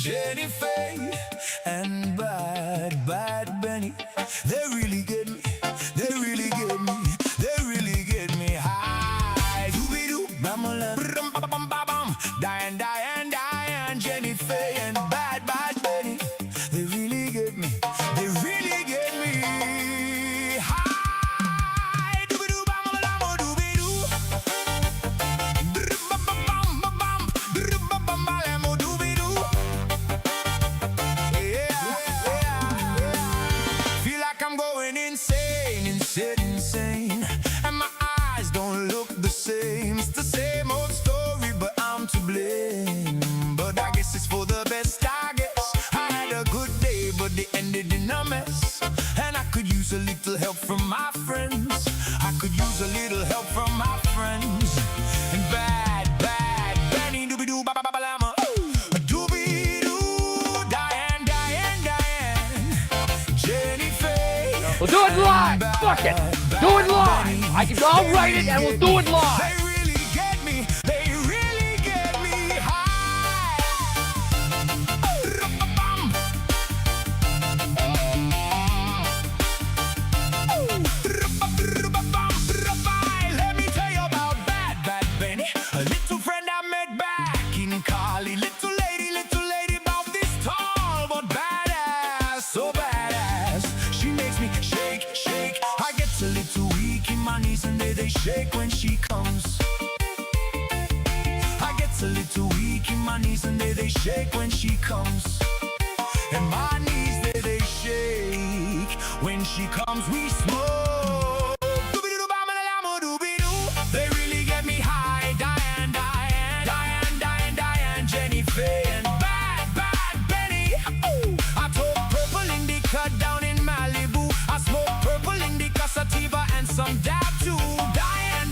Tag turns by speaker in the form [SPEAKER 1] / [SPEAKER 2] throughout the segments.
[SPEAKER 1] Jenny Faye and Bad Benny. They really get me, they really get me, they really get me high. Doo-be-doo, bam-a-lam, bam-bam-bam-bam. Diane, Jenny Faye and Bad Benny. They really get me, they really get me high. Doo-be-doo, bam-a-lam, oh, doo-be-doo. Bam-bam-bam-bam, bam-bam-bam-bam, oh, doo-be-doo. Feel like I'm going insane, and my eyes don't look the same. It's the same old story, but I'm to blame. But I guess it's for the best, I guess. I had a good day, but they ended in a mess. And I could use a little help from my friends. I could use a little help from my friends. And Bad Benny, doo-be-doo, ba-ba-ba-ba-lama. Doo-be-doo, Diane, Jenny Faye.
[SPEAKER 2] We'll do it live. Fuck it. Do it live. I'll write it and we'll do it live.
[SPEAKER 1] They really get me. They really get me high. Let me tell you about Bad Benny, a little friend I met back in Cali. Little lady, about this tall, but badass, so badass. She makes me shake. I get a little weak in my knees and they shake when she comes. I get a little weak in my knees and they shake when she comes. And my knees they shake when she comes. We smoke. Doo-be-doo-bam-a-lam-a, doo-be-doo. They really get me high. Diane, Jenny Faye and Bad Benny. Ooh. I took purple indica down in Malibu. I smoke purple indica, sativa and some dab too. Diane,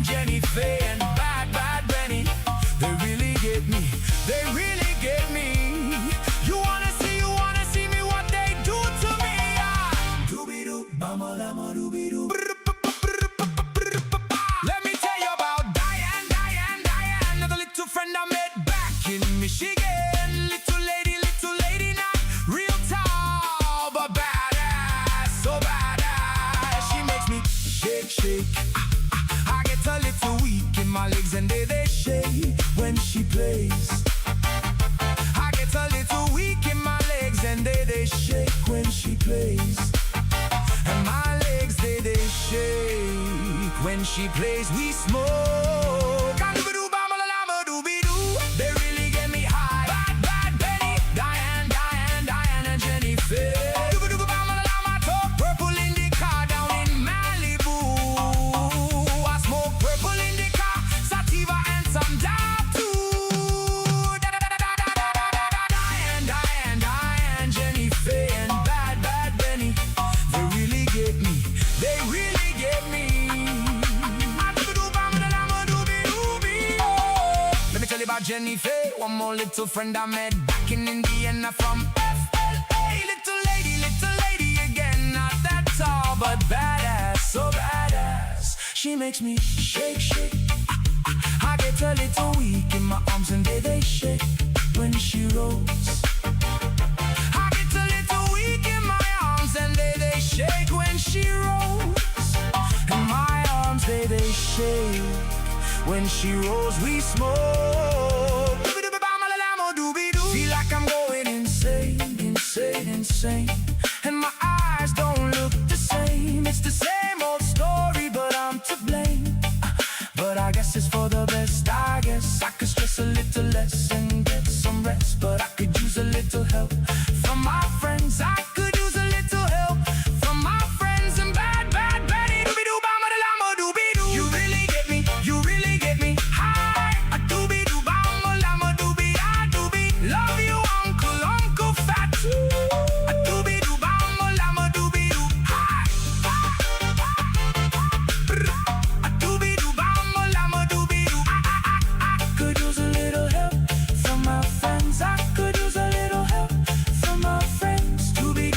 [SPEAKER 1] Jenny Faye and Bad Benny. They really get me. They really get me. You wanna see me what they do to me? Doo-be-doo, bam-a-lam-a, doo-be-doo. Let me tell you about Diane, another little friend I met back in Michigan. Little lady, not real tall, but badass, so badass. She makes me shake. I get a little weak in my legs and they shake when she plays. I get a little weak in my legs and they shake when she plays. And my legs they shake when she plays. We smoke. Doo-be-doo-bam-a-lam-a-doo-be-doo. They really get me high. Bad Benny, Diane and Jenny Faye. Doo-be-doo-bam-a-lam, I talk purple indica down in Malibu. I smoke purple indica, sativa and some dab too. Diane, Jenny Faye and Bad Benny. They really get me. They really get me. Let me tell you about Jenny Faye, one more little friend I met back in Indiana from FAYE. Little lady again, not that tall, but badass, so badass. She makes me shake. I get a little weak in my arms and they shake when she rolls. I get a little weak in my arms and they shake when she rolls. And my arms they shake when she rolls. We smoke. Feel like I'm going insane. And my eyes don't look the same. It's the same old story, but I'm to blame. But I guess it's for the best. I guess I could stress a little less and get some rest. But I could use a little help from my friends. I could use a little help from my friends. And Bad Benny, doo-be-doo, bam-a-lam-a, doo-be-doo. You really get me high. A doo-be-doo, bam-a-lam-a, doo-be-da, doo-be. Love you, Uncle Fat. A doo-be-doo, bam-a-lam-a, doo-be-doo, high. A doo-be-doo, bam-a-lam-a, doo-be-doo. I could use a little help from my friends. I could use a little help from my friends. Doo-be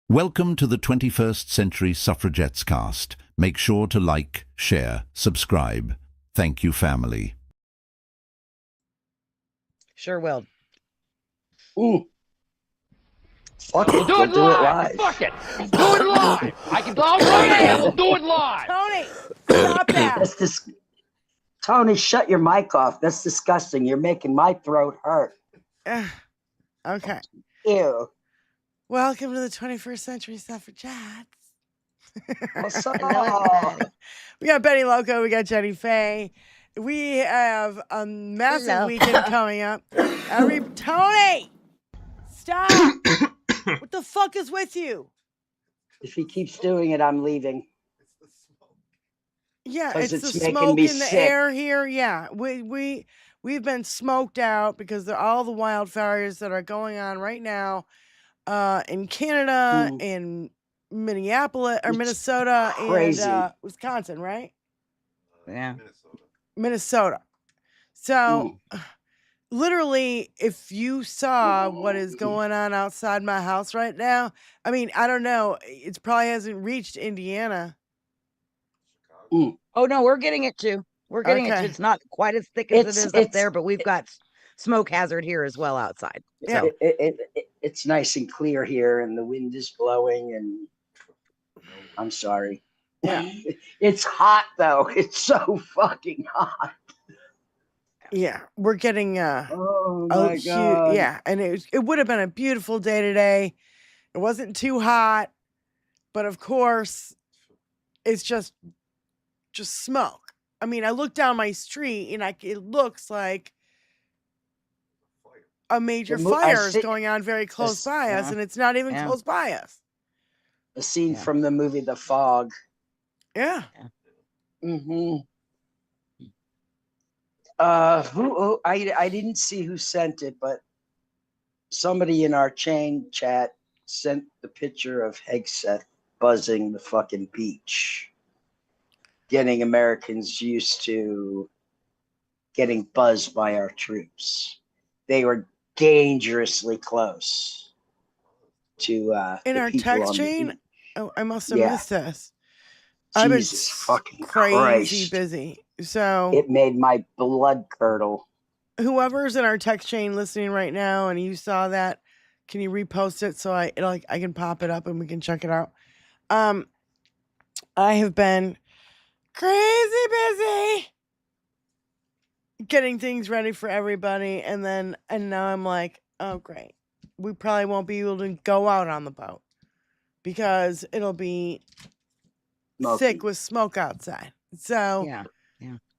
[SPEAKER 3] Welcome to the 21st Century Suffragettes cast. Make sure to like, share, subscribe. Thank you, family.
[SPEAKER 4] Sure will.
[SPEAKER 5] Ooh. Fuck it,
[SPEAKER 2] We'll do
[SPEAKER 5] we'll
[SPEAKER 2] it
[SPEAKER 5] do it
[SPEAKER 2] live.
[SPEAKER 5] live.
[SPEAKER 2] Fuck it. Do it live. I'll write it. We'll do it live.
[SPEAKER 4] Tony, stop that.
[SPEAKER 5] That's Tony, shut your mic off. That's disgusting. You're making my throat hurt.
[SPEAKER 4] Okay.
[SPEAKER 5] Ew.
[SPEAKER 4] Welcome to the 21st Century Suffragettes.
[SPEAKER 5] What's up?
[SPEAKER 4] We got Benny Loco. We got Jenny Faye. We have a massive weekend coming up. Tony, stop. What the fuck is with you?
[SPEAKER 5] If he keeps doing it, I'm leaving.
[SPEAKER 4] Yeah,
[SPEAKER 5] 'Cause
[SPEAKER 4] it's the
[SPEAKER 5] it's making
[SPEAKER 4] smoke
[SPEAKER 5] me
[SPEAKER 4] in the
[SPEAKER 5] sick.
[SPEAKER 4] air here. Yeah, we've been smoked out because of all the wildfires that are going on right now in Canada, in Minneapolis or
[SPEAKER 5] It's
[SPEAKER 4] Minnesota,
[SPEAKER 5] crazy.
[SPEAKER 4] and Wisconsin, right?
[SPEAKER 6] Yeah.
[SPEAKER 4] Minnesota. So, literally, if you saw what is going on outside my house right now, I mean, I don't know. It probably hasn't reached Indiana.
[SPEAKER 6] Oh no, we're getting it too. We're getting it
[SPEAKER 4] Okay.
[SPEAKER 6] too. It's not quite as thick as it is up
[SPEAKER 5] It's-
[SPEAKER 6] there, but we've got smoke hazard here as well outside.
[SPEAKER 4] Yeah.
[SPEAKER 6] So
[SPEAKER 5] It's nice and clear here, and the wind is blowing, and I'm sorry.
[SPEAKER 4] Yeah.
[SPEAKER 5] It's hot, though. It's so fucking hot.
[SPEAKER 4] Yeah, we're getting
[SPEAKER 5] Oh,
[SPEAKER 4] oh,
[SPEAKER 5] my God.
[SPEAKER 4] yeah, and it would have been a beautiful day today. It wasn't too hot, but of course, it's just smoke. I mean, I look down my street and it looks like a major
[SPEAKER 5] The mo- I
[SPEAKER 4] fire is
[SPEAKER 5] see-
[SPEAKER 4] going on very close by us,
[SPEAKER 6] yeah.
[SPEAKER 4] and it's not even
[SPEAKER 6] Yeah.
[SPEAKER 4] close by us.
[SPEAKER 5] A scene
[SPEAKER 6] Yeah.
[SPEAKER 5] from the movie The Fog.
[SPEAKER 4] Yeah.
[SPEAKER 5] Mm-hmm. I didn't see who sent it, but somebody in our chain chat sent the picture of Hegseth buzzing the fucking beach, getting Americans used to getting buzzed by our troops. They were dangerously close to
[SPEAKER 4] In
[SPEAKER 5] the
[SPEAKER 4] our
[SPEAKER 5] people
[SPEAKER 4] text
[SPEAKER 5] on the
[SPEAKER 4] chain?
[SPEAKER 5] beach.
[SPEAKER 4] Oh, I must have
[SPEAKER 5] Yeah.
[SPEAKER 4] missed this. I've been
[SPEAKER 5] Jesus fucking
[SPEAKER 4] crazy
[SPEAKER 5] Christ.
[SPEAKER 4] busy. So
[SPEAKER 5] It made my blood curdle.
[SPEAKER 4] whoever's in our text chain listening right now and you saw that, can you repost it so I can pop it up and we can check it out? I have been crazy busy getting things ready for everybody, and now I'm like, oh great, we probably won't be able to go out on the boat because it'll be thick with smoke outside. So
[SPEAKER 6] yeah.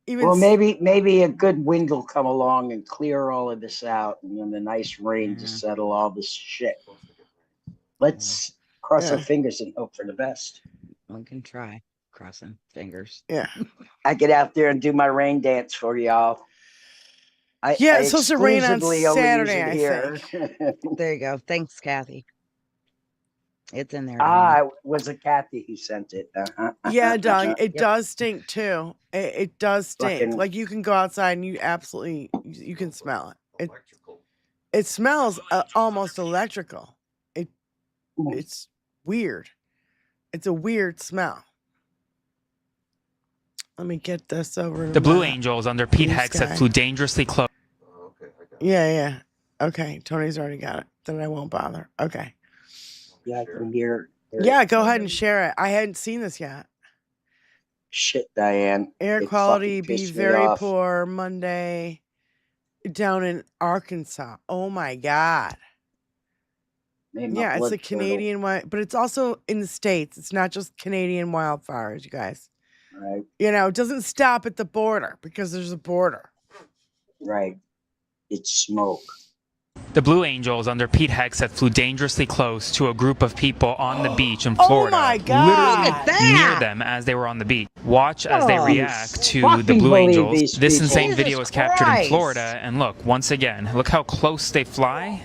[SPEAKER 4] even
[SPEAKER 5] Well, maybe a good wind will come along and clear all of this out, and then the nice rain to
[SPEAKER 6] Yeah.
[SPEAKER 5] settle all this shit. Let's cross our
[SPEAKER 4] Yeah.
[SPEAKER 5] fingers and hope for the best.
[SPEAKER 6] One can try. Crossing fingers.
[SPEAKER 4] yeah.
[SPEAKER 5] I get out there and do my rain dance for y'all.
[SPEAKER 4] Yeah,
[SPEAKER 5] I
[SPEAKER 4] it's supposed to rain on
[SPEAKER 5] exclusively only use
[SPEAKER 4] Saturday,
[SPEAKER 5] it
[SPEAKER 4] I
[SPEAKER 5] here.
[SPEAKER 6] There you go. Thanks, Kathy. It's in there. Diane.
[SPEAKER 5] It was a Kathy who sent it.
[SPEAKER 4] Yeah, Doug, it
[SPEAKER 6] Yep.
[SPEAKER 4] does stink too. It does stink.
[SPEAKER 5] Fucking-
[SPEAKER 4] Like you can go outside and you can smell it. It smells almost electrical. It's weird. It's a weird smell. Let me get this over. to
[SPEAKER 7] The Blue
[SPEAKER 4] my
[SPEAKER 7] Angels under Pete
[SPEAKER 4] blue
[SPEAKER 7] Hegseth
[SPEAKER 4] sky.
[SPEAKER 7] flew dangerously close.
[SPEAKER 4] Yeah. Okay, Tony's already got it. Then I won't bother. Okay.
[SPEAKER 5] Yeah, I can hear.
[SPEAKER 4] Yeah, go ahead and share it. I hadn't seen this yet.
[SPEAKER 5] Shit, Diane.
[SPEAKER 4] Air
[SPEAKER 5] It
[SPEAKER 4] quality
[SPEAKER 5] fucking
[SPEAKER 4] be
[SPEAKER 5] pissed me
[SPEAKER 4] very
[SPEAKER 5] off.
[SPEAKER 4] poor Monday down in Arkansas. Oh my God.
[SPEAKER 5] Made my
[SPEAKER 4] Yeah, it's
[SPEAKER 5] blood
[SPEAKER 4] a
[SPEAKER 5] curdle.
[SPEAKER 4] Canadian but it's also in the States. It's not just Canadian wildfires, you guys.
[SPEAKER 5] Right,
[SPEAKER 4] You know, it doesn't stop at the border because there's a border.
[SPEAKER 5] right. It's smoke.
[SPEAKER 7] The Blue Angels under Pete Hegseth flew dangerously close to a group of people on the beach in
[SPEAKER 4] Oh
[SPEAKER 7] Florida.
[SPEAKER 4] my God.
[SPEAKER 6] Look at that.
[SPEAKER 7] Near them as they were on the beach. Watch as they
[SPEAKER 6] Oh,
[SPEAKER 7] react to the
[SPEAKER 5] fucking
[SPEAKER 7] Blue
[SPEAKER 5] believe
[SPEAKER 7] Angels.
[SPEAKER 5] these
[SPEAKER 7] This
[SPEAKER 5] people.
[SPEAKER 7] insane
[SPEAKER 6] Jesus
[SPEAKER 7] video was captured in
[SPEAKER 6] Christ.
[SPEAKER 7] Florida. And look, once again, look how close they fly.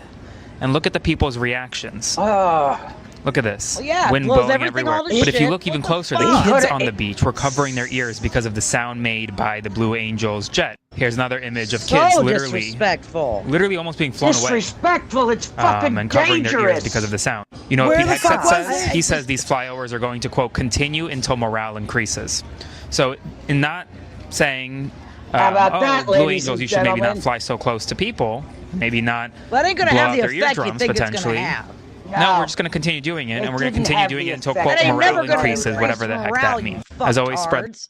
[SPEAKER 7] And look at the people's reactions.
[SPEAKER 5] Ah,
[SPEAKER 7] Look at this.
[SPEAKER 6] Well, yeah, it
[SPEAKER 7] Wind
[SPEAKER 6] blows
[SPEAKER 7] blowing
[SPEAKER 6] everything
[SPEAKER 7] everywhere.
[SPEAKER 6] all to
[SPEAKER 7] But if you
[SPEAKER 6] shit.
[SPEAKER 7] look even
[SPEAKER 6] What the
[SPEAKER 7] closer, the
[SPEAKER 6] fuck?
[SPEAKER 7] kids on the beach were covering their ears because of the sound made by the Blue Angels jet. Here's another image of kids
[SPEAKER 6] So
[SPEAKER 7] literally almost being flown away.
[SPEAKER 5] Disrespectful. It's fucking
[SPEAKER 7] And covering their ears
[SPEAKER 5] dangerous.
[SPEAKER 7] because of the sound. You know what
[SPEAKER 4] Where
[SPEAKER 7] Pete
[SPEAKER 4] the fuck
[SPEAKER 7] Hegseth
[SPEAKER 4] was
[SPEAKER 7] says?
[SPEAKER 4] it?
[SPEAKER 7] He says these flyovers are going to, quote, continue until morale increases. So in not saying,
[SPEAKER 5] How about that,
[SPEAKER 7] Blue
[SPEAKER 5] ladies
[SPEAKER 7] Angels,
[SPEAKER 5] and
[SPEAKER 7] you should maybe not
[SPEAKER 5] gentlemen?
[SPEAKER 7] fly so close to people, maybe not
[SPEAKER 6] That ain't gonna
[SPEAKER 7] blow
[SPEAKER 6] have
[SPEAKER 7] out
[SPEAKER 6] the
[SPEAKER 7] their
[SPEAKER 6] effect you
[SPEAKER 7] eardrums
[SPEAKER 6] think it's
[SPEAKER 7] potentially.
[SPEAKER 6] gonna have.
[SPEAKER 7] No, we're just going to continue doing it,
[SPEAKER 5] It
[SPEAKER 7] and we're going to
[SPEAKER 5] didn't
[SPEAKER 7] continue
[SPEAKER 5] have
[SPEAKER 7] doing
[SPEAKER 5] the
[SPEAKER 7] it until,
[SPEAKER 5] effect.
[SPEAKER 7] quote,
[SPEAKER 6] That ain't
[SPEAKER 7] morale
[SPEAKER 6] never gonna
[SPEAKER 7] increases,
[SPEAKER 6] increase
[SPEAKER 7] whatever the heck
[SPEAKER 6] morale,
[SPEAKER 7] that
[SPEAKER 6] you
[SPEAKER 7] means. As always, spread.
[SPEAKER 6] fucktards.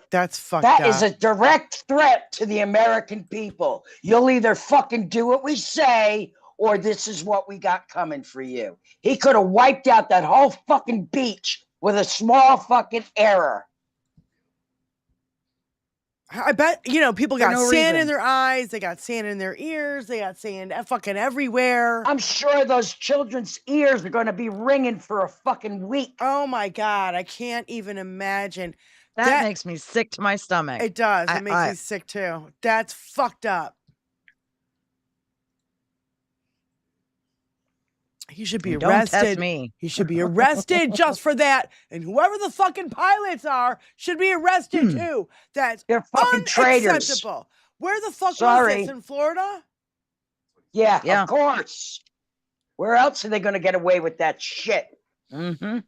[SPEAKER 4] That's fucked
[SPEAKER 5] That
[SPEAKER 4] up.
[SPEAKER 5] is a direct threat to the American people. You'll either fucking do what we say, or this is what we got coming for you. He could have wiped out that whole fucking beach with a small fucking error.
[SPEAKER 4] I bet, you know, people
[SPEAKER 6] For
[SPEAKER 4] got
[SPEAKER 6] no
[SPEAKER 4] sand in
[SPEAKER 6] reason.
[SPEAKER 4] their eyes, they got sand in their ears, they got sand fucking everywhere.
[SPEAKER 5] I'm sure those children's ears are going to be ringing for a fucking week.
[SPEAKER 4] Oh my God, I can't even imagine.
[SPEAKER 6] That makes me sick to my stomach.
[SPEAKER 4] It does.
[SPEAKER 6] I-
[SPEAKER 4] It makes
[SPEAKER 6] I-
[SPEAKER 4] me sick too. That's fucked up. He should be
[SPEAKER 6] Don't
[SPEAKER 4] arrested.
[SPEAKER 6] test me.
[SPEAKER 4] He should be arrested just for that. And whoever the fucking pilots are should be arrested too. That's
[SPEAKER 5] They're fucking traitors.
[SPEAKER 4] unacceptable. Where the fuck was
[SPEAKER 5] Sorry.
[SPEAKER 4] this? In Florida?
[SPEAKER 5] Yeah,
[SPEAKER 6] Yeah.
[SPEAKER 5] of course. Where else are they going to get away with that shit?
[SPEAKER 6] Mm-hmm.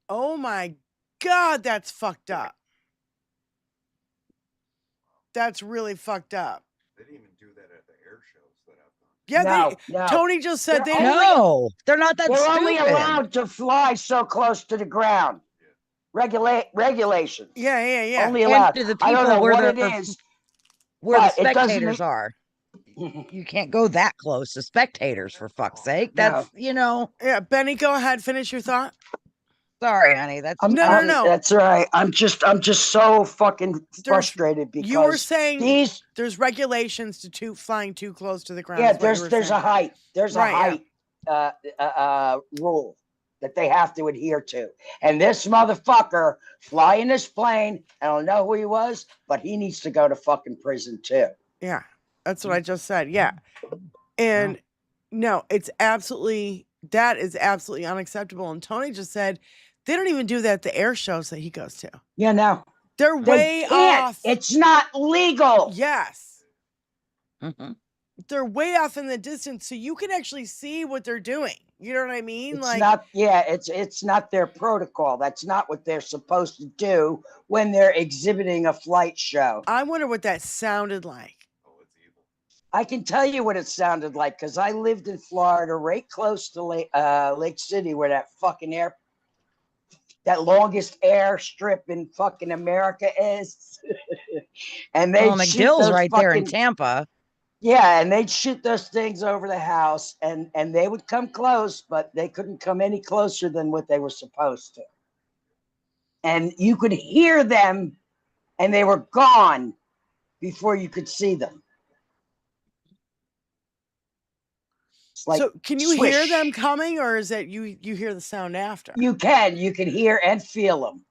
[SPEAKER 4] Oh my God, that's fucked up. That's really fucked up.
[SPEAKER 8] They didn't even do that at the air shows that I've
[SPEAKER 4] Yeah,
[SPEAKER 5] No.
[SPEAKER 4] Tony just said
[SPEAKER 5] They're
[SPEAKER 4] they
[SPEAKER 6] No, they're not that
[SPEAKER 5] They're
[SPEAKER 6] stupid.
[SPEAKER 5] only allowed to fly so close to the ground. Regulations.
[SPEAKER 4] Yeah.
[SPEAKER 5] Only
[SPEAKER 6] And
[SPEAKER 5] allowed.
[SPEAKER 6] to the
[SPEAKER 5] I don't
[SPEAKER 6] people
[SPEAKER 5] know
[SPEAKER 6] where
[SPEAKER 5] what it
[SPEAKER 6] the-
[SPEAKER 5] is.
[SPEAKER 6] Where the
[SPEAKER 5] but it doesn't
[SPEAKER 6] spectators
[SPEAKER 5] make-
[SPEAKER 6] are. You can't go that close to spectators, for fuck's sake. That's,
[SPEAKER 4] Yeah, Benny, go ahead. Finish your thought.
[SPEAKER 6] sorry, honey. That's
[SPEAKER 4] No.
[SPEAKER 5] That's all right. I'm just so fucking frustrated because
[SPEAKER 4] You were saying
[SPEAKER 5] these.
[SPEAKER 4] there's regulations to flying too close to the ground.
[SPEAKER 5] Yeah,
[SPEAKER 4] is what you were
[SPEAKER 5] there's a
[SPEAKER 4] saying.
[SPEAKER 5] height. There's
[SPEAKER 4] Right,
[SPEAKER 5] a height rule that they have to adhere to. And this motherfucker flying this plane, I don't know who he was, but he needs to go to fucking prison too.
[SPEAKER 4] Yeah, that's what I just said. Yeah. And no, that is absolutely unacceptable. And Tony just said they don't even do that at the air shows that he goes to.
[SPEAKER 5] Yeah, no.
[SPEAKER 4] They're
[SPEAKER 5] They
[SPEAKER 4] way
[SPEAKER 5] can't.
[SPEAKER 4] off.
[SPEAKER 5] It's not legal.
[SPEAKER 4] Yes.
[SPEAKER 6] Mm-hmm.
[SPEAKER 4] They're way off in the distance, so you can actually see what they're doing. You know what I mean?
[SPEAKER 5] It's not, it's not their protocol. That's not what they're supposed to do when they're exhibiting a flight show.
[SPEAKER 4] I wonder what that sounded like.
[SPEAKER 5] I can tell you what it sounded like because I lived in Florida, right close to Lake City, where that fucking that longest airstrip in fucking America is. And they
[SPEAKER 6] Well, McGill's right there in Tampa.
[SPEAKER 5] Yeah, and they'd shoot those things over the house, and they would come close, but they couldn't come any closer than what they were supposed to. And you could hear them, and they were gone before you could see them. It's like
[SPEAKER 4] So can you hear
[SPEAKER 5] swish.
[SPEAKER 4] them coming, or is it you hear the sound after?
[SPEAKER 5] You can hear and feel them.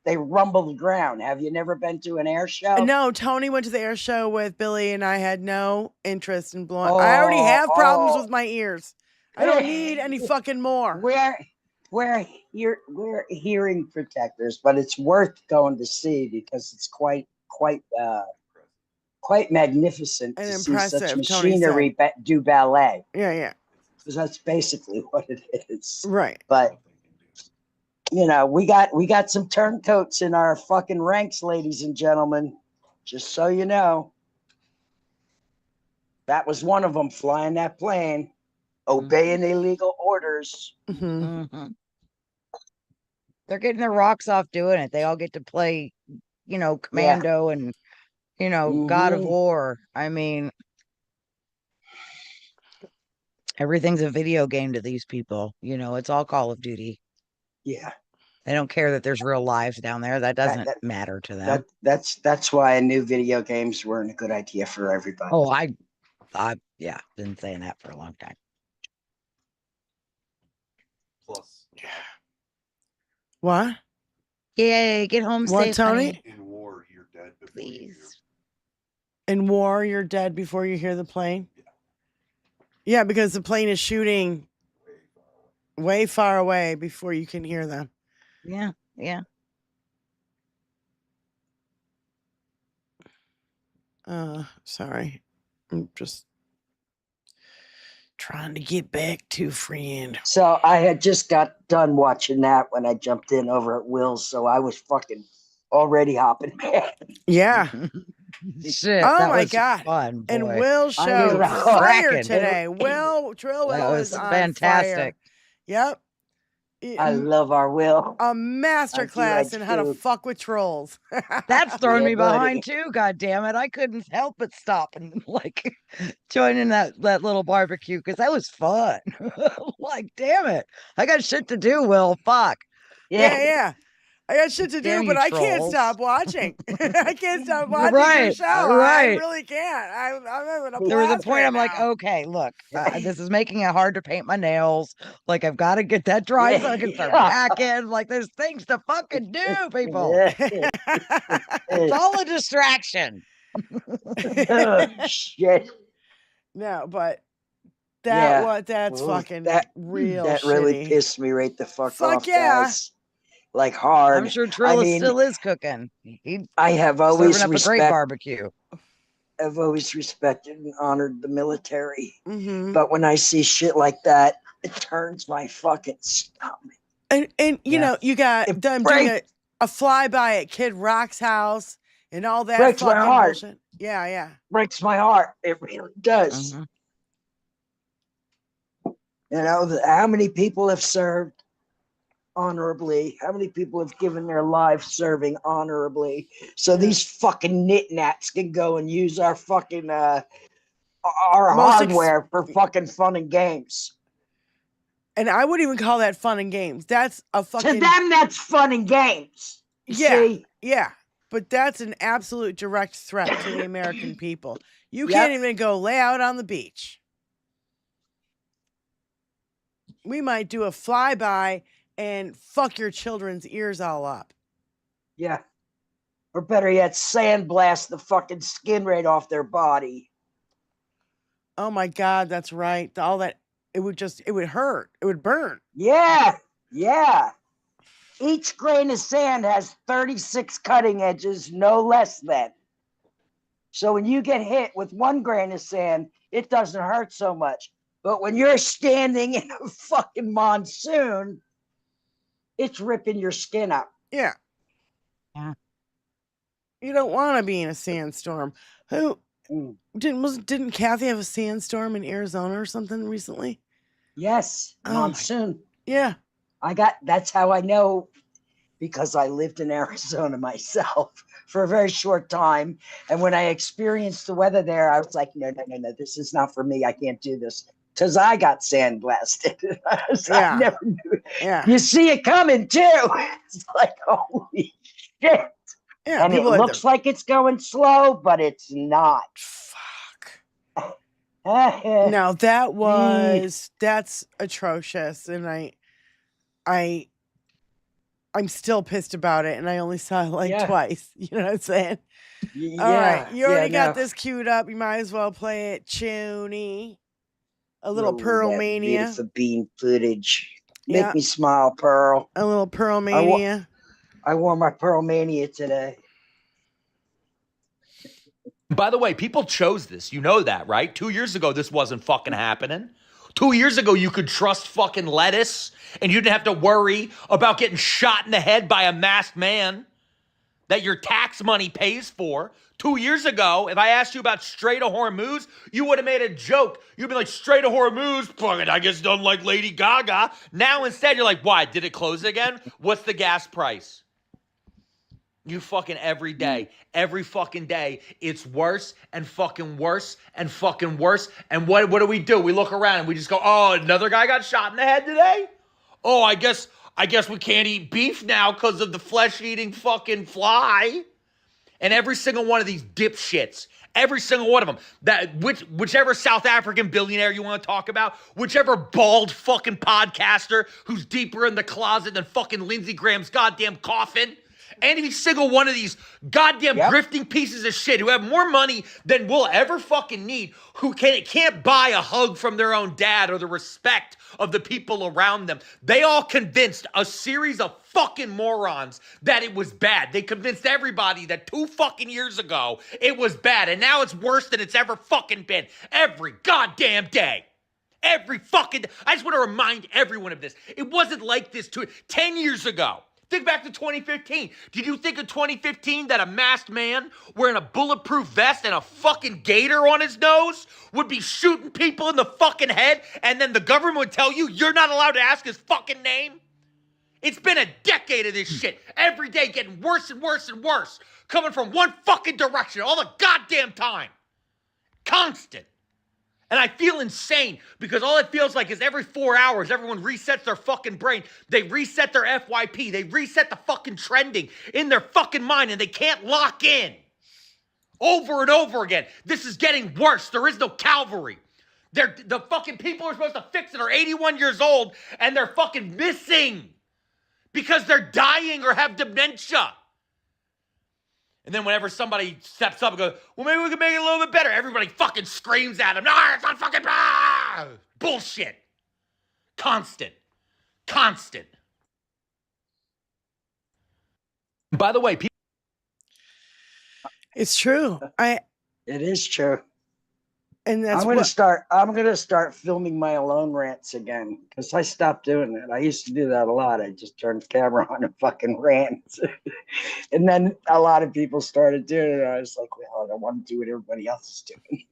[SPEAKER 5] They rumble the ground. Have you never been to an air show?
[SPEAKER 4] No, Tony went to the air show with Billy, and I had no interest in blowing. I already have problems with my ears. I don't need any fucking more.
[SPEAKER 5] We're hearing protectors, but it's worth going to see because it's quite magnificent
[SPEAKER 4] And
[SPEAKER 5] to
[SPEAKER 4] impressive,
[SPEAKER 5] see such
[SPEAKER 4] Tony
[SPEAKER 5] machinery do ballet.
[SPEAKER 4] Yeah.
[SPEAKER 5] Because that's basically what it is.
[SPEAKER 4] Right.
[SPEAKER 5] But we got some turncoats in our fucking ranks, ladies and gentlemen. Just so you know. That was one of them flying that plane, obeying illegal orders.
[SPEAKER 4] Mm-hmm.
[SPEAKER 6] Mm-hmm. They're getting their rocks off doing it. They all get to play, Commando and, God of War. I mean, everything's a video game to these people. It's all Call of Duty.
[SPEAKER 5] Yeah.
[SPEAKER 6] They don't care that there's real lives down there. That doesn't matter to them.
[SPEAKER 5] That's why I knew video games weren't a good idea for everybody.
[SPEAKER 6] Oh, I been saying that for a long time.
[SPEAKER 8] Plus,
[SPEAKER 4] What?
[SPEAKER 6] Yay, get home
[SPEAKER 4] What,
[SPEAKER 6] safe,
[SPEAKER 4] Tony?
[SPEAKER 6] honey.
[SPEAKER 8] in war, you're dead before you hear.
[SPEAKER 6] Please.
[SPEAKER 4] In war, you're dead before you hear the plane? Yeah, because the plane is shooting way far away before you can hear them.
[SPEAKER 6] Yeah.
[SPEAKER 4] Sorry. I'm just trying to get back to friend.
[SPEAKER 5] So I had just got done watching that when I jumped in over at Will's, so I was fucking already hopping back.
[SPEAKER 4] Yeah.
[SPEAKER 6] Shit.
[SPEAKER 4] Oh
[SPEAKER 6] that
[SPEAKER 4] my
[SPEAKER 6] was
[SPEAKER 4] God.
[SPEAKER 6] Fun, boy.
[SPEAKER 4] And Will
[SPEAKER 5] I
[SPEAKER 4] showed
[SPEAKER 5] was
[SPEAKER 4] fire
[SPEAKER 6] cracking.
[SPEAKER 4] today. Will Trill
[SPEAKER 6] That
[SPEAKER 4] Will
[SPEAKER 6] was
[SPEAKER 4] is on
[SPEAKER 6] fantastic.
[SPEAKER 4] fire. Yep.
[SPEAKER 5] I love our Will.
[SPEAKER 4] A master class in how to fuck with trolls.
[SPEAKER 6] That's thrown
[SPEAKER 5] Yeah,
[SPEAKER 6] me
[SPEAKER 5] buddy.
[SPEAKER 6] behind too. God damn it! I couldn't help but stop and like join in that little barbecue because that was fun. Like, damn it! I got shit to do. Will, fuck.
[SPEAKER 4] Yeah. I got shit to do,
[SPEAKER 6] Damn
[SPEAKER 4] but
[SPEAKER 6] you,
[SPEAKER 4] I can't
[SPEAKER 6] trolls.
[SPEAKER 4] stop watching. I can't stop watching your
[SPEAKER 6] Right,
[SPEAKER 4] show. I
[SPEAKER 6] right.
[SPEAKER 4] really can't. I'm having a blast
[SPEAKER 6] There was a point
[SPEAKER 4] right
[SPEAKER 6] I'm like,
[SPEAKER 4] now.
[SPEAKER 6] okay, look, this is making it hard to paint my nails. Like, I've got to get that dry so I can start packing. Like, there's things to fucking do, people. It's all a distraction.
[SPEAKER 5] Oh, shit.
[SPEAKER 4] No, but
[SPEAKER 5] Yeah.
[SPEAKER 4] that's
[SPEAKER 5] Ooh,
[SPEAKER 4] fucking real
[SPEAKER 5] That really
[SPEAKER 4] shitty.
[SPEAKER 5] pissed me right the fuck off,
[SPEAKER 4] yeah.
[SPEAKER 5] guys. Like hard.
[SPEAKER 6] I'm sure Trill still is cooking. He's
[SPEAKER 5] I have always
[SPEAKER 6] serving up a great barbecue.
[SPEAKER 5] I've always respected and honored the military.
[SPEAKER 4] Mm-hmm.
[SPEAKER 5] But when I see shit like that, it turns my fucking stomach.
[SPEAKER 4] And you know, you got
[SPEAKER 5] It
[SPEAKER 4] them doing
[SPEAKER 5] breaks-
[SPEAKER 4] a flyby at Kid Rock's house and all that
[SPEAKER 5] Breaks my
[SPEAKER 4] fucking
[SPEAKER 5] heart.
[SPEAKER 4] bullshit. Yeah.
[SPEAKER 5] Breaks my heart. It really does.
[SPEAKER 6] Mhm.
[SPEAKER 5] You know, how many people have served honorably? How many people have given their lives serving honorably? So these fucking nitnats can go and use our fucking our hardware for fucking fun and games.
[SPEAKER 4] And I wouldn't even call that fun and games. That's a fucking
[SPEAKER 5] To them, that's fun and games. You see?
[SPEAKER 4] Yeah. But that's an absolute direct threat to the American people. You
[SPEAKER 5] Yep.
[SPEAKER 4] can't even go lay out on the beach. We might do a flyby and fuck your children's ears all up.
[SPEAKER 5] Yeah. Or better yet, sandblast the fucking skin right off their body.
[SPEAKER 4] Oh my God, that's right. All that, it would hurt. It would burn.
[SPEAKER 5] Yeah. Each grain of sand has 36 cutting edges, no less than. So when you get hit with one grain of sand, it doesn't hurt so much. But when you're standing in a fucking monsoon, it's ripping your skin up.
[SPEAKER 4] Yeah.
[SPEAKER 6] Yeah.
[SPEAKER 4] You don't want to be in a sandstorm. Didn't Kathy have a sandstorm in Arizona or something recently?
[SPEAKER 5] Yes,
[SPEAKER 4] Oh
[SPEAKER 5] monsoon.
[SPEAKER 4] Yeah.
[SPEAKER 5] That's how I know, because I lived in Arizona myself for a very short time. And when I experienced the weather there, I was like, no, this is not for me. I can't do this. Because I got sandblasted. So I never knew.
[SPEAKER 4] Yeah.
[SPEAKER 5] You see it coming too. It's like, holy shit.
[SPEAKER 4] Yeah.
[SPEAKER 5] And it looks like it's going slow, but it's not.
[SPEAKER 4] Fuck. No, that's atrocious. And I'm still pissed about it, and I only saw it twice. You know what I'm saying?
[SPEAKER 5] Yeah.
[SPEAKER 4] All right. You already got this queued up. You might as well play it, Chooney. A little Pearl Mania.
[SPEAKER 5] Beautiful bean footage. Make me smile, Pearl.
[SPEAKER 4] A little Pearl Mania.
[SPEAKER 5] I wore my Pearl Mania today.
[SPEAKER 2] By the way, people chose this. You know that, right? 2 years ago, this wasn't fucking happening. 2 years ago, you could trust fucking lettuce and you didn't have to worry about getting shot in the head by a masked man that your tax money pays for. 2 years ago, if I asked you about Strait of Hormuz, you would have made a joke. You'd be like, Strait of Hormuz, fucking, I guess don't like Lady Gaga. Now instead, you're like, why? Did it close again? What's the gas price? You fucking every fucking day, it's worse and fucking worse and fucking worse. And what do? We look around and we just go, oh, another guy got shot in the head today? Oh, I guess we can't eat beef now because of the flesh-eating fucking fly. And every single one of these dipshits, every single one of them, whichever South African billionaire you want to talk about, whichever bald fucking podcaster who's deeper in the closet than fucking Lindsey Graham's goddamn coffin, Every single one of these goddamn grifting pieces of shit who have more money than we'll ever fucking need, who can't buy a hug from their own dad or the respect of the people around them. They all convinced a series of fucking morons that it was bad. They convinced everybody that 2 fucking years ago it was bad, and now it's worse than it's ever fucking been. Every goddamn day. Every fucking... I just want to remind everyone of this. It wasn't like this 10 years ago. Think back to 2015. Did you think in 2015 that a masked man wearing a bulletproof vest and a fucking gator on his nose would be shooting people in the fucking head, and then the government would tell you you're not allowed to ask his fucking name? It's been a decade of this shit. Every day getting worse and worse and worse. Coming from one fucking direction all the goddamn time. Constant. And I feel insane because all it feels like is every 4 hours, everyone resets their fucking brain. They reset their FYP. They reset the fucking trending in their fucking mind, and they can't lock in. Over and over again. This is getting worse. There is no Calvary. The fucking people who are supposed to fix it are 81 years old, and they're fucking missing because they're dying or have dementia. And then whenever somebody steps up and goes, well, maybe we can make it a little bit better, everybody fucking screams at them. No, it's not fucking bullshit. Constant. By the way, people...
[SPEAKER 4] It's true.
[SPEAKER 5] It is true.
[SPEAKER 4] And that's
[SPEAKER 5] I'm gonna start filming my alone rants again because I stopped doing that. I used to do that a lot. I just turned the camera on and fucking rant. And then a lot of people started doing it. I was like, well, I don't want to do what everybody else is doing.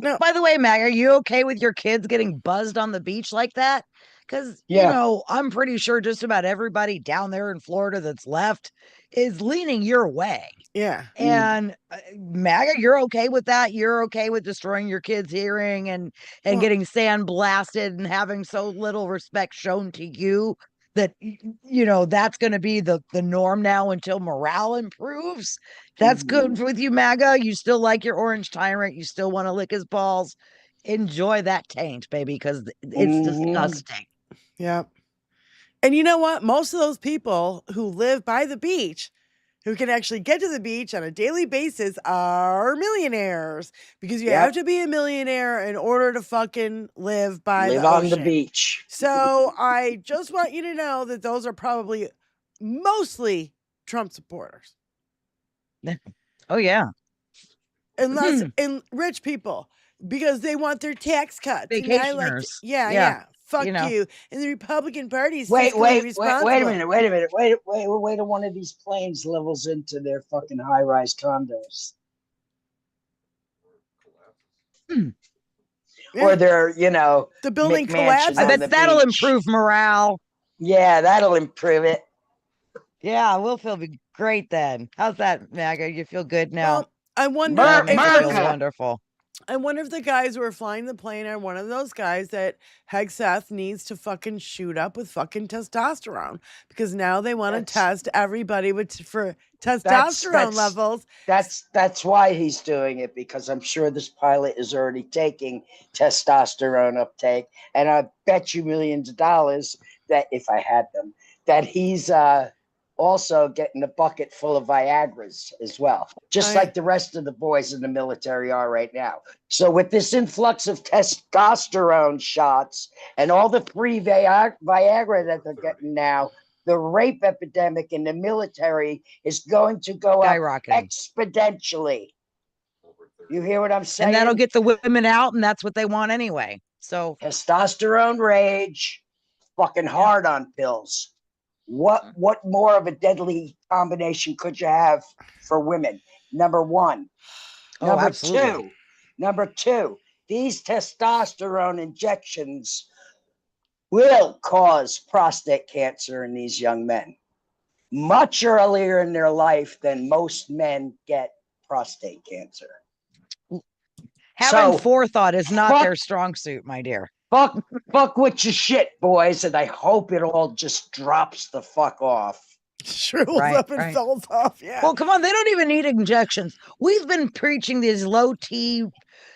[SPEAKER 6] No. By the way, Mag, are you okay with your kids getting buzzed on the beach like that? Because, you know, I'm pretty sure just about everybody down there in Florida that's left is leaning your way.
[SPEAKER 4] Yeah.
[SPEAKER 6] And MAGA, you're okay with that? You're okay with destroying your kids' hearing and getting sandblasted and having so little respect shown to you that, you know, that's going to be the norm now until morale improves? That's good with you, MAGA. You still like your orange tyrant. You still want to lick his balls. Enjoy that taint, baby, because it's disgusting.
[SPEAKER 4] Yeah. And you know what? Most of those people who live by the beach, who can actually get to the beach on a daily basis, are millionaires, because you have to be a millionaire in order to fucking live by the ocean.
[SPEAKER 5] On the beach.
[SPEAKER 4] So I just want you to know that those are probably mostly Trump supporters.
[SPEAKER 6] Oh, yeah.
[SPEAKER 4] Unless in rich people, because they want their tax cuts.
[SPEAKER 6] Vacationers.
[SPEAKER 4] Yeah. Fuck you. And the Republican Party is
[SPEAKER 5] wait a minute. Wait till one of these planes levels into their fucking high-rise condos. Or they're, you know,
[SPEAKER 4] the building collapses.
[SPEAKER 6] I bet that'll improve morale.
[SPEAKER 5] Yeah, that'll improve it.
[SPEAKER 6] Yeah, we'll feel great then. How's that, MAGA? You feel good now?
[SPEAKER 4] Well, I wonder
[SPEAKER 6] if feels wonderful.
[SPEAKER 4] I wonder if the guys who are flying the plane are one of those guys that Hegseth needs to fucking shoot up with fucking testosterone, because now they want to test everybody for testosterone levels.
[SPEAKER 5] That's why he's doing it, because I'm sure this pilot is already taking testosterone uptake, and I bet you millions of dollars that if I had them, that he's also getting a bucket full of Viagras as well, just like the rest of the boys in the military are right now. So with this influx of testosterone shots and all the free Viagra that they're getting now, the rape epidemic in the military is going to go up exponentially. You hear what I'm saying?
[SPEAKER 6] And that'll get the women out, and that's what they want anyway. So
[SPEAKER 5] testosterone rage, fucking hard on pills. What more of a deadly combination could you have for women? Number one. Number two, these testosterone injections will cause prostate cancer in these young men much earlier in their life than most men get prostate cancer.
[SPEAKER 6] Having forethought is not their strong suit, my dear.
[SPEAKER 5] Fuck with your shit, boys, and I hope it all just drops the fuck off.
[SPEAKER 4] Shrivels
[SPEAKER 6] Right,
[SPEAKER 4] up and
[SPEAKER 6] right.
[SPEAKER 4] falls off. Yeah.
[SPEAKER 6] Well, come on, they don't even need injections. We've been preaching these low T,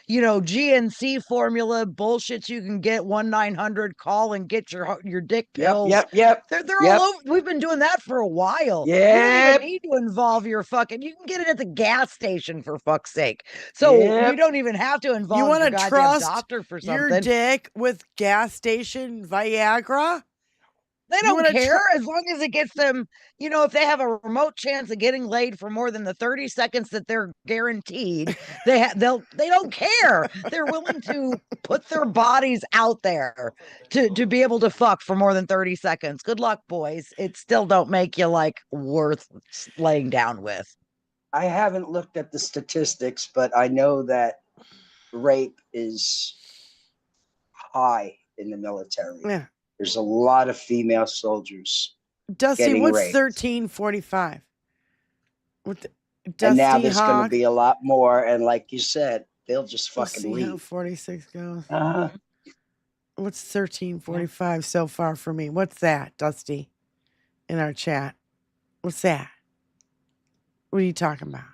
[SPEAKER 6] GNC formula bullshits you can get 1-900 call and get your dick pills.
[SPEAKER 5] Yep.
[SPEAKER 6] They're all over. We've been doing that for a while. You don't
[SPEAKER 5] Yep.
[SPEAKER 6] even need to involve your fucking. You can get it at the gas station for fuck's sake. So
[SPEAKER 5] Yep.
[SPEAKER 6] you don't even have to
[SPEAKER 4] You
[SPEAKER 6] involve
[SPEAKER 4] want
[SPEAKER 6] your
[SPEAKER 4] to
[SPEAKER 6] goddamn
[SPEAKER 4] trust
[SPEAKER 6] doctor for
[SPEAKER 4] your
[SPEAKER 6] something.
[SPEAKER 4] dick with gas station Viagra?
[SPEAKER 6] They
[SPEAKER 4] You
[SPEAKER 6] don't
[SPEAKER 4] wanna
[SPEAKER 6] care as long as it gets them, if they have a remote chance of getting laid for more than the 30 seconds that they're guaranteed, they don't care. They're willing to put their bodies out there to be able to fuck for more than 30 seconds. Good luck, boys. It still don't make you like worth laying down with.
[SPEAKER 5] I haven't looked at the statistics, but I know that rape is high in the military.
[SPEAKER 4] Yeah.
[SPEAKER 5] There's a lot of female soldiers.
[SPEAKER 4] Dusty,
[SPEAKER 5] Getting
[SPEAKER 4] what's
[SPEAKER 5] raped.
[SPEAKER 4] 1345? With Dusty
[SPEAKER 5] And now there's going to
[SPEAKER 4] Hawk,
[SPEAKER 5] be a lot more. And like you said, they'll just
[SPEAKER 4] let's
[SPEAKER 5] fucking
[SPEAKER 4] see how
[SPEAKER 5] leave.
[SPEAKER 4] 46 goes.
[SPEAKER 5] Uh-huh.
[SPEAKER 4] What's 1345 so far for me? What's that, Dusty? In our chat. What's that? What are you talking about?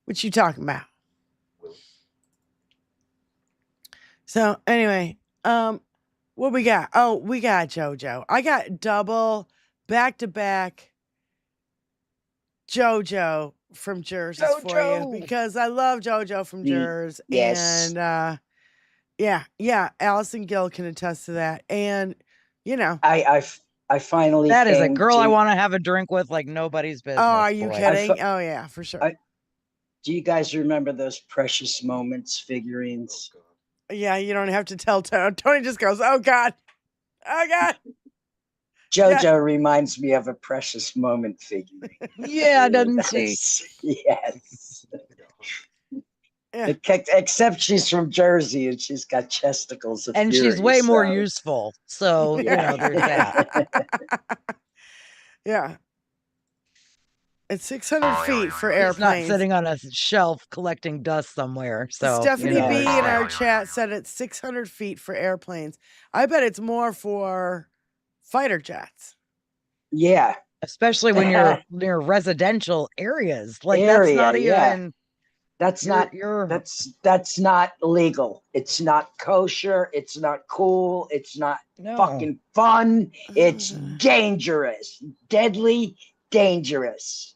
[SPEAKER 4] What you talking about? So anyway, what we got? Oh, we got JoJo. I got double back-to-back JoJo from Jersey for you
[SPEAKER 6] JoJo.
[SPEAKER 4] because I love JoJo from Jers.
[SPEAKER 5] Yes.
[SPEAKER 4] And yeah, Allison Gill can attest to that. And
[SPEAKER 5] I finally
[SPEAKER 6] That is a
[SPEAKER 5] came
[SPEAKER 6] girl
[SPEAKER 5] to,
[SPEAKER 6] I want to have a drink with like nobody's business.
[SPEAKER 4] oh, are you
[SPEAKER 6] boy.
[SPEAKER 4] kidding? Oh yeah, for sure.
[SPEAKER 5] Do you guys remember those Precious Moments figurines?
[SPEAKER 4] Yeah, you don't have to tell Tony. Tony just goes, "Oh God, oh God."
[SPEAKER 5] JoJo reminds me of a Precious Moment figurine.
[SPEAKER 6] Yeah, doesn't she?
[SPEAKER 5] Yes.
[SPEAKER 4] Yeah.
[SPEAKER 5] Except she's from Jersey and she's got chesticles of
[SPEAKER 6] And
[SPEAKER 5] fury,
[SPEAKER 6] she's way more
[SPEAKER 5] so-
[SPEAKER 6] useful. So, there's that.
[SPEAKER 4] Yeah. It's 600 feet for
[SPEAKER 6] She's not
[SPEAKER 4] airplanes.
[SPEAKER 6] sitting on a shelf collecting dust somewhere. So
[SPEAKER 4] Stephanie
[SPEAKER 5] know,
[SPEAKER 4] B in
[SPEAKER 5] it's
[SPEAKER 4] our chat said it's 600 feet for airplanes. I bet it's more for fighter jets.
[SPEAKER 5] Yeah.
[SPEAKER 6] especially when you're near residential areas. Like that's
[SPEAKER 5] Area,
[SPEAKER 6] not
[SPEAKER 5] yeah.
[SPEAKER 6] even
[SPEAKER 5] That's
[SPEAKER 6] you're,
[SPEAKER 5] not
[SPEAKER 6] you're
[SPEAKER 5] that's not legal. It's not kosher. It's not cool. It's not
[SPEAKER 6] no.
[SPEAKER 5] fucking fun. It's
[SPEAKER 4] Mm.
[SPEAKER 5] dangerous. Deadly dangerous.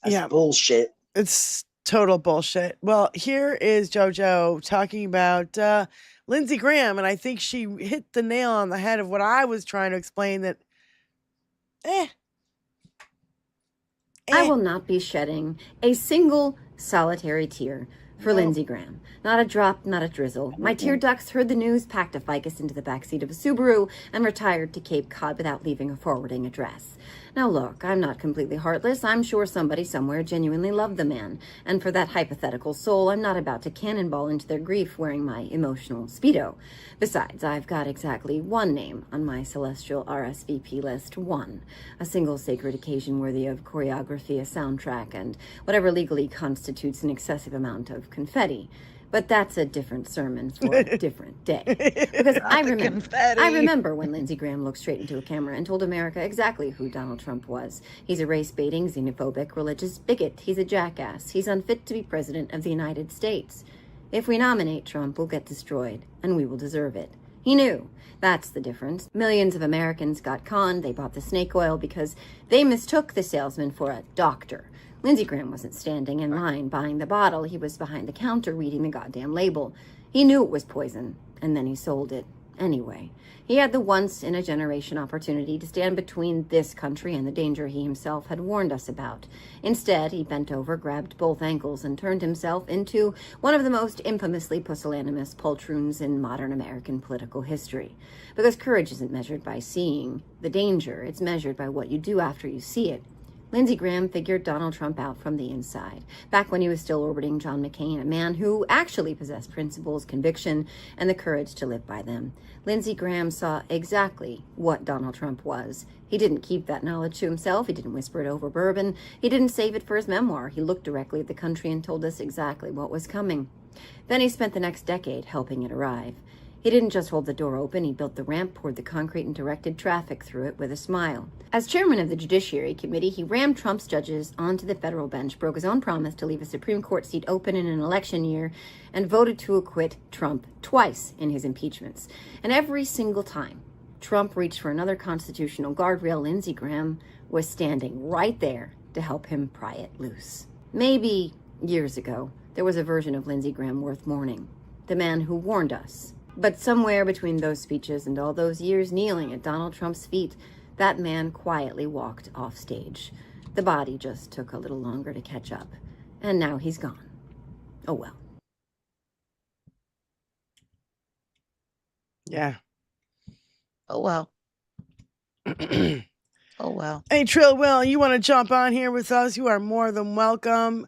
[SPEAKER 5] That's
[SPEAKER 4] Yeah.
[SPEAKER 5] bullshit.
[SPEAKER 4] It's total bullshit. Well, here is JoJo talking about Lindsey Graham, and I think she hit the nail on the head of what I was trying to explain that
[SPEAKER 9] I will not be shedding a single solitary tear for Lindsey Graham. Not a drop, not a drizzle. My tear ducts heard the news, packed a ficus into the backseat of a Subaru, and retired to Cape Cod without leaving a forwarding address. Now look, I'm not completely heartless. I'm sure somebody somewhere genuinely loved the man. And for that hypothetical soul, I'm not about to cannonball into their grief wearing my emotional Speedo. Besides, I've got exactly one name on my celestial RSVP list. One. A single sacred occasion worthy of choreography, a soundtrack, and whatever legally constitutes an excessive amount of confetti. But that's a different sermon for a different day. Because I remember when Lindsey Graham looked straight into a camera and told America exactly who Donald Trump was. He's a race-baiting, xenophobic, religious bigot. He's a jackass. He's unfit to be president of the United States. If we nominate Trump, we'll get destroyed, and we will deserve it. He knew. That's the difference. Millions of Americans got conned. They bought the snake oil because they mistook the salesman for a doctor. Lindsey Graham wasn't standing in line buying the bottle. He was behind the counter reading the goddamn label. He knew it was poison, and then he sold it anyway. He had the once-in-a-generation opportunity to stand between this country and the danger he himself had warned us about. Instead, he bent over, grabbed both ankles, and turned himself into one of the most infamously pusillanimous poltroons in modern American political history. Because courage isn't measured by seeing the danger. It's measured by what you do after you see it. Lindsey Graham figured Donald Trump out from the inside, back when he was still orbiting John McCain, a man who actually possessed principles, conviction, and the courage to live by them. Lindsey Graham saw exactly what Donald Trump was. He didn't keep that knowledge to himself. He didn't whisper it over bourbon. He didn't save it for his memoir. He looked directly at the country and told us exactly what was coming. Then he spent the next decade helping it arrive. He didn't just hold the door open, he built the ramp, poured the concrete, and directed traffic through it with a smile. As chairman of the Judiciary Committee, he rammed Trump's judges onto the federal bench, broke his own promise to leave a Supreme Court seat open in an election year, and voted to acquit Trump twice in his impeachments. And every single time Trump reached for another constitutional guardrail, Lindsey Graham was standing right there to help him pry it loose. Maybe years ago, there was a version of Lindsey Graham worth mourning, the man who warned us. But somewhere between those speeches and all those years kneeling at Donald Trump's feet, that man quietly walked off stage. The body just took a little longer to catch up. And now he's gone. Oh well.
[SPEAKER 4] Yeah.
[SPEAKER 6] Oh, well. Oh, well.
[SPEAKER 4] Hey, Trill Will, you want to jump on here with us? You are more than welcome.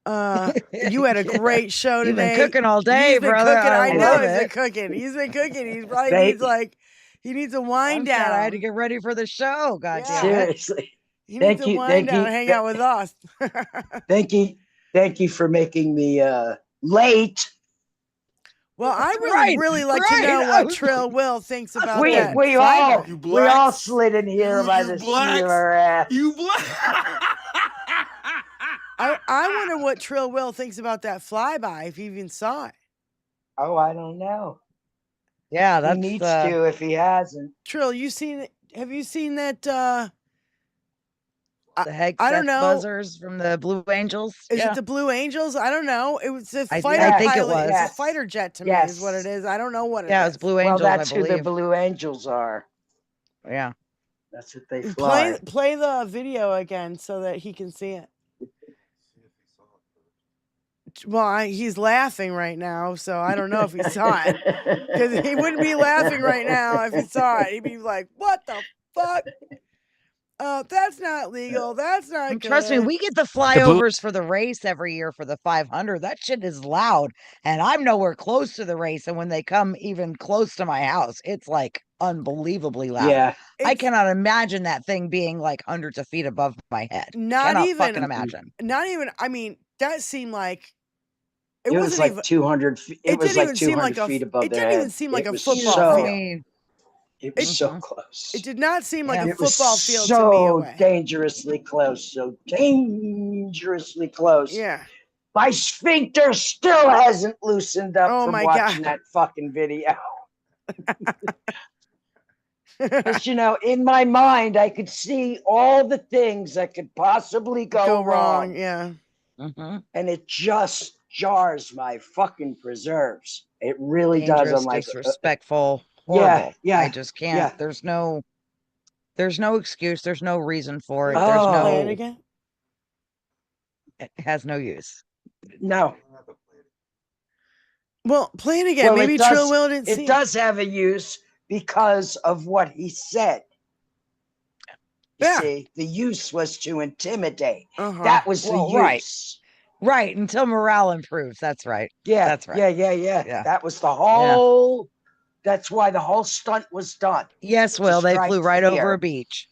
[SPEAKER 4] You had a great show
[SPEAKER 6] You've
[SPEAKER 4] today.
[SPEAKER 6] been cooking all day,
[SPEAKER 4] He's been
[SPEAKER 6] brother.
[SPEAKER 4] Cooking. I know
[SPEAKER 6] love
[SPEAKER 4] he's
[SPEAKER 6] it.
[SPEAKER 4] been cooking. He's been cooking. He's probably he needs a wind down.
[SPEAKER 6] I had to get ready for the show. God damn it.
[SPEAKER 5] Seriously.
[SPEAKER 4] He needs
[SPEAKER 5] Thank you,
[SPEAKER 4] a wind
[SPEAKER 5] thank
[SPEAKER 4] down
[SPEAKER 5] you.
[SPEAKER 4] and hang out with us.
[SPEAKER 5] Thank you for making me late.
[SPEAKER 4] Well, I would
[SPEAKER 6] Right,
[SPEAKER 4] really like to
[SPEAKER 6] right.
[SPEAKER 4] know
[SPEAKER 6] I
[SPEAKER 4] what
[SPEAKER 6] was
[SPEAKER 4] Trill Will thinks about
[SPEAKER 5] We
[SPEAKER 4] that.
[SPEAKER 5] we
[SPEAKER 4] fiber.
[SPEAKER 5] all slid in here by the seat of our ass.
[SPEAKER 2] You black.
[SPEAKER 4] I wonder what Trill Will thinks about that flyby, if he even saw it.
[SPEAKER 5] Oh, I don't know.
[SPEAKER 6] Yeah, that's
[SPEAKER 5] He needs to if he hasn't.
[SPEAKER 4] Trill, you seen it? Have you seen that?
[SPEAKER 6] the
[SPEAKER 4] I don't know.
[SPEAKER 6] buzzers from the Blue Angels.
[SPEAKER 4] Is it the Blue Angels? I don't know. It was a
[SPEAKER 6] I
[SPEAKER 4] fighter
[SPEAKER 6] think it
[SPEAKER 4] pilot.
[SPEAKER 6] was.
[SPEAKER 4] It's a
[SPEAKER 5] Yes.
[SPEAKER 4] fighter jet to me,
[SPEAKER 5] Yes.
[SPEAKER 4] is what it is. I don't know what it is.
[SPEAKER 6] Yeah, it was Blue
[SPEAKER 5] Well,
[SPEAKER 6] Angels,
[SPEAKER 5] that's
[SPEAKER 6] I
[SPEAKER 5] who the
[SPEAKER 6] believe.
[SPEAKER 5] Blue Angels are.
[SPEAKER 6] Yeah.
[SPEAKER 5] That's what they fly.
[SPEAKER 4] Play the video again so that he can see it. Well, he's laughing right now, so I don't know if he saw it. Because he wouldn't be laughing right now if he saw it. He'd be like, what the fuck? That's not legal. That's not good.
[SPEAKER 6] Trust me, we get the flyovers for the race every year for the 500. That shit is loud, and I'm nowhere close to the race. And when they come even close to my house, it's like unbelievably loud.
[SPEAKER 5] Yeah.
[SPEAKER 6] I cannot imagine that thing being like hundreds of feet above my head.
[SPEAKER 4] Not
[SPEAKER 6] Cannot
[SPEAKER 4] even
[SPEAKER 6] fucking imagine.
[SPEAKER 4] Not even. I mean, that seemed like
[SPEAKER 5] It was
[SPEAKER 4] wasn't
[SPEAKER 5] like
[SPEAKER 4] even.
[SPEAKER 5] 200 feet. It was
[SPEAKER 4] didn't
[SPEAKER 5] like
[SPEAKER 4] even seem
[SPEAKER 5] 200
[SPEAKER 4] like
[SPEAKER 5] feet
[SPEAKER 4] a.
[SPEAKER 5] above
[SPEAKER 4] It
[SPEAKER 5] their
[SPEAKER 4] didn't even
[SPEAKER 5] head.
[SPEAKER 4] seem like
[SPEAKER 5] It
[SPEAKER 4] a
[SPEAKER 5] was
[SPEAKER 4] football
[SPEAKER 5] so-
[SPEAKER 4] field.
[SPEAKER 5] It was so close.
[SPEAKER 4] It did not seem like
[SPEAKER 6] Yeah.
[SPEAKER 4] a
[SPEAKER 5] It was
[SPEAKER 4] football field
[SPEAKER 5] so
[SPEAKER 4] to me. Away.
[SPEAKER 5] dangerously close. So dangerously close.
[SPEAKER 4] Yeah.
[SPEAKER 5] My sphincter still hasn't loosened up
[SPEAKER 4] Oh
[SPEAKER 5] from
[SPEAKER 4] my
[SPEAKER 5] watching
[SPEAKER 4] God.
[SPEAKER 5] that fucking video. Because, in my mind, I could see all the things that could possibly go wrong.
[SPEAKER 4] Yeah.
[SPEAKER 5] And it just jars my fucking preserves. It really does.
[SPEAKER 6] Dangerous,
[SPEAKER 5] I'm like,
[SPEAKER 6] disrespectful,
[SPEAKER 5] yeah,
[SPEAKER 6] horrible.
[SPEAKER 5] yeah,
[SPEAKER 6] I just can't.
[SPEAKER 5] yeah.
[SPEAKER 6] There's no excuse. There's no reason for it.
[SPEAKER 5] Oh.
[SPEAKER 6] There's
[SPEAKER 4] Play it
[SPEAKER 6] no.
[SPEAKER 4] again.
[SPEAKER 6] It has no use.
[SPEAKER 5] no.
[SPEAKER 4] Well, play it again.
[SPEAKER 5] Well,
[SPEAKER 4] Maybe
[SPEAKER 5] it does-
[SPEAKER 4] Trill Will didn't see
[SPEAKER 5] It does have a use because of what he said. You
[SPEAKER 4] Yeah.
[SPEAKER 5] see, the use was to intimidate.
[SPEAKER 4] Uh-huh.
[SPEAKER 5] That was the
[SPEAKER 6] Well,
[SPEAKER 5] use.
[SPEAKER 6] right. Right, until morale improves. That's right.
[SPEAKER 5] Yeah,
[SPEAKER 6] That's right.
[SPEAKER 5] Yeah. That was the whole. That's why the whole stunt was done.
[SPEAKER 6] Yes, Will, they
[SPEAKER 5] strike
[SPEAKER 6] flew right over
[SPEAKER 5] fear.
[SPEAKER 6] a beach.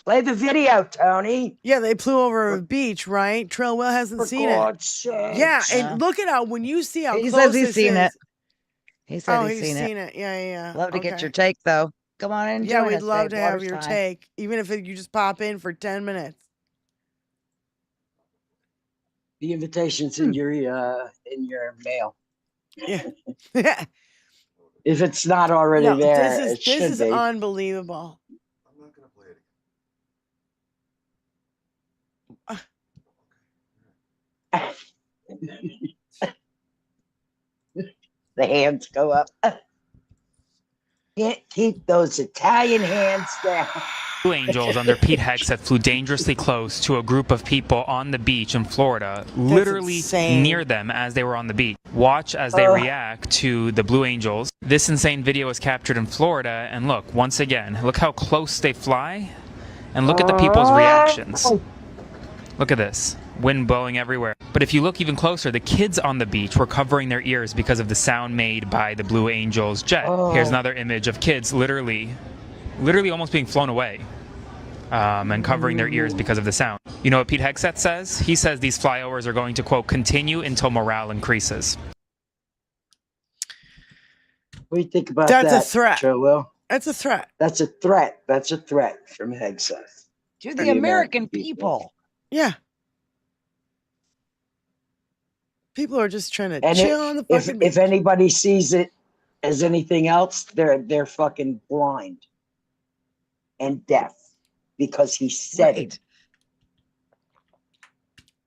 [SPEAKER 5] Play the video, Tony.
[SPEAKER 4] Yeah, they flew over a beach, right? Trill Will hasn't
[SPEAKER 5] For
[SPEAKER 4] seen it.
[SPEAKER 5] God's sake.
[SPEAKER 4] Yeah,
[SPEAKER 6] Yeah.
[SPEAKER 4] and look at how when you see how
[SPEAKER 6] He
[SPEAKER 4] close
[SPEAKER 6] says he's
[SPEAKER 4] this
[SPEAKER 6] seen
[SPEAKER 4] is.
[SPEAKER 6] it. He said
[SPEAKER 4] Oh,
[SPEAKER 6] he's seen it.
[SPEAKER 4] Yeah.
[SPEAKER 6] Love to get
[SPEAKER 4] Okay.
[SPEAKER 6] your take, though. Come on in.
[SPEAKER 4] Yeah,
[SPEAKER 6] join
[SPEAKER 4] we'd
[SPEAKER 6] us,
[SPEAKER 4] love
[SPEAKER 6] babe.
[SPEAKER 4] to have
[SPEAKER 6] Water's
[SPEAKER 4] your
[SPEAKER 6] time.
[SPEAKER 4] take, even if you just pop in for 10 minutes.
[SPEAKER 5] The invitation's in your mail.
[SPEAKER 4] Yeah.
[SPEAKER 5] If it's not already
[SPEAKER 4] No,
[SPEAKER 5] there, it
[SPEAKER 4] this
[SPEAKER 5] should
[SPEAKER 4] is
[SPEAKER 5] be.
[SPEAKER 4] unbelievable.
[SPEAKER 8] I'm not gonna play it
[SPEAKER 5] The hands go up. Can't keep those Italian hands down.
[SPEAKER 7] Blue Angels under Pete Hegseth flew dangerously close to a group of people on the beach in Florida, literally
[SPEAKER 4] insane.
[SPEAKER 7] near them as they were on the beach. Watch as they react to the Blue Angels. This insane video was captured in Florida, and look, once again, look how close they fly, and look at the people's reactions. Look at this. Wind blowing everywhere. But if you look even closer, the kids on the beach were covering their ears because of the sound made by the Blue Angels jet. Here's another image of kids literally almost being flown away and covering their ears because of the sound. You know what Pete Hegseth says? He says these flyovers are going to, quote, continue until morale increases.
[SPEAKER 5] What do you think about
[SPEAKER 4] That's
[SPEAKER 5] that?
[SPEAKER 4] a threat.
[SPEAKER 5] Joel?
[SPEAKER 4] That's a threat.
[SPEAKER 5] That's a threat. That's a threat from Hegseth.
[SPEAKER 6] To the American people.
[SPEAKER 4] Yeah. People are just trying to
[SPEAKER 5] And
[SPEAKER 4] chill on the fucking beach.
[SPEAKER 5] if anybody sees it as anything else, they're fucking blind and deaf because he said it.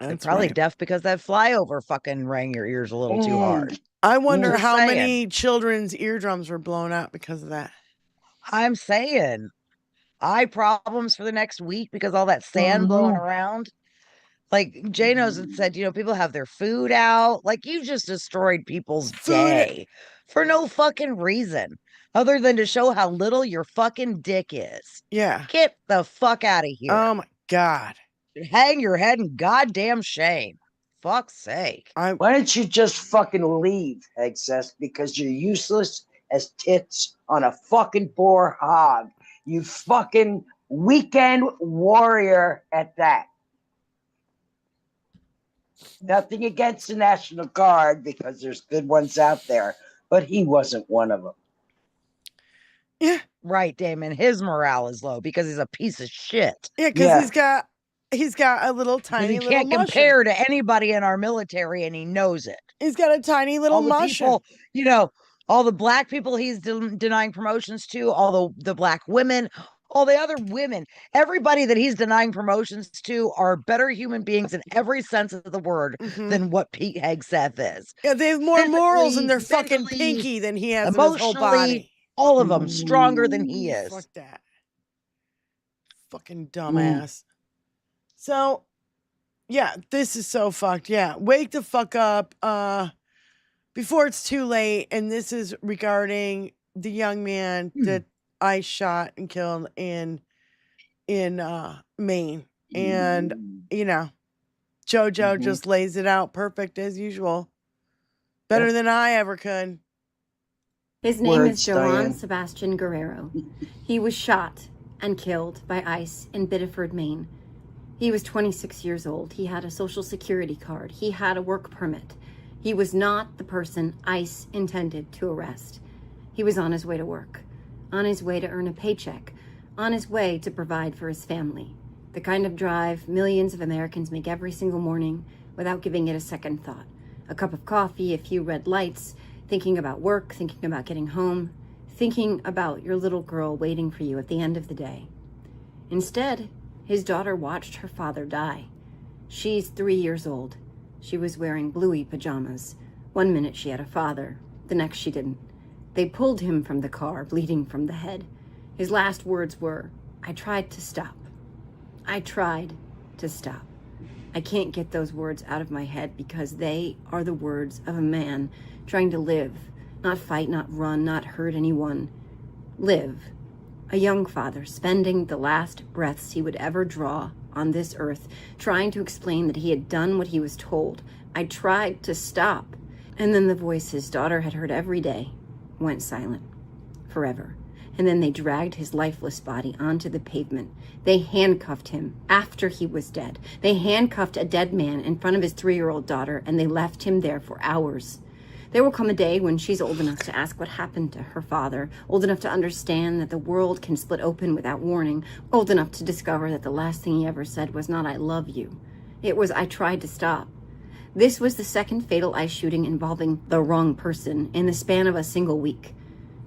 [SPEAKER 6] They're probably deaf because that flyover fucking rang your ears a little too hard.
[SPEAKER 4] I wonder
[SPEAKER 6] Just
[SPEAKER 4] how
[SPEAKER 6] saying.
[SPEAKER 4] many children's eardrums were blown out because of that.
[SPEAKER 6] I'm saying eye problems for the next week because all that sand blowing around. Like Janos had said, people have their food out. Like you just destroyed people's day for no fucking reason other than to show how little your fucking dick is.
[SPEAKER 4] Yeah.
[SPEAKER 6] Get the fuck out of here.
[SPEAKER 4] Oh my God.
[SPEAKER 6] Hang your head in goddamn shame. Fuck's sake.
[SPEAKER 5] Why don't you just fucking leave, Hegseth? Because you're useless as tits on a fucking boar hog. You fucking weekend warrior at that. Nothing against the National Guard because there's good ones out there, but he wasn't one of them.
[SPEAKER 4] Yeah.
[SPEAKER 6] Right, Damon. His morale is low because he's a piece of shit.
[SPEAKER 4] Yeah, because he's got a little tiny little
[SPEAKER 6] can't
[SPEAKER 4] mushroom.
[SPEAKER 6] compare to anybody in our military, and he knows it.
[SPEAKER 4] He's got a tiny little
[SPEAKER 6] All the
[SPEAKER 4] mushroom.
[SPEAKER 6] people, all the black people he's denying promotions to, all the black women, all the other women, everybody that he's denying promotions to are better human beings in every sense of the word than what Pete Hegseth is.
[SPEAKER 4] Yeah, they have more morals in their fucking
[SPEAKER 6] mentally,
[SPEAKER 4] pinky than he has in his whole body.
[SPEAKER 6] All of them stronger than he is.
[SPEAKER 4] Fuck that. Fucking dumbass. So, yeah, this is so fucked. Yeah, wake the fuck up before it's too late. And this is regarding the young man that I shot and killed in Maine. And, JoJo just lays it out perfect as usual. Better than I ever could.
[SPEAKER 9] His name
[SPEAKER 5] Words,
[SPEAKER 9] is Joan
[SPEAKER 5] Diane.
[SPEAKER 9] Sebastian Guerrero. He was shot and killed by ICE in Biddeford, Maine. He was 26 years old. He had a social security card. He had a work permit. He was not the person ICE intended to arrest. He was on his way to work, on his way to earn a paycheck, on his way to provide for his family. The kind of drive millions of Americans make every single morning without giving it a second thought. A cup of coffee, a few red lights, thinking about work, thinking about getting home, thinking about your little girl waiting for you at the end of the day. Instead, his daughter watched her father die. She's 3 years old. She was wearing bluey pajamas. 1 minute she had a father, the next she didn't. They pulled him from the car, bleeding from the head. His last words were, "I tried to stop. I tried to stop." I can't get those words out of my head because they are the words of a man trying to live, not fight, not run, not hurt anyone. Live. A young father spending the last breaths he would ever draw on this earth, trying to explain that he had done what he was told. I tried to stop. And then the voice his daughter had heard every day went silent forever. And then they dragged his lifeless body onto the pavement. They handcuffed him after he was dead. They handcuffed a dead man in front of his 3-year-old daughter, and they left him there for hours. There will come a day when she's old enough to ask what happened to her father, old enough to understand that the world can split open without warning, old enough to discover that the last thing he ever said was not "I love you." It was "I tried to stop." This was the second fatal ICE shooting involving the wrong person in the span of a single week.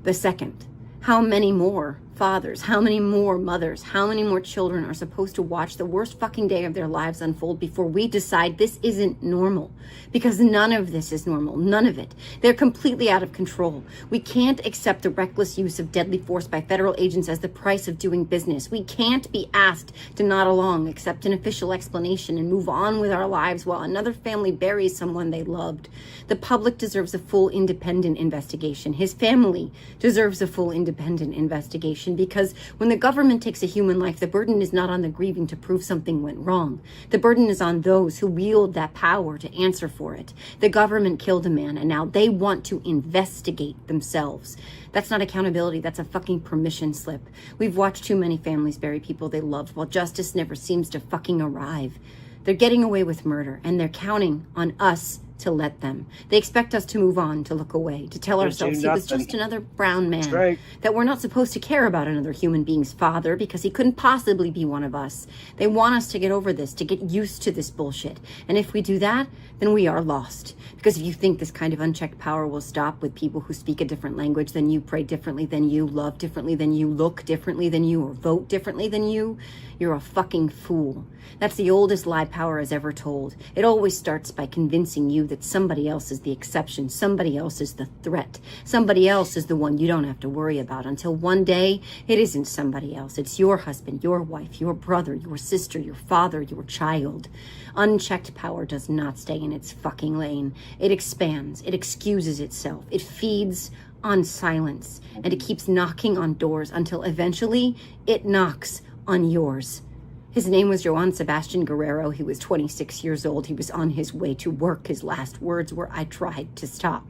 [SPEAKER 9] The second. How many more fathers, how many more mothers, how many more children are supposed to watch the worst fucking day of their lives unfold before we decide this isn't normal? Because none of this is normal. None of it. They're completely out of control. We can't accept the reckless use of deadly force by federal agents as the price of doing business. We can't be asked to nod along, accept an official explanation, and move on with our lives while another family buries someone they loved. The public deserves a full independent investigation. His family deserves a full independent investigation, because when the government takes a human life, the burden is not on the grieving to prove something went wrong. The burden is on those who wield that power to answer for it. The government killed a man, and now they want to investigate themselves. That's not accountability. That's a fucking permission slip. We've watched too many families bury people they loved while justice never seems to fucking arrive. They're getting away with murder, and they're counting on us to let them. They expect us to move on, to look away, to tell ourselves he was just another brown man.
[SPEAKER 5] That's right.
[SPEAKER 9] That we're not supposed to care about another human being's father because he couldn't possibly be one of us. They want us to get over this, to get used to this bullshit. And if we do that, then we are lost. Because if you think this kind of unchecked power will stop with people who speak a different language than you, pray differently than you, love differently than you, look differently than you, or vote differently than you, you're a fucking fool. That's the oldest lie power has ever told. It always starts by convincing you that somebody else is the exception, somebody else is the threat, somebody else is the one you don't have to worry about, until one day it isn't somebody else. It's your husband, your wife, your brother, your sister, your father, your child. Unchecked power does not stay in its fucking lane. It expands, it excuses itself, it feeds on silence, and it keeps knocking on doors until eventually it knocks on yours. His name was Joan Sebastian Guerrero. He was 26 years old. He was on his way to work. His last words were, "I tried to stop."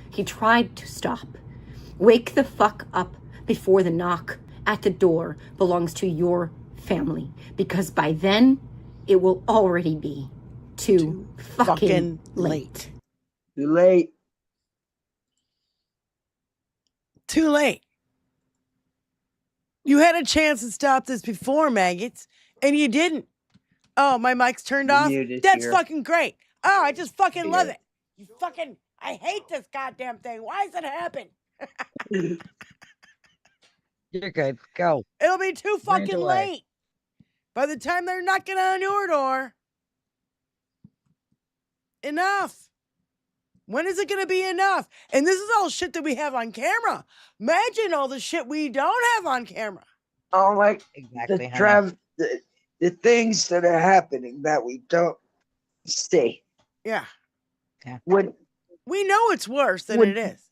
[SPEAKER 9] He tried to stop. Wake the fuck up before the knock at the door belongs to your family, because by then it will already be too fucking late.
[SPEAKER 5] Too late.
[SPEAKER 4] Too late. You had a chance to stop this before, maggots, and you didn't. Oh, my mic's turned off? That's fucking great. Oh, I just fucking love it. You fucking, I hate this goddamn thing. Why does it happen?
[SPEAKER 6] You're good. Go.
[SPEAKER 4] It'll be too fucking late. By the time they're knocking on your door. Enough. When is it going to be enough? And this is all shit that we have on camera. Imagine all the shit we don't have on camera.
[SPEAKER 5] Oh my,
[SPEAKER 6] Exactly.
[SPEAKER 5] the things that are happening that we don't see.
[SPEAKER 4] Yeah.
[SPEAKER 5] When
[SPEAKER 4] we know it's worse than it is.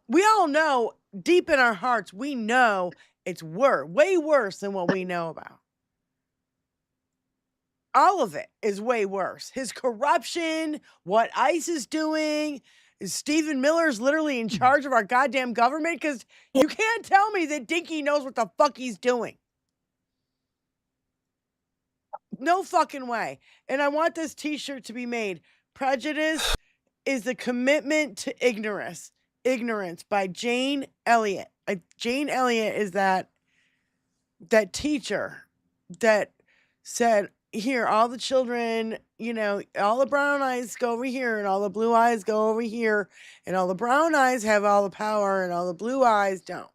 [SPEAKER 4] We all know deep in our hearts, we know it's way worse than what we know about. All of it is way worse. His corruption, what ICE is doing, Stephen Miller's literally in charge of our goddamn government, because you can't tell me that Dinky knows what the fuck he's doing. No fucking way. And I want this t-shirt to be made. Prejudice is the commitment to ignorance by Jane Elliott. Jane Elliott is that teacher that said, here, all the children, you know, all the brown eyes go over here and all the blue eyes go over here, and all the brown eyes have all the power and all the blue eyes don't.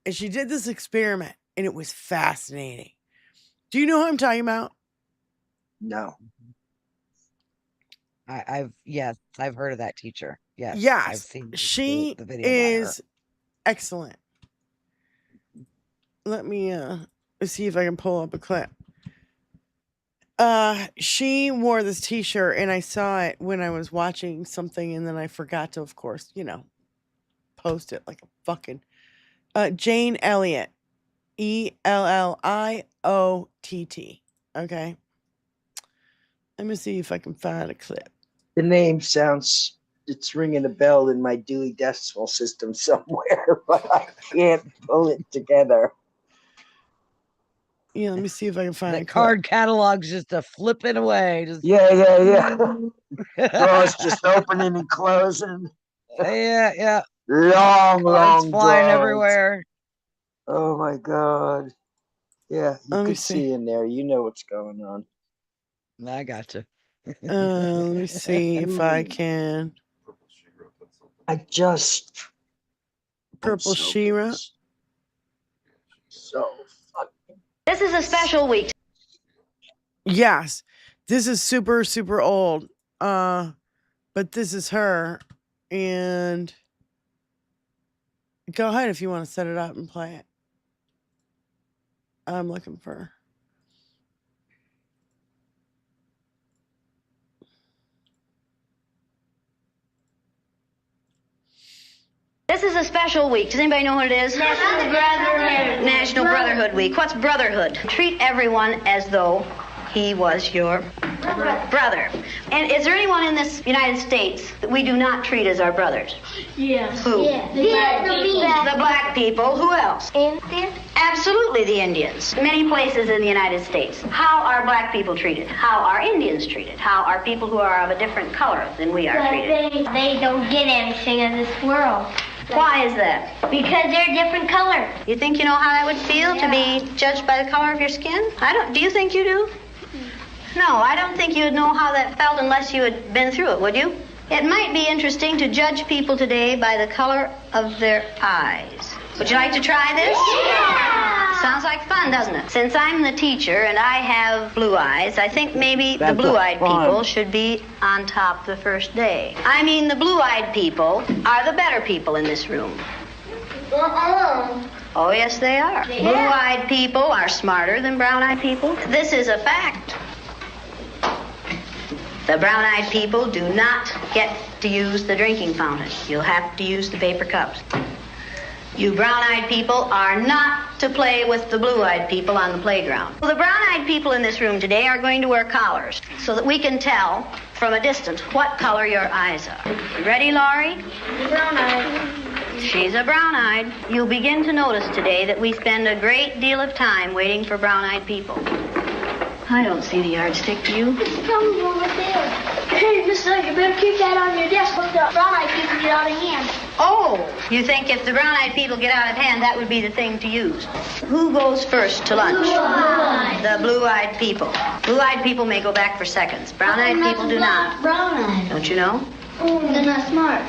[SPEAKER 4] And she did this experiment and it was fascinating. Do you know who I'm talking about?
[SPEAKER 5] No.
[SPEAKER 6] I've heard of that teacher. Yes.
[SPEAKER 4] Yes.
[SPEAKER 6] I've seen
[SPEAKER 4] she
[SPEAKER 6] the video
[SPEAKER 4] is excellent. Let me see if I can pull up a clip. She wore this t-shirt and I saw it when I was watching something and then I forgot to, of course, you know, post it like a fucking Jane Elliott. ELLIOTT. Okay. Let me see if I can find a clip.
[SPEAKER 5] The name sounds, it's ringing a bell in my Dewey Decimal System somewhere, but I can't pull it together.
[SPEAKER 4] Yeah, let me see if I can find
[SPEAKER 6] the card catalog's just a flipping away.
[SPEAKER 5] Yeah. Doors just opening and closing.
[SPEAKER 6] Yeah.
[SPEAKER 5] Long
[SPEAKER 6] flying
[SPEAKER 5] drawings.
[SPEAKER 6] everywhere.
[SPEAKER 5] Oh my God. Yeah, you can
[SPEAKER 4] see.
[SPEAKER 5] see in there. You know what's going on.
[SPEAKER 6] I gotcha.
[SPEAKER 4] Let me see if I can.
[SPEAKER 5] Purple
[SPEAKER 4] She-Ra.
[SPEAKER 5] So fucking.
[SPEAKER 10] This is a special week.
[SPEAKER 4] Yes, this is super, super old. But this is her. And go ahead if you want to set it up and play it. I'm looking for.
[SPEAKER 10] This is a special week. Does anybody know what it is? National Brotherhood. National Brotherhood Week. What's brotherhood? Treat everyone as though he was your brother. And is there anyone in this United States that we do not treat as our brothers?
[SPEAKER 11] Yes.
[SPEAKER 10] Who?
[SPEAKER 11] Yeah.
[SPEAKER 10] The black people. Who else?
[SPEAKER 11] Indian.
[SPEAKER 10] Absolutely, the Indians. Many places in the United States. How are black people treated? How are Indians treated? How are people who are of a different color than we are treated?
[SPEAKER 11] They don't get anything in this world.
[SPEAKER 10] Why is that?
[SPEAKER 11] Because they're different color.
[SPEAKER 10] You think you know how that would feel to be judged by the color of your skin? I don't. Do you think you do? No, I don't think you would know how that felt unless you had been through it, would you? It might be interesting to judge people today by the color of their eyes. Would you like to try this?
[SPEAKER 11] Yeah!
[SPEAKER 10] Sounds like fun, doesn't it? Since I'm the teacher and I have blue eyes, I think maybe the blue-eyed people should be on top the first day. I mean, the blue-eyed people are the better people in this room. Oh, yes, they are.
[SPEAKER 11] Yeah.
[SPEAKER 10] Blue-eyed people are smarter than brown-eyed people. This is a fact. The brown-eyed people do not get to use the drinking fountain. You'll have to use the paper cups. You brown-eyed people are not to play with the blue-eyed people on the playground. Well, the brown-eyed people in this room today are going to wear collars so that we can tell from a distance what color your eyes are. You ready, Laurie?
[SPEAKER 11] Brown-eyed.
[SPEAKER 10] She's a brown-eyed. You'll begin to notice today that we spend a great deal of time waiting for brown-eyed people. I don't see the yardstick, do you?
[SPEAKER 11] It's coming over there. Hey, mister, you better keep that on your desk when the brown-eyed people get out of hand.
[SPEAKER 10] Oh, you think if the brown-eyed people get out of hand, that would be the thing to use. Who goes first to lunch?
[SPEAKER 11] Blue-eyed.
[SPEAKER 10] The blue-eyed people. Blue-eyed people may go back for seconds. Brown-eyed people do not.
[SPEAKER 11] Brown-eyed.
[SPEAKER 10] Don't you know?
[SPEAKER 11] They're not smart.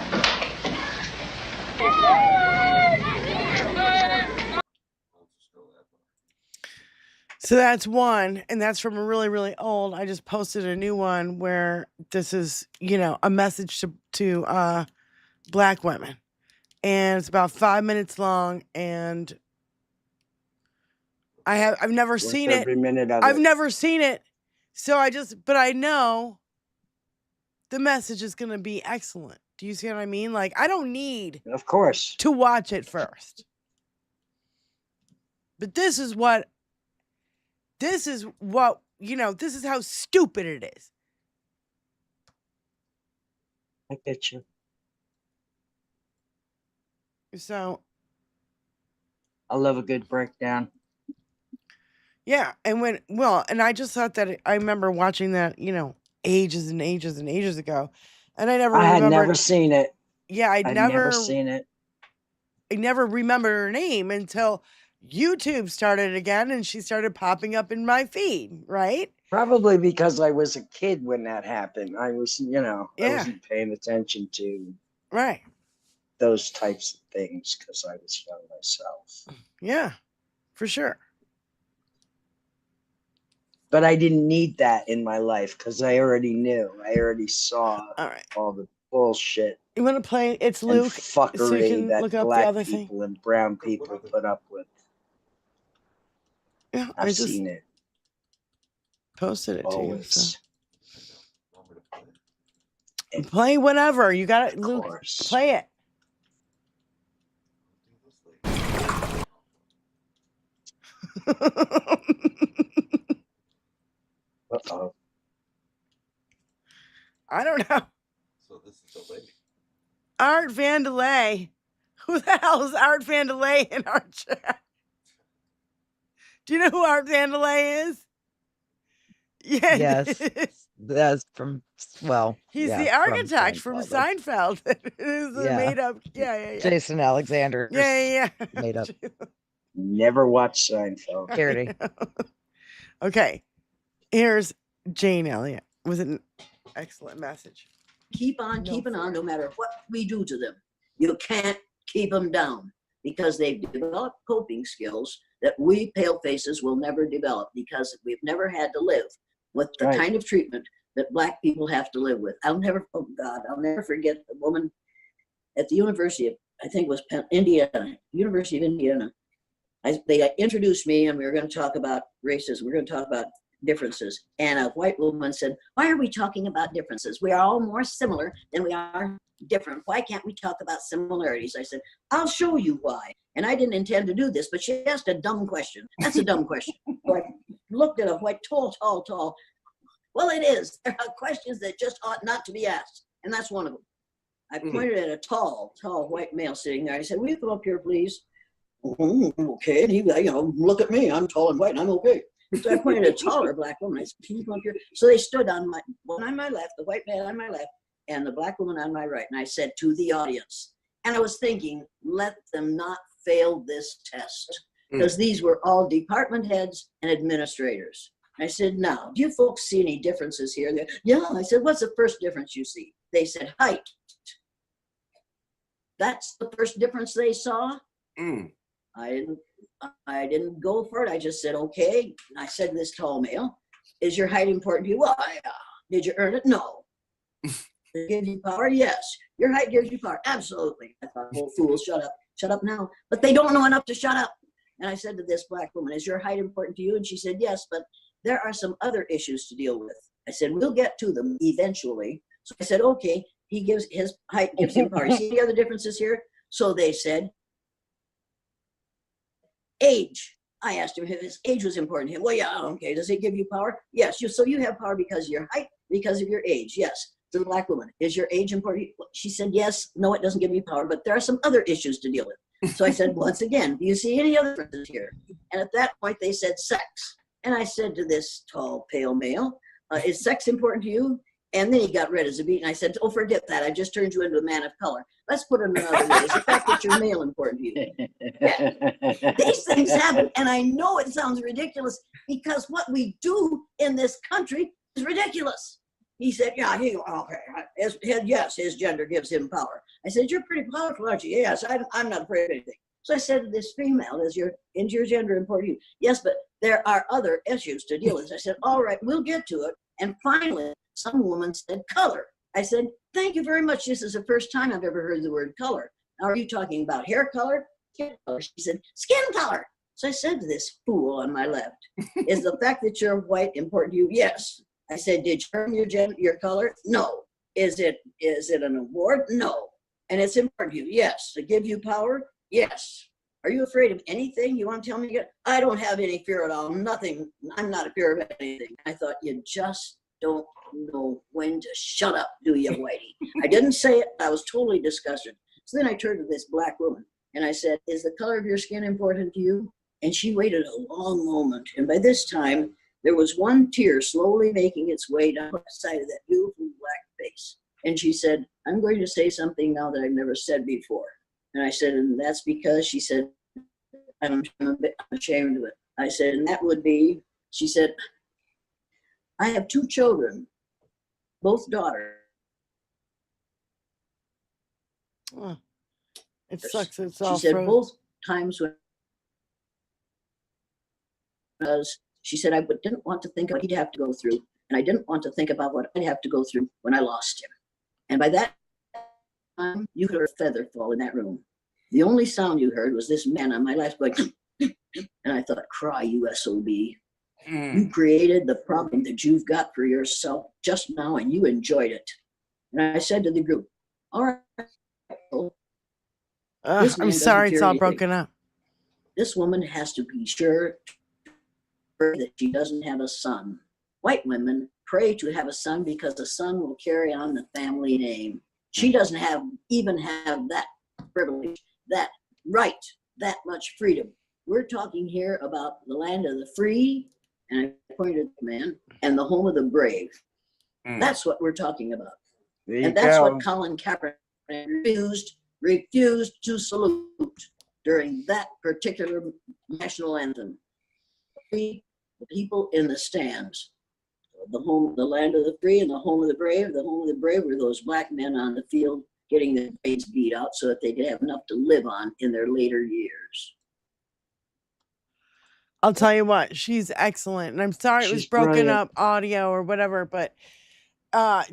[SPEAKER 4] So that's one, and that's from a really, really old. I just posted a new one where this is, you know, a message to black women, and it's about 5 minutes long, and I've never seen it.
[SPEAKER 5] Every minute of
[SPEAKER 4] I've
[SPEAKER 5] it.
[SPEAKER 4] never seen it, so but I know the message is going to be excellent. Do you see what I mean? Like, I don't need,
[SPEAKER 5] Of course.
[SPEAKER 4] to watch it first, but this is what, you know, this is how stupid it is.
[SPEAKER 5] I get you.
[SPEAKER 4] So,
[SPEAKER 5] I love a good breakdown.
[SPEAKER 4] yeah. And I just thought that I remember watching that, you know, ages and ages and ages ago. And I never
[SPEAKER 5] I had
[SPEAKER 4] remembered.
[SPEAKER 5] never seen it.
[SPEAKER 4] Yeah,
[SPEAKER 5] I'd never seen it.
[SPEAKER 4] I never remembered her name until YouTube started again and she started popping up in my feed, right?
[SPEAKER 5] Probably because I was a kid when that happened. I was, you know, I
[SPEAKER 4] Yeah.
[SPEAKER 5] wasn't paying attention to
[SPEAKER 4] Right.
[SPEAKER 5] those types of things because I was young myself.
[SPEAKER 4] Yeah, for sure.
[SPEAKER 5] But I didn't need that in my life because I already knew. I already saw
[SPEAKER 4] All right.
[SPEAKER 5] all the bullshit
[SPEAKER 4] You want to play? It's
[SPEAKER 5] and
[SPEAKER 4] Luke.
[SPEAKER 5] fuckery
[SPEAKER 4] can
[SPEAKER 5] that
[SPEAKER 4] look up the
[SPEAKER 5] black
[SPEAKER 4] other thing.
[SPEAKER 5] people and brown people put up with.
[SPEAKER 4] Yeah, I
[SPEAKER 5] I've
[SPEAKER 4] just
[SPEAKER 5] seen it
[SPEAKER 4] posted it to you.
[SPEAKER 5] always.
[SPEAKER 4] So. Play whatever. You got it,
[SPEAKER 5] Of
[SPEAKER 4] Luke.
[SPEAKER 5] course.
[SPEAKER 4] Play it.
[SPEAKER 5] Uh-oh.
[SPEAKER 4] I don't know.
[SPEAKER 8] So this is the lady.
[SPEAKER 4] Art Vandelay. Who the hell is Art Vandelay in our chat? Do you know who Art Vandelay is? Yeah.
[SPEAKER 6] Yes. That's from, well,
[SPEAKER 4] He's
[SPEAKER 6] yeah,
[SPEAKER 4] the architect from
[SPEAKER 6] Seinfeld.
[SPEAKER 4] Seinfeld. It is a
[SPEAKER 6] Yeah.
[SPEAKER 4] made up. Yeah.
[SPEAKER 6] Jason Alexander.
[SPEAKER 4] Yeah.
[SPEAKER 6] Made up
[SPEAKER 5] Never watched Seinfeld.
[SPEAKER 6] parody.
[SPEAKER 4] Okay. Here's Jane Elliott with an excellent message.
[SPEAKER 12] Keep on keeping on no matter what we do to them. You can't keep them down because they've developed coping skills that we pale faces will never develop because we've never had to live with the
[SPEAKER 5] Right.
[SPEAKER 12] kind of treatment that black people have to live with. I'll never forget the woman at the University of, I think it was Indiana, University of Indiana. They introduced me and we were going to talk about racism. We're going to talk about differences. And a white woman said, "Why are we talking about differences? We are all more similar than we are different. Why can't we talk about similarities?" I said, "I'll show you why." And I didn't intend to do this, but she asked a dumb question. That's a dumb question. So I looked at a white, tall. Well, it is. There are questions that just ought not to be asked. And that's one of them. I pointed at a tall white male sitting there. I said, "Will you come up here, please?" Okay. And he, look at me. I'm tall and white and I'm okay. So I pointed at a taller black woman. I said, can you come up here? So they stood on one on my left, the white man on my left, and the black woman on my right. And I said to the audience, and I was thinking, let them not fail this test, because these were all department heads and administrators. I said, now, do you folks see any differences here? Yeah. I said, what's the first difference you see? They said, height. That's the first difference they saw. I didn't go for it. I just said, okay. And I said to this tall male, is your height important to you? Well, did you earn it? No. Did it give you power? Yes. Your height gives you power. Absolutely. I thought, oh, fools, shut up. Shut up now. But they don't know enough to shut up. And I said to this black woman, is your height important to you? And she said, yes, but there are some other issues to deal with. I said, we'll get to them eventually. So I said, okay, his height gives him power. You see any other differences here? So they said, age. I asked him if his age was important to him. Well, yeah, okay. Does it give you power? Yes. So you have power because of your height, because of your age. Yes. To the black woman, is your age important? She said, yes. No, it doesn't give you power, but there are some other issues to deal with. So I said, once again, do you see any other differences here? And at that point, they said sex. And I said to this tall, pale male, is sex important to you? And then he got red as a beet. And I said, oh, forget that. I just turned you into a man of color. Let's put it another way. Is the fact that you're male important to you? Yeah. These things happen. And I know it sounds ridiculous because what we do in this country is ridiculous. He said, yeah, okay. Yes, his gender gives him power. I said, you're pretty powerful, aren't you? Yes, I'm not afraid of anything. So I said to this female, is your gender important to you? Yes, but there are other issues to deal with. I said, all right, we'll get to it. And finally, some woman said color. I said, thank you very much. This is the first time I've ever heard the word color. Now, are you talking about hair color? Skin color? She said, skin color. So I said to this fool on my left, is the fact that you're white important to you? Yes. I said, did you earn your color? No. Is it an award? No. And it's important to you? Yes. To give you power? Yes. Are you afraid of anything? You want to tell me again? I don't have any fear at all. Nothing. I'm not afraid of anything. I thought, you just don't know when to shut up, do you, Whitey? I didn't say it. I was totally disgusted. So then I turned to this black woman and I said, is the color of your skin important to you? And she waited a long moment. And by this time, there was one tear slowly making its way down the side of that beautiful black face. And she said, I'm going to say something now that I've never said before. And I said, and that's because, she said, I'm ashamed of it. I said, and that would be, she said, I have 2 children, both daughters.
[SPEAKER 4] Oh, it sucks. It's all
[SPEAKER 12] she said
[SPEAKER 4] frozen.
[SPEAKER 12] both times when, because she said, I didn't want to think of what he'd have to go through. And I didn't want to think about what I'd have to go through when I lost him. And by that time, you heard a feather fall in that room. The only sound you heard was this man on my left going, and I thought, cry, you SOB. You created the problem that you've got for yourself just now, and you enjoyed it. And I said to the group, all right.
[SPEAKER 4] I'm sorry, it's all broken up.
[SPEAKER 12] This woman has to be sure that she doesn't have a son. White women pray to have a son because the son will carry on the family name. She doesn't even have that privilege, that right, that much freedom. We're talking here about the land of the free, and I pointed at the man, and the home of the brave. That's what we're talking about. And that's what Colin Kaepernick refused to salute during that particular national anthem. The people in the stands, the land of the free and the home of the brave. The home of the brave were those black men on the field getting their brains beat out so that they could have enough to live on in their later years.
[SPEAKER 4] I'll tell you what, she's excellent. And I'm sorry it was broken up audio or whatever, but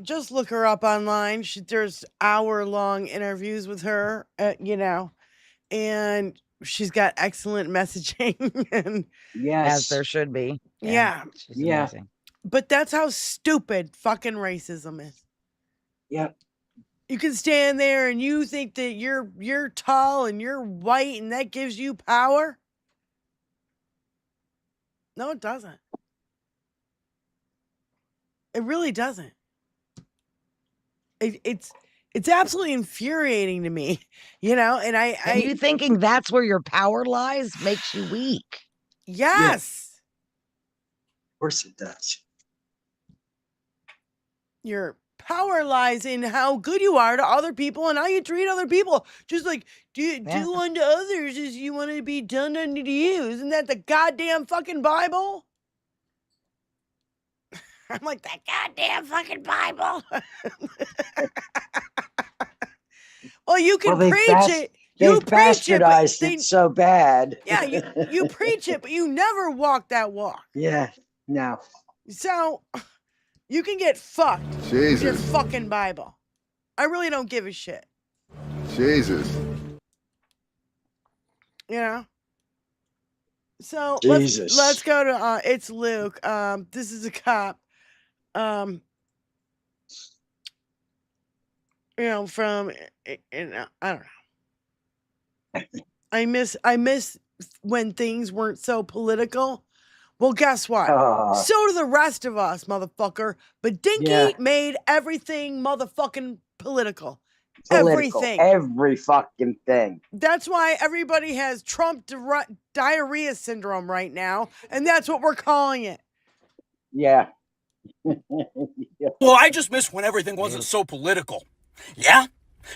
[SPEAKER 4] just look her up online. There's hour-long interviews with her, and she's got excellent messaging. And
[SPEAKER 6] As there should be.
[SPEAKER 4] yeah.
[SPEAKER 6] She's amazing.
[SPEAKER 4] But that's how stupid fucking racism is.
[SPEAKER 5] Yeah.
[SPEAKER 4] You can stand there and you think that you're tall and you're white and that gives you power. No, it doesn't. It really doesn't. It's It's absolutely infuriating to me, you know, and
[SPEAKER 6] And you thinking that's where your power lies makes you weak.
[SPEAKER 4] Yes.
[SPEAKER 5] Of course it does.
[SPEAKER 4] Your power lies in how good you are to other people and how you treat other people. Just like do unto others as you want to be done unto you. Isn't that the goddamn fucking Bible? I'm like, that goddamn fucking Bible. Well, you can preach it. You preach it, but
[SPEAKER 5] bastardized it so bad.
[SPEAKER 4] Yeah, you preach it, but you never walk that walk.
[SPEAKER 5] Yeah, no.
[SPEAKER 4] So you can get fucked with your fucking Bible. I really don't give a shit.
[SPEAKER 13] Jesus.
[SPEAKER 4] You know? So
[SPEAKER 5] Jesus.
[SPEAKER 4] let's go to it's Luke. This is a cop. You know, from I don't know. I miss when things weren't so political. Well, guess what? So do the rest of us, motherfucker. But Dinky made everything motherfucking political. Everything.
[SPEAKER 5] Every fucking thing.
[SPEAKER 4] That's why everybody has Trump diarrhea syndrome right now, and that's what we're calling it.
[SPEAKER 5] Yeah.
[SPEAKER 14] Well, I just miss when everything wasn't so political. Yeah?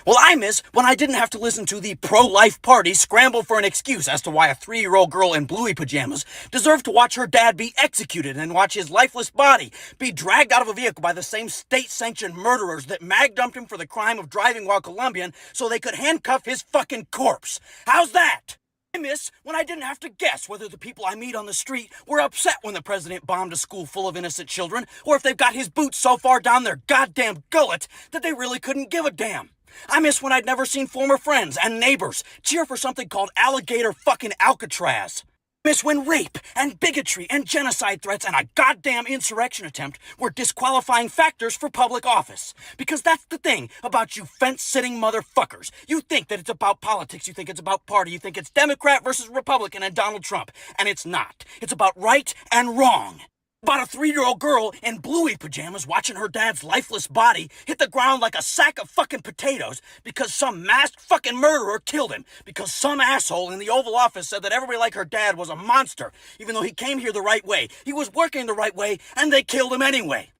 [SPEAKER 14] Well, I miss when I didn't have to listen to the pro-life party scramble for an excuse as to why a 3-year-old girl in bluey pajamas deserved to watch her dad be executed and watch his lifeless body be dragged out of a vehicle by the same state-sanctioned murderers that mag-dumped him for the crime of driving while Colombian so they could handcuff his fucking corpse. How's that? I miss when I didn't have to guess whether the people I meet on the street were upset when the president bombed a school full of innocent children, or if they've got his boots so far down their goddamn gullet that they really couldn't give a damn. I miss when I'd never seen former friends and neighbors cheer for something called alligator fucking Alcatraz. Miss when rape and bigotry and genocide threats and a goddamn insurrection attempt were disqualifying factors for public office. Because that's the thing about you fence-sitting motherfuckers. You think that it's about politics, you think it's about party, you think it's Democrat versus Republican and Donald Trump. And it's not. It's about right and wrong. About a 3-year-old girl in bluey pajamas watching her dad's lifeless body hit the ground like a sack of fucking potatoes because some masked fucking murderer killed him because some asshole in the Oval Office said that everybody like her dad was a monster, even though he came here the right way. He was working the right way, and they killed him anyway.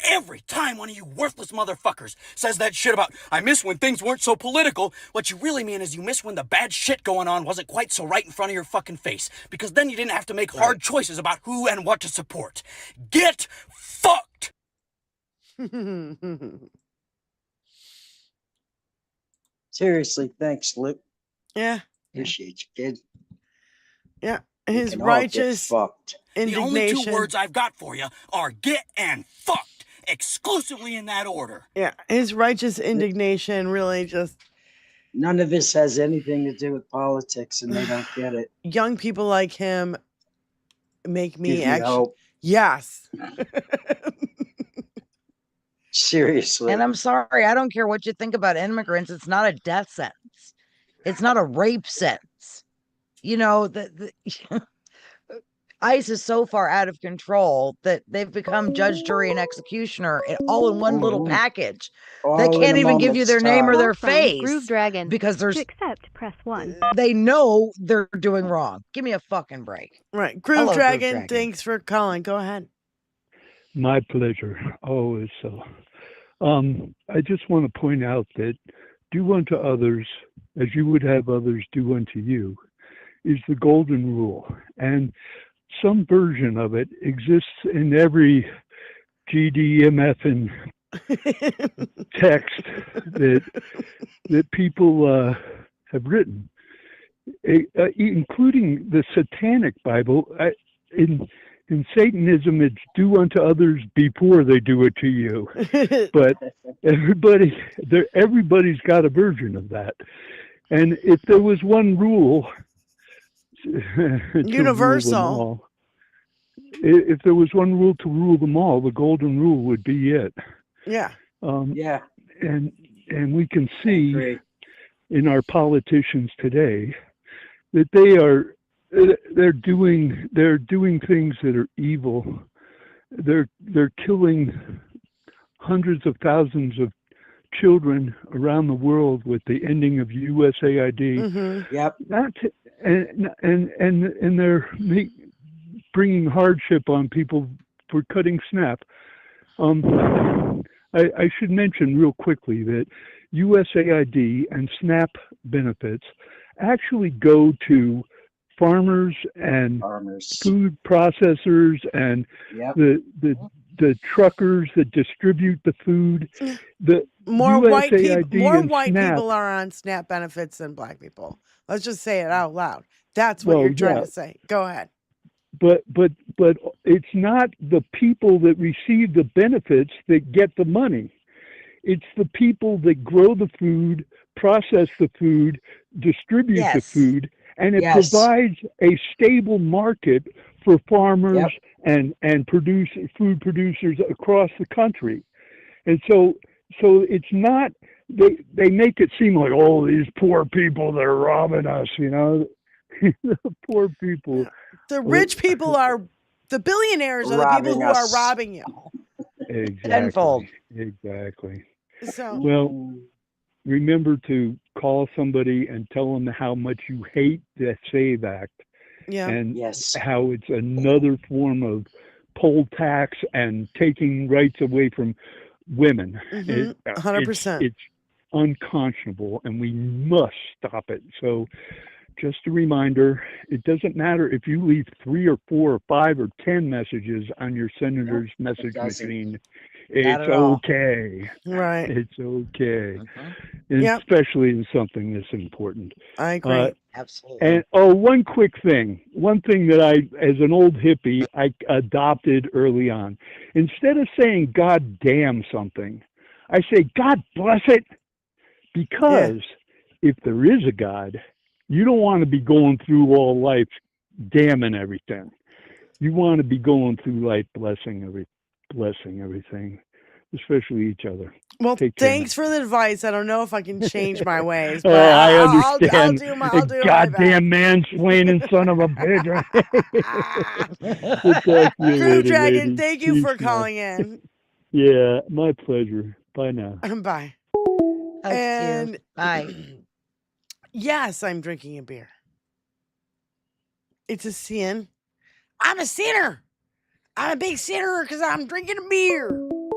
[SPEAKER 14] Every time one of you worthless motherfuckers says that shit about, I miss when things weren't so political, what you really mean is you miss when the bad shit going on wasn't quite so right in front of your fucking face, because then you didn't have to make hard choices about who and what to support. Get fucked!
[SPEAKER 5] Seriously, thanks, Luke.
[SPEAKER 4] Yeah.
[SPEAKER 5] Appreciate you, kid.
[SPEAKER 4] Yeah. His
[SPEAKER 5] can all get
[SPEAKER 4] righteous
[SPEAKER 5] fucked.
[SPEAKER 4] indignation.
[SPEAKER 14] The only 2 words I've got for you are get and fucked, exclusively in that order.
[SPEAKER 4] Yeah, his righteous indignation really just...
[SPEAKER 5] None of this has anything to do with politics, and they don't get it.
[SPEAKER 4] Young people like him make me
[SPEAKER 5] Give me
[SPEAKER 4] actually...
[SPEAKER 5] hope.
[SPEAKER 4] Yes.
[SPEAKER 5] Seriously.
[SPEAKER 6] And I'm sorry, I don't care what you think about immigrants. It's not a death sentence. It's not a rape sentence. You know, ICE is so far out of control that they've become judge, jury, and executioner all in one little package. They can't even give you their name or their face.
[SPEAKER 15] Groove Dragon.
[SPEAKER 6] Because there's...
[SPEAKER 15] To accept, press 1.
[SPEAKER 6] They know they're doing wrong. Give me a fucking break.
[SPEAKER 4] Right. Groove Dragon, thanks for calling. Go ahead.
[SPEAKER 16] My pleasure. Always so. I just want to point out that do unto others as you would have others do unto you is the golden rule. And some version of it exists in every GDMF and text that people have written, including the Satanic Bible. In Satanism, it's do unto others before they do it to you. But everybody's got a version of that. And if there was one rule,
[SPEAKER 4] universal,
[SPEAKER 16] if there was one rule to rule them all, the golden rule would be it.
[SPEAKER 4] Yeah.
[SPEAKER 5] Yeah.
[SPEAKER 16] And we can see in our politicians today that they're doing things that are evil. They're killing hundreds of thousands of children around the world with the ending of USAID.
[SPEAKER 5] Yep.
[SPEAKER 16] Not to, and they're bringing hardship on people for cutting SNAP. I should mention real quickly that USAID and SNAP benefits actually go to farmers and food processors and the truckers that distribute the food. The
[SPEAKER 4] more white
[SPEAKER 16] USAID
[SPEAKER 4] people are on SNAP benefits than black people. Let's just say it out loud. That's what you're trying to say. Go ahead.
[SPEAKER 16] But it's not the people that receive the benefits that get the money. It's the people that grow the food, process the food, distribute the food, and it provides a stable market for farmers and food producers across the country. And so it's not, they make it seem like, oh, these poor people that are robbing us, you know. The poor people.
[SPEAKER 4] The rich people are, the billionaires are the people who are robbing you.
[SPEAKER 16] Exactly.
[SPEAKER 6] Tenfold.
[SPEAKER 16] Exactly.
[SPEAKER 4] So,
[SPEAKER 16] well, remember to call somebody and tell them how much you hate the SAVE Act.
[SPEAKER 4] Yeah.
[SPEAKER 16] And how it's another form of poll tax and taking rights away from women.
[SPEAKER 4] 100%.
[SPEAKER 16] It's unconscionable, and we must stop it. So just a reminder, it doesn't matter if you leave 3 or 4 or 5 or 10 messages on your senator's message machine. It's okay.
[SPEAKER 4] Right.
[SPEAKER 16] It's okay. Especially in something this important.
[SPEAKER 4] I agree.
[SPEAKER 6] Absolutely.
[SPEAKER 16] And one quick thing. One thing that I, as an old hippie, I adopted early on. Instead of saying God damn something, I say God bless it. Because if there is a God, you don't want to be going through all life damning everything. You want to be going through life blessing everything, especially each other.
[SPEAKER 4] Well, thanks for the advice. I don't know if I can change my ways, but
[SPEAKER 16] I understand.
[SPEAKER 4] I'll do
[SPEAKER 16] goddamn mansplaining son of a bitch.
[SPEAKER 4] Groove Dragon, thank you for calling in.
[SPEAKER 16] Yeah, my pleasure. Bye now.
[SPEAKER 4] Bye.
[SPEAKER 6] And bye.
[SPEAKER 4] Yes, I'm drinking a beer. It's a sin. I'm a sinner. I'm a big sinner because I'm drinking a beer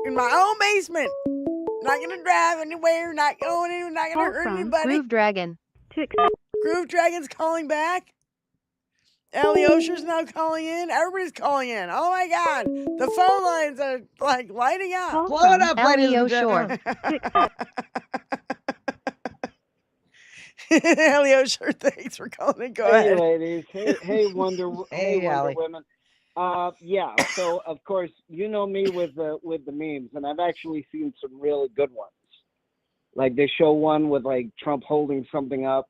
[SPEAKER 4] in my own basement. Not gonna drive anywhere. Not going anywhere. Not gonna hurt anybody.
[SPEAKER 13] Groove Dragon.
[SPEAKER 4] Groove Dragon's calling back. Ellie Osher's now calling in. Everybody's calling in. Oh my God, the phone lines are like lighting up.
[SPEAKER 6] Blow it up, ladies and gentlemen.
[SPEAKER 4] Ellie Osher, thanks for calling in. Go ahead.
[SPEAKER 15] Ladies. Hey, Wonder Women. Yeah. So of course, you know me with the memes, and I've actually seen some really good ones. Like they show one with like Trump holding something up,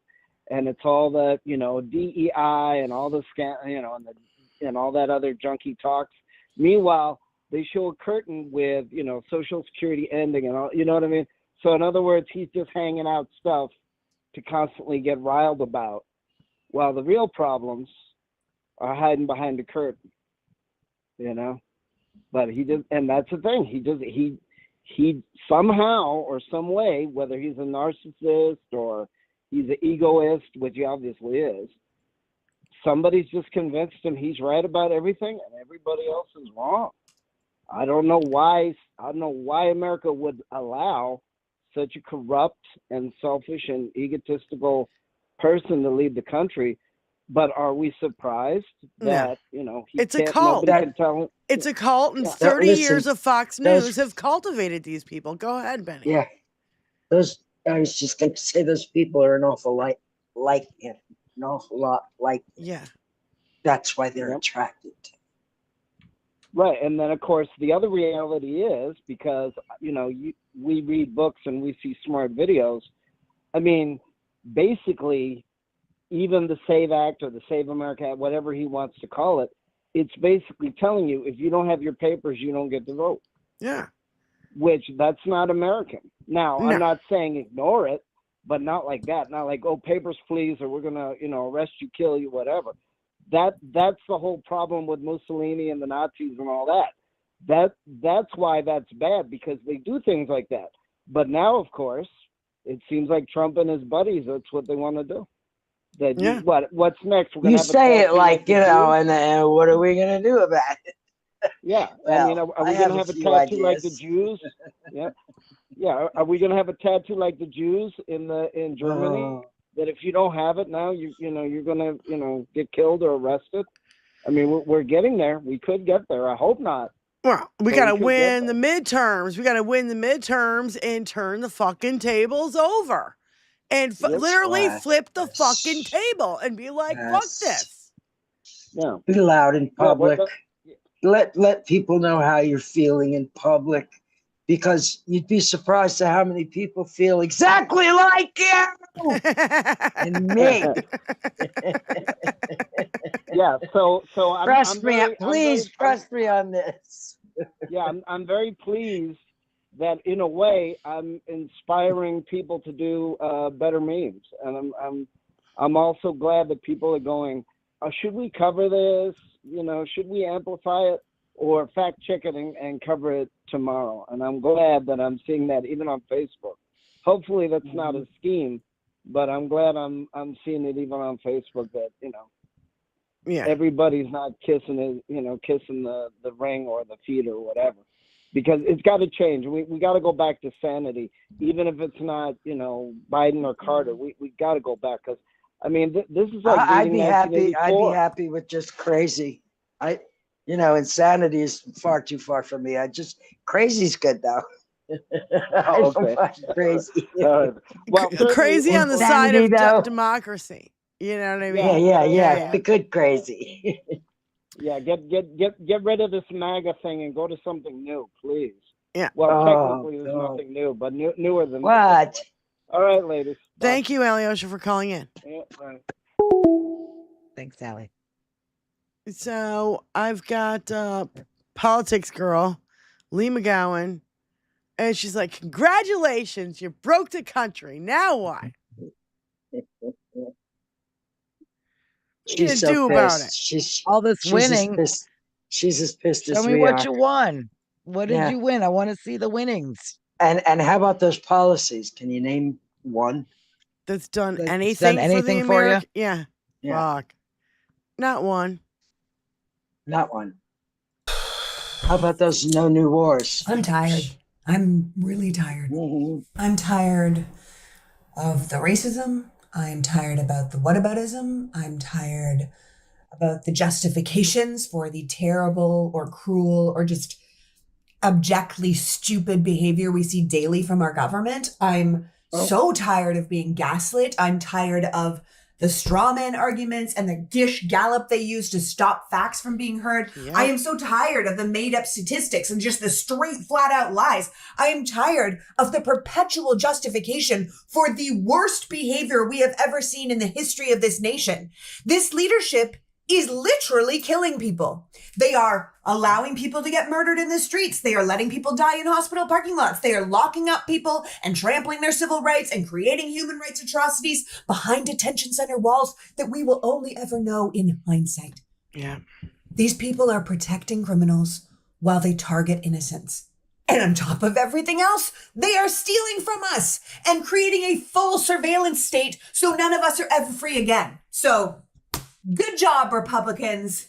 [SPEAKER 15] and it's all the DEI and all the and all that other junky talks. Meanwhile, they show a curtain with Social Security ending and all. You know what I mean? So in other words, he's just hanging out stuff to constantly get riled about, while the real problems are hiding behind the curtain. But he does, and that's the thing. He somehow or some way, whether he's a narcissist or he's an egoist, which he obviously is, somebody's just convinced him he's right about everything and everybody else is wrong. I don't know why America would allow such a corrupt and selfish and egotistical person to lead the country. But are we surprised that
[SPEAKER 4] it's a cult? It's a cult, and 30 years of Fox News have cultivated these people. Go ahead, Benny.
[SPEAKER 5] Yeah, I was just going to say those people are an awful lot like him.
[SPEAKER 4] Yeah,
[SPEAKER 5] that's why they're attracted to him.
[SPEAKER 15] Right, and then of course the other reality is, because we read books and we see smart videos. I mean, basically, even the SAVE Act or the Save America Act, whatever he wants to call it, it's basically telling you if you don't have your papers, you don't get to vote.
[SPEAKER 4] Yeah.
[SPEAKER 15] Which that's not American. Now, I'm not saying ignore it, but not like that. Not like, oh, papers, please, or we're gonna, arrest you, kill you, whatever. That's the whole problem with Mussolini and the Nazis and all that. That's why that's bad, because they do things like that. But now, of course, it seems like Trump and his buddies, that's what they want to do. That what's next? We're gonna
[SPEAKER 5] You
[SPEAKER 15] have a
[SPEAKER 5] say it
[SPEAKER 15] tattoo
[SPEAKER 5] like,
[SPEAKER 15] the
[SPEAKER 5] you know,
[SPEAKER 15] Jews?
[SPEAKER 5] and what are we going to do about it?
[SPEAKER 15] Yeah,
[SPEAKER 5] Well,
[SPEAKER 15] I mean, are we going to have a tattoo like the Jews? Yeah, yeah. Are we going to have a tattoo like the Jews in Germany? That if you don't have it now, you're going to get killed or arrested. I mean, we're getting there. We could get there. I hope not.
[SPEAKER 4] Well, we
[SPEAKER 15] But
[SPEAKER 4] got to
[SPEAKER 15] we could
[SPEAKER 4] win
[SPEAKER 15] get
[SPEAKER 4] the midterms. We got to win the midterms and turn the fucking tables over. And literally flip the fucking table and be like, fuck this.
[SPEAKER 15] Yeah.
[SPEAKER 5] Be loud in public. Let people know how you're feeling in public, because you'd be surprised at how many people feel exactly like you and me.
[SPEAKER 15] Yeah. So
[SPEAKER 5] trust me, please trust me on this.
[SPEAKER 15] Yeah, I'm very pleased that in a way I'm inspiring people to do better memes, and I'm also glad that people are going, should we cover this? Should we amplify it or fact check it and cover it tomorrow? And I'm glad that I'm seeing that even on Facebook. Hopefully that's not a scheme, but I'm glad I'm seeing it even on Facebook that everybody's not kissing the ring or the feet or whatever. Because it's got to change. We got to go back to sanity, even if it's not, Biden or Carter. We got to go back, because, I mean, this is like
[SPEAKER 5] I'd be happy with just crazy. Insanity is far too far from me. Crazy's good though. I don't find crazy.
[SPEAKER 15] Well,
[SPEAKER 4] crazy on the side of democracy. You know what I mean?
[SPEAKER 5] Yeah. The good crazy.
[SPEAKER 15] Yeah, get rid of this MAGA thing and go to something new, please.
[SPEAKER 4] Yeah.
[SPEAKER 15] Well, technically there's nothing new, but newer than
[SPEAKER 5] what?
[SPEAKER 15] That. All right, ladies.
[SPEAKER 4] Thank you, Alyosha, for calling in.
[SPEAKER 15] Yeah, right.
[SPEAKER 6] Thanks, Allie.
[SPEAKER 4] So I've got politics girl, Lee McGowan, and she's like, congratulations, you broke the country. Now what?
[SPEAKER 5] She's so
[SPEAKER 4] do
[SPEAKER 5] pissed.
[SPEAKER 4] About it?
[SPEAKER 5] She's
[SPEAKER 6] all this winning.
[SPEAKER 5] She's as pissed as we are.
[SPEAKER 6] Show me what you won. What did you win? I want to see the winnings.
[SPEAKER 5] And how about those policies? Can you name one
[SPEAKER 4] that's done anything for you? Yeah. Fuck. Not one.
[SPEAKER 5] Not one. How about those no new wars?
[SPEAKER 13] I'm tired. I'm really tired. I'm tired of the racism. I'm tired about the whataboutism. I'm tired about the justifications for the terrible or cruel or just abjectly stupid behavior we see daily from our government. I'm so tired of being gaslit. I'm tired of the straw man arguments and the Gish Gallop they use to stop facts from being heard. Yeah. I am so tired of the made up statistics and just the straight flat out lies. I am tired of the perpetual justification for the worst behavior we have ever seen in the history of this nation. This leadership is literally killing people. They are allowing people to get murdered in the streets. They are letting people die in hospital parking lots. They are locking up people and trampling their civil rights and creating human rights atrocities behind detention center walls that we will only ever know in hindsight.
[SPEAKER 4] Yeah.
[SPEAKER 13] These people are protecting criminals while they target innocents. And on top of everything else, they are stealing from us and creating a full surveillance state so none of us are ever free again. So, good job, Republicans.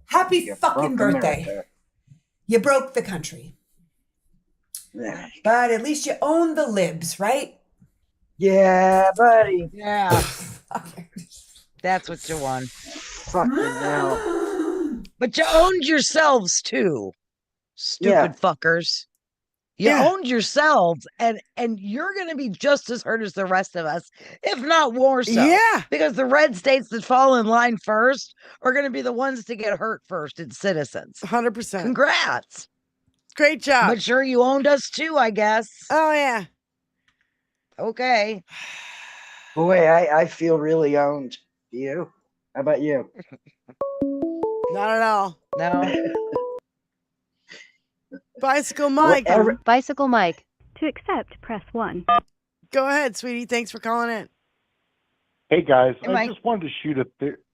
[SPEAKER 13] Happy fucking birthday. America. You broke the country.
[SPEAKER 5] Yeah.
[SPEAKER 13] But at least you own the libs, right?
[SPEAKER 5] Yeah, buddy.
[SPEAKER 6] Yeah. That's what you won.
[SPEAKER 5] Fucking hell.
[SPEAKER 6] But you owned yourselves too. Stupid fuckers. You owned yourselves, and you're going to be just as hurt as the rest of us, if not more so.
[SPEAKER 4] Yeah.
[SPEAKER 6] Because the red states that fall in line first are going to be the ones to get hurt first. It's citizens.
[SPEAKER 4] 100%.
[SPEAKER 6] Congrats.
[SPEAKER 4] Great job.
[SPEAKER 6] But sure, you owned us too, I guess.
[SPEAKER 4] Oh, yeah.
[SPEAKER 6] Okay.
[SPEAKER 5] Boy, I feel really owned. You? How about you?
[SPEAKER 4] Not at all.
[SPEAKER 6] No.
[SPEAKER 4] Bicycle Mike.
[SPEAKER 17] Bicycle Mike. To accept, press 1.
[SPEAKER 4] Go ahead, sweetie. Thanks for calling in.
[SPEAKER 18] Hey, guys.
[SPEAKER 6] Hey,
[SPEAKER 18] I just wanted to shoot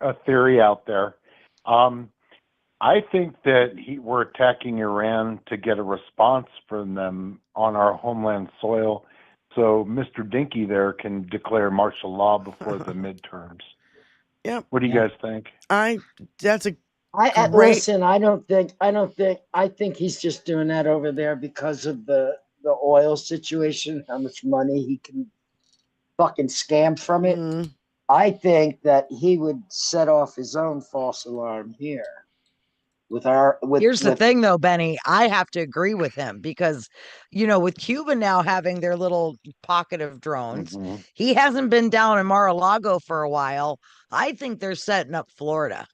[SPEAKER 18] a theory out there. I think that we're attacking Iran to get a response from them on our homeland soil, so Mr. Dinky there can declare martial law before the midterms.
[SPEAKER 4] Yep.
[SPEAKER 18] What do you guys think?
[SPEAKER 4] That's a great.
[SPEAKER 5] Listen. I think he's just doing that over there because of the oil situation. How much money he can fucking scam from it. I think that he would set off his own false alarm here.
[SPEAKER 6] Here's the thing though, Benny, I have to agree with him because, with Cuba now having their little pocket of drones, he hasn't been down in Mar-a-Lago for a while. I think they're setting up Florida.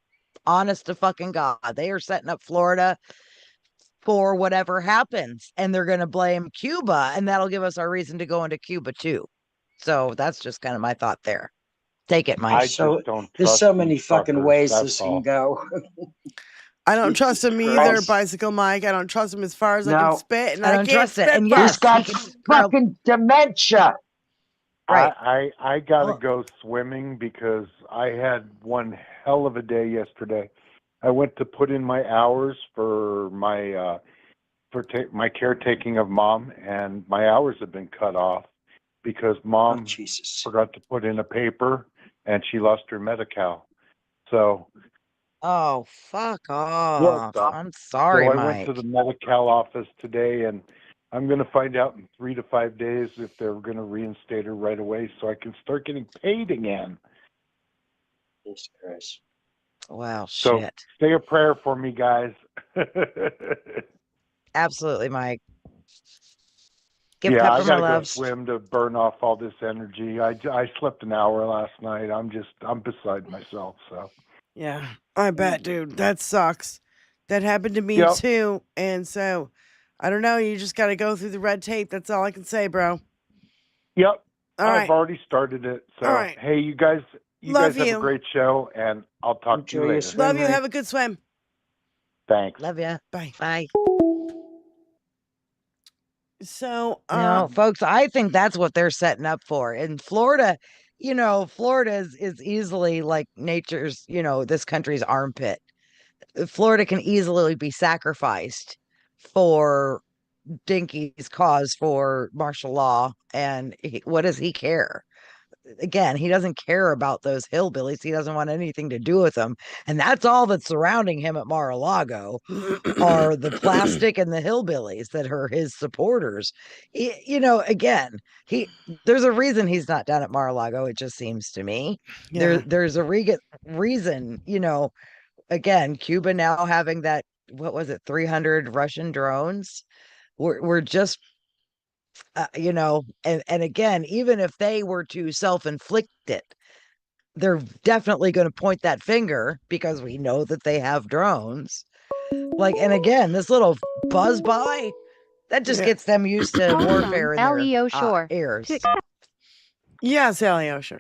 [SPEAKER 6] Honest to fucking God. They are setting up Florida for whatever happens, and they're going to blame Cuba, and that'll give us our reason to go into Cuba too. So that's just kind of my thought there. Take it, Mike.
[SPEAKER 5] There's so many fucking ways this can go.
[SPEAKER 4] I don't trust him either, Bicycle Mike. I don't trust him as far as I can spit, and I
[SPEAKER 6] don't
[SPEAKER 4] can't
[SPEAKER 6] trust it.
[SPEAKER 4] spit
[SPEAKER 6] And
[SPEAKER 4] far.
[SPEAKER 6] yes,
[SPEAKER 5] He's got fucking dementia.
[SPEAKER 6] Right.
[SPEAKER 18] I gotta go swimming because I had one hell of a day yesterday. I went to put in my hours for my my caretaking of Mom, and my hours have been cut off because Mom forgot to put in a paper and she lost her Medi-Cal. So.
[SPEAKER 6] Oh, fuck off. I'm sorry,
[SPEAKER 18] So I
[SPEAKER 6] Mike.
[SPEAKER 18] went to the Medi-Cal office today, and I'm going to find out in 3 to 5 days if they're going to reinstate her right away so I can start getting paid again.
[SPEAKER 5] Jesus Christ.
[SPEAKER 6] Wow,
[SPEAKER 18] So
[SPEAKER 6] shit.
[SPEAKER 18] say a prayer for me, guys.
[SPEAKER 6] Absolutely, Mike. Give
[SPEAKER 18] I
[SPEAKER 6] Pepper my
[SPEAKER 18] gotta go
[SPEAKER 6] loves.
[SPEAKER 18] swim to burn off all this energy. I slept an hour last night. I'm beside myself. So.
[SPEAKER 4] Yeah, I bet, dude. That sucks. That happened to me too. And so, I don't know. You just got to go through the red tape. That's all I can say, bro.
[SPEAKER 18] Yep.
[SPEAKER 4] All
[SPEAKER 18] I've already started it. So,
[SPEAKER 4] all right.
[SPEAKER 18] Hey, you guys have a great show, and I'll talk to you later.
[SPEAKER 4] Love you. Have a good swim.
[SPEAKER 18] Thanks.
[SPEAKER 6] Love ya.
[SPEAKER 4] Bye.
[SPEAKER 6] Bye.
[SPEAKER 4] So,
[SPEAKER 6] no, folks, I think that's what they're setting up for. In Florida, Florida is easily like nature's, this country's armpit. Florida can easily be sacrificed for Dinky's cause for martial law. And what does he care? Again, he doesn't care about those hillbillies. He doesn't want anything to do with them. And that's all that's surrounding him at Mar-a-Lago are the plastic and the hillbillies that are his supporters. Again, there's a reason he's not down at Mar-a-Lago. It just seems to me there's a reason, again, Cuba now having that, what was it, 300 Russian drones. We're just, and again, even if they were to self-inflict it, they're definitely going to point that finger because we know that they have drones. And again, this little buzz by, that just gets them used to warfare in their ears.
[SPEAKER 4] Yes, Allie Osher.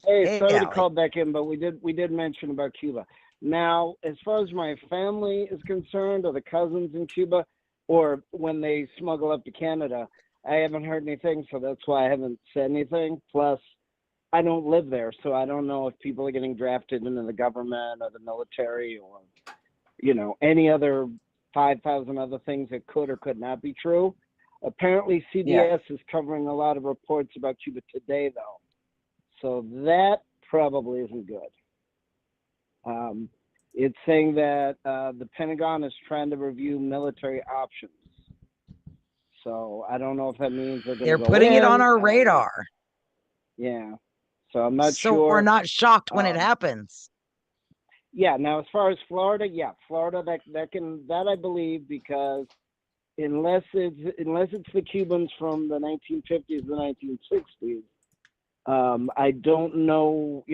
[SPEAKER 15] Hey, sorry to
[SPEAKER 6] Allie.
[SPEAKER 15] call back in, but we did mention about Cuba. Now, as far as my family is concerned, or the cousins in Cuba, or when they smuggle up to Canada, I haven't heard anything, so that's why I haven't said anything. Plus, I don't live there, so I don't know if people are getting drafted into the government or the military or, any other 5,000 other things that could or could not be true. Apparently, CDS is covering a lot of reports about Cuba today, though. So that probably isn't good. It's saying that the Pentagon is trying to review military options. So I don't know if that means they're
[SPEAKER 6] putting it on our radar.
[SPEAKER 15] Yeah. So I'm not
[SPEAKER 6] so
[SPEAKER 15] sure.
[SPEAKER 6] We're not shocked when it happens.
[SPEAKER 15] Yeah. Now, as far as Florida, Florida that I believe, because unless it's the Cubans from the 1950s, the 1960s, I don't know,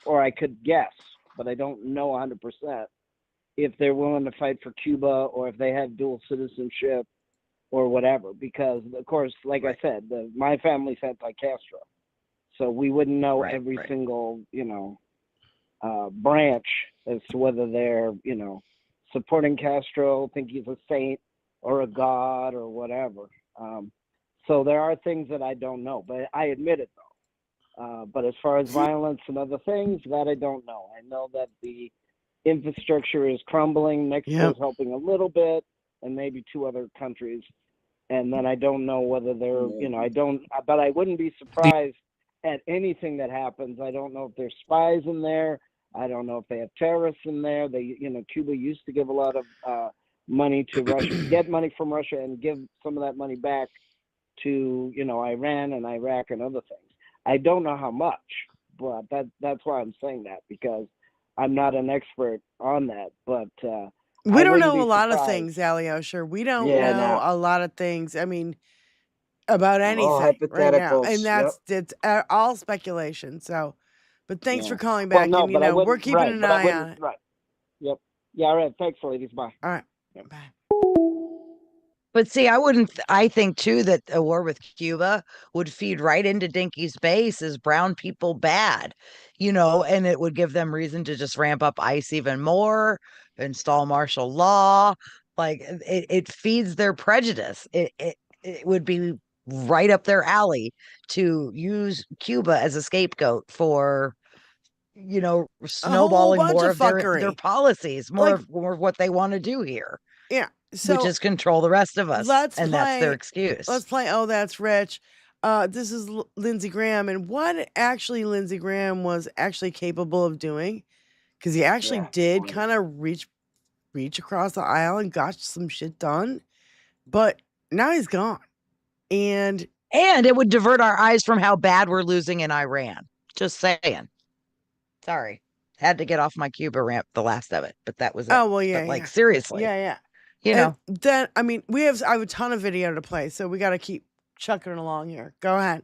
[SPEAKER 15] or I could guess, but I don't know 100% if they're willing to fight for Cuba or if they have dual citizenship or whatever. Because, of course, like I said, my family's anti-Castro. So we wouldn't know every single, branch as to whether they're, supporting Castro, think he's a saint or a god or whatever. So there are things that I don't know, but I admit it, though. But as far as violence and other things, that I don't know. I know that the infrastructure is crumbling. Mexico
[SPEAKER 4] Yep.
[SPEAKER 15] is helping a little bit, and maybe 2 other countries. And then I don't know whether they're, but I wouldn't be surprised at anything that happens. I don't know if there's spies in there. I don't know if they have terrorists in there. They, Cuba used to give a lot of money to Russia, get money from Russia and give some of that money back to, Iran and Iraq and other things. I don't know how much, but that's why I'm saying that, because I'm not an expert on that. But
[SPEAKER 4] We
[SPEAKER 15] I
[SPEAKER 4] don't
[SPEAKER 15] wouldn't
[SPEAKER 4] know
[SPEAKER 15] be
[SPEAKER 4] a lot of
[SPEAKER 15] surprised.
[SPEAKER 4] things, Alyosha. We don't
[SPEAKER 5] Yeah,
[SPEAKER 4] know
[SPEAKER 5] no.
[SPEAKER 4] a lot of things. I mean, about
[SPEAKER 5] All
[SPEAKER 4] anything right now,
[SPEAKER 5] hypotheticals.
[SPEAKER 4] and it's all speculation. So, but thanks for calling
[SPEAKER 15] Well,
[SPEAKER 4] back,
[SPEAKER 15] no,
[SPEAKER 4] and
[SPEAKER 15] but I
[SPEAKER 4] we're
[SPEAKER 15] wouldn't.
[SPEAKER 4] keeping
[SPEAKER 15] Right,
[SPEAKER 4] an
[SPEAKER 15] but I
[SPEAKER 4] eye
[SPEAKER 15] wouldn't.
[SPEAKER 4] on it.
[SPEAKER 15] Right. Yep. Yeah. All right. Thanks, ladies. Bye.
[SPEAKER 4] All right.
[SPEAKER 15] Yep.
[SPEAKER 4] Bye.
[SPEAKER 6] But see, I think too that a war with Cuba would feed right into Dinky's base as brown people bad, and it would give them reason to just ramp up ICE even more, install martial law. Like it feeds their prejudice. It would be right up their alley to use Cuba as a scapegoat for, snowballing
[SPEAKER 4] bunch
[SPEAKER 6] more
[SPEAKER 4] of
[SPEAKER 6] of their
[SPEAKER 4] fuckery.
[SPEAKER 6] policies, more
[SPEAKER 4] Like-
[SPEAKER 6] of what they want to do here.
[SPEAKER 4] Yeah. So
[SPEAKER 6] Which is control the rest of us.
[SPEAKER 4] let's
[SPEAKER 6] And
[SPEAKER 4] play,
[SPEAKER 6] that's their excuse.
[SPEAKER 4] Let's play Oh, That's Rich. This is Lindsey Graham, and what actually Lindsey Graham was actually capable of doing, because he actually did kind of reach across the aisle and got some shit done, but now he's gone. And
[SPEAKER 6] it would divert our eyes from how bad we're losing in Iran. Just saying. Sorry. Had to get off my Cuba rant, the last of it, but that was it.
[SPEAKER 4] Oh, well, yeah.
[SPEAKER 6] But
[SPEAKER 4] yeah.
[SPEAKER 6] seriously.
[SPEAKER 4] Yeah.
[SPEAKER 6] And
[SPEAKER 4] then, I mean, I have a ton of video to play, so we got to keep chucking along here. Go ahead.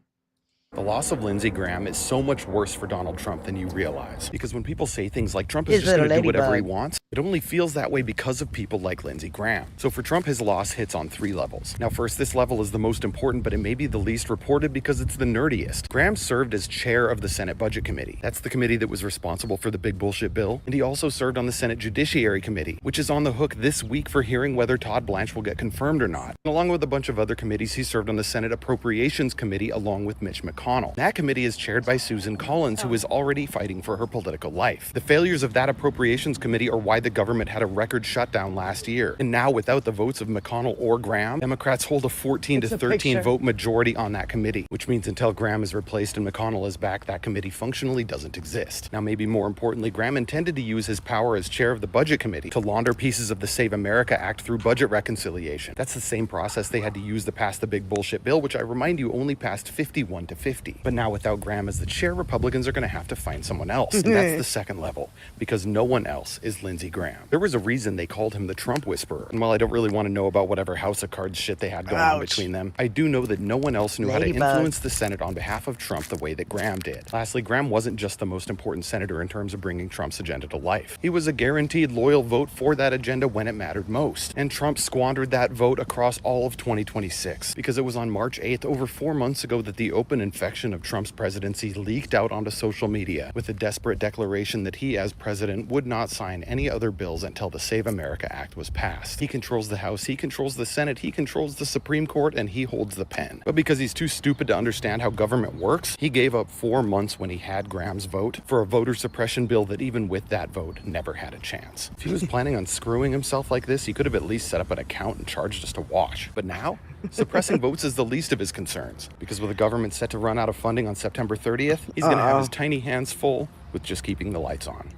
[SPEAKER 14] The loss of Lindsey Graham is so much worse for Donald Trump than you realize. Because when people say things like Trump is just going to do whatever he wants, it only feels that way because of people like Lindsey Graham. So for Trump, his loss hits on 3 levels. Now, first, this level is the most important, but it may be the least reported because it's the nerdiest. Graham served as chair of the Senate Budget Committee. That's the committee that was responsible for the big bullshit bill. And he also served on the Senate Judiciary Committee, which is on the hook this week for hearing whether Todd Blanche will get confirmed or not. And along with a bunch of other committees, he served on the Senate Appropriations Committee along with Mitch McConnell. That committee is chaired by Susan Collins, who is already fighting for her political life. The failures of that Appropriations Committee are why the government had a record shutdown last year. And now, without the votes of McConnell or Graham, Democrats hold a 14 to 13 vote majority on that committee, which means until Graham is replaced and McConnell is back, that committee functionally doesn't exist. Now, maybe more importantly, Graham intended to use his power as chair of the Budget Committee to launder pieces of the Save America Act through budget reconciliation. That's the same process they had to use to pass the big bullshit bill, which I remind you only passed 51 to 50. But now, without Graham as the chair, Republicans are going to have to find someone else. And that's the second level, because no one else is Lindsey Graham. There was a reason they called him the Trump Whisperer. And while I don't really want to know about whatever House of Cards shit they had going on between them, I do know that no one else knew how to influence the Senate on behalf of Trump the way that Graham did. Lastly, Graham wasn't just the most important senator in terms of bringing Trump's agenda to life. He was a guaranteed loyal vote for that agenda when it mattered most. And Trump squandered that vote across all of 2026, because it was on March 8th, over 4 months ago, that the open infection of Trump's presidency leaked out onto social media with a desperate declaration that he, as president, would not sign any other bills until the Save America Act was passed. He controls the House, he controls the Senate, he controls the Supreme Court, and he holds the pen. But because he's too stupid to understand how government works, he gave up 4 months when he had Graham's vote for a voter suppression bill that even with that vote never had a chance. If he was planning on screwing himself like this, he could have at least set up an account and charged us to wash. But now, suppressing votes is the least of his concerns, because with the government set to run out of funding on September 30th, he's going to have his tiny hands full with just keeping the lights on.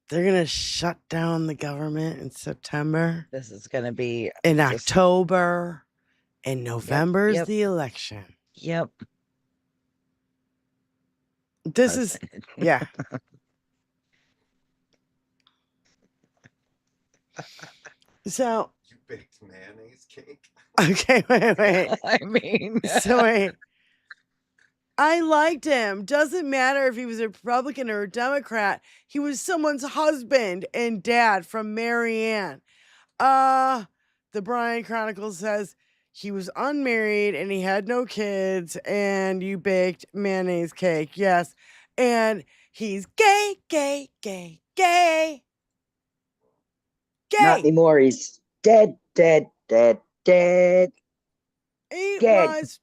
[SPEAKER 4] They're going to shut down the government in September.
[SPEAKER 6] This is going to be
[SPEAKER 4] in October. In November is the election.
[SPEAKER 6] Yep.
[SPEAKER 4] This is, yeah. So.
[SPEAKER 8] You baked mayonnaise cake?
[SPEAKER 4] Okay, wait.
[SPEAKER 6] I mean.
[SPEAKER 4] So wait. I liked him. Doesn't matter if he was a Republican or a Democrat. He was someone's husband and dad from Marianne. The Bryan Chronicle says he was unmarried and he had no kids, and you baked mayonnaise cake. Yes. And he's gay.
[SPEAKER 5] Not anymore. He's dead.
[SPEAKER 4] He
[SPEAKER 5] Dead.
[SPEAKER 4] was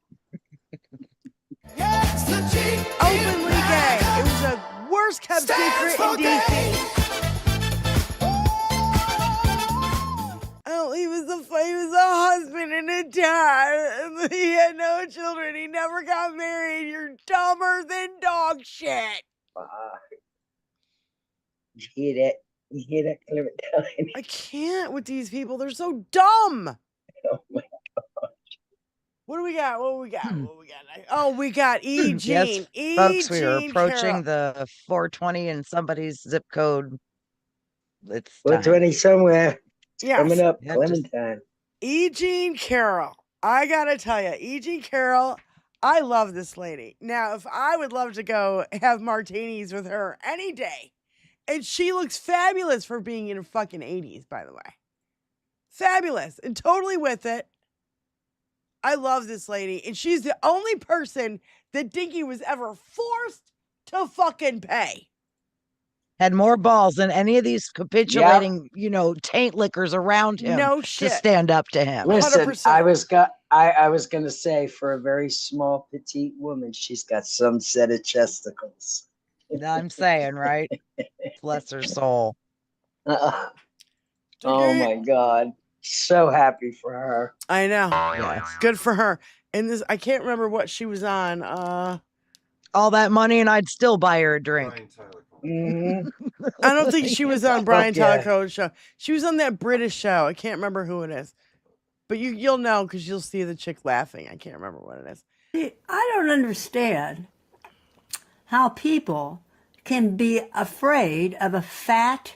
[SPEAKER 4] openly gay. It was the worst worst kept secret in DC. Oh, he was a husband and a dad. He had no children. He never got married. You're dumber than dog shit.
[SPEAKER 5] You hear that? You hear that, Clementine?
[SPEAKER 4] I can't with these people. They're so dumb.
[SPEAKER 5] Oh my God.
[SPEAKER 4] What do we got? Oh, we got E. Jean.
[SPEAKER 6] Yes, folks, we are approaching the 420 in somebody's zip code. It's
[SPEAKER 5] 420 somewhere.
[SPEAKER 4] Yes.
[SPEAKER 5] Coming up,
[SPEAKER 6] Yeah,
[SPEAKER 5] Clementine.
[SPEAKER 4] E. Jean Carroll. I gotta tell you, E. Jean Carroll, I love this lady. Now, if I would love to go have martinis with her any day, and she looks fabulous for being in her fucking 80s, by the way. Fabulous and totally with it. I love this lady, and she's the only person that Dinky was ever forced to fucking pay.
[SPEAKER 6] Had more balls than any of these capitulating, taint lickers around him
[SPEAKER 4] No
[SPEAKER 6] to
[SPEAKER 4] shit.
[SPEAKER 6] stand up to him.
[SPEAKER 5] Listen,
[SPEAKER 4] 100%.
[SPEAKER 5] I was gonna say, for a very small, petite woman, she's got some set of chesticles.
[SPEAKER 6] I'm saying, right? Bless her soul.
[SPEAKER 5] Oh my God. So happy for her.
[SPEAKER 4] I know.
[SPEAKER 6] Yes.
[SPEAKER 4] Good for her. And this, I can't remember what she was on.
[SPEAKER 6] All that money, and I'd still buy her a drink.
[SPEAKER 4] I don't think she was on Brian
[SPEAKER 5] Yeah.
[SPEAKER 4] Tyler Cohen's show. She was on that British show. I can't remember who it is. But you'll know because you'll see the chick laughing. I can't remember what it is.
[SPEAKER 19] See, I don't understand how people can be afraid of a fat,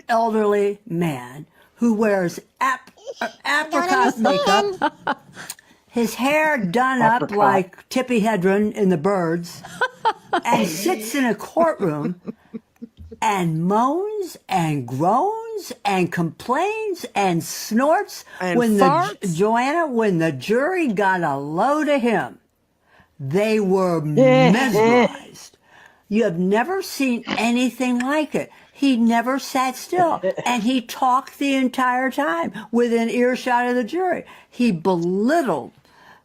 [SPEAKER 19] elderly man who wears apricot makeup, his hair done up like Tippi Hedren in The Birds, and sits in a courtroom and moans and groans and complains and snorts
[SPEAKER 4] And
[SPEAKER 19] when
[SPEAKER 4] farts.
[SPEAKER 19] Joanna, when the jury got a load of him, they were mesmerized. You have never seen anything like it. He never sat still, and he talked the entire time within earshot of the jury. He belittled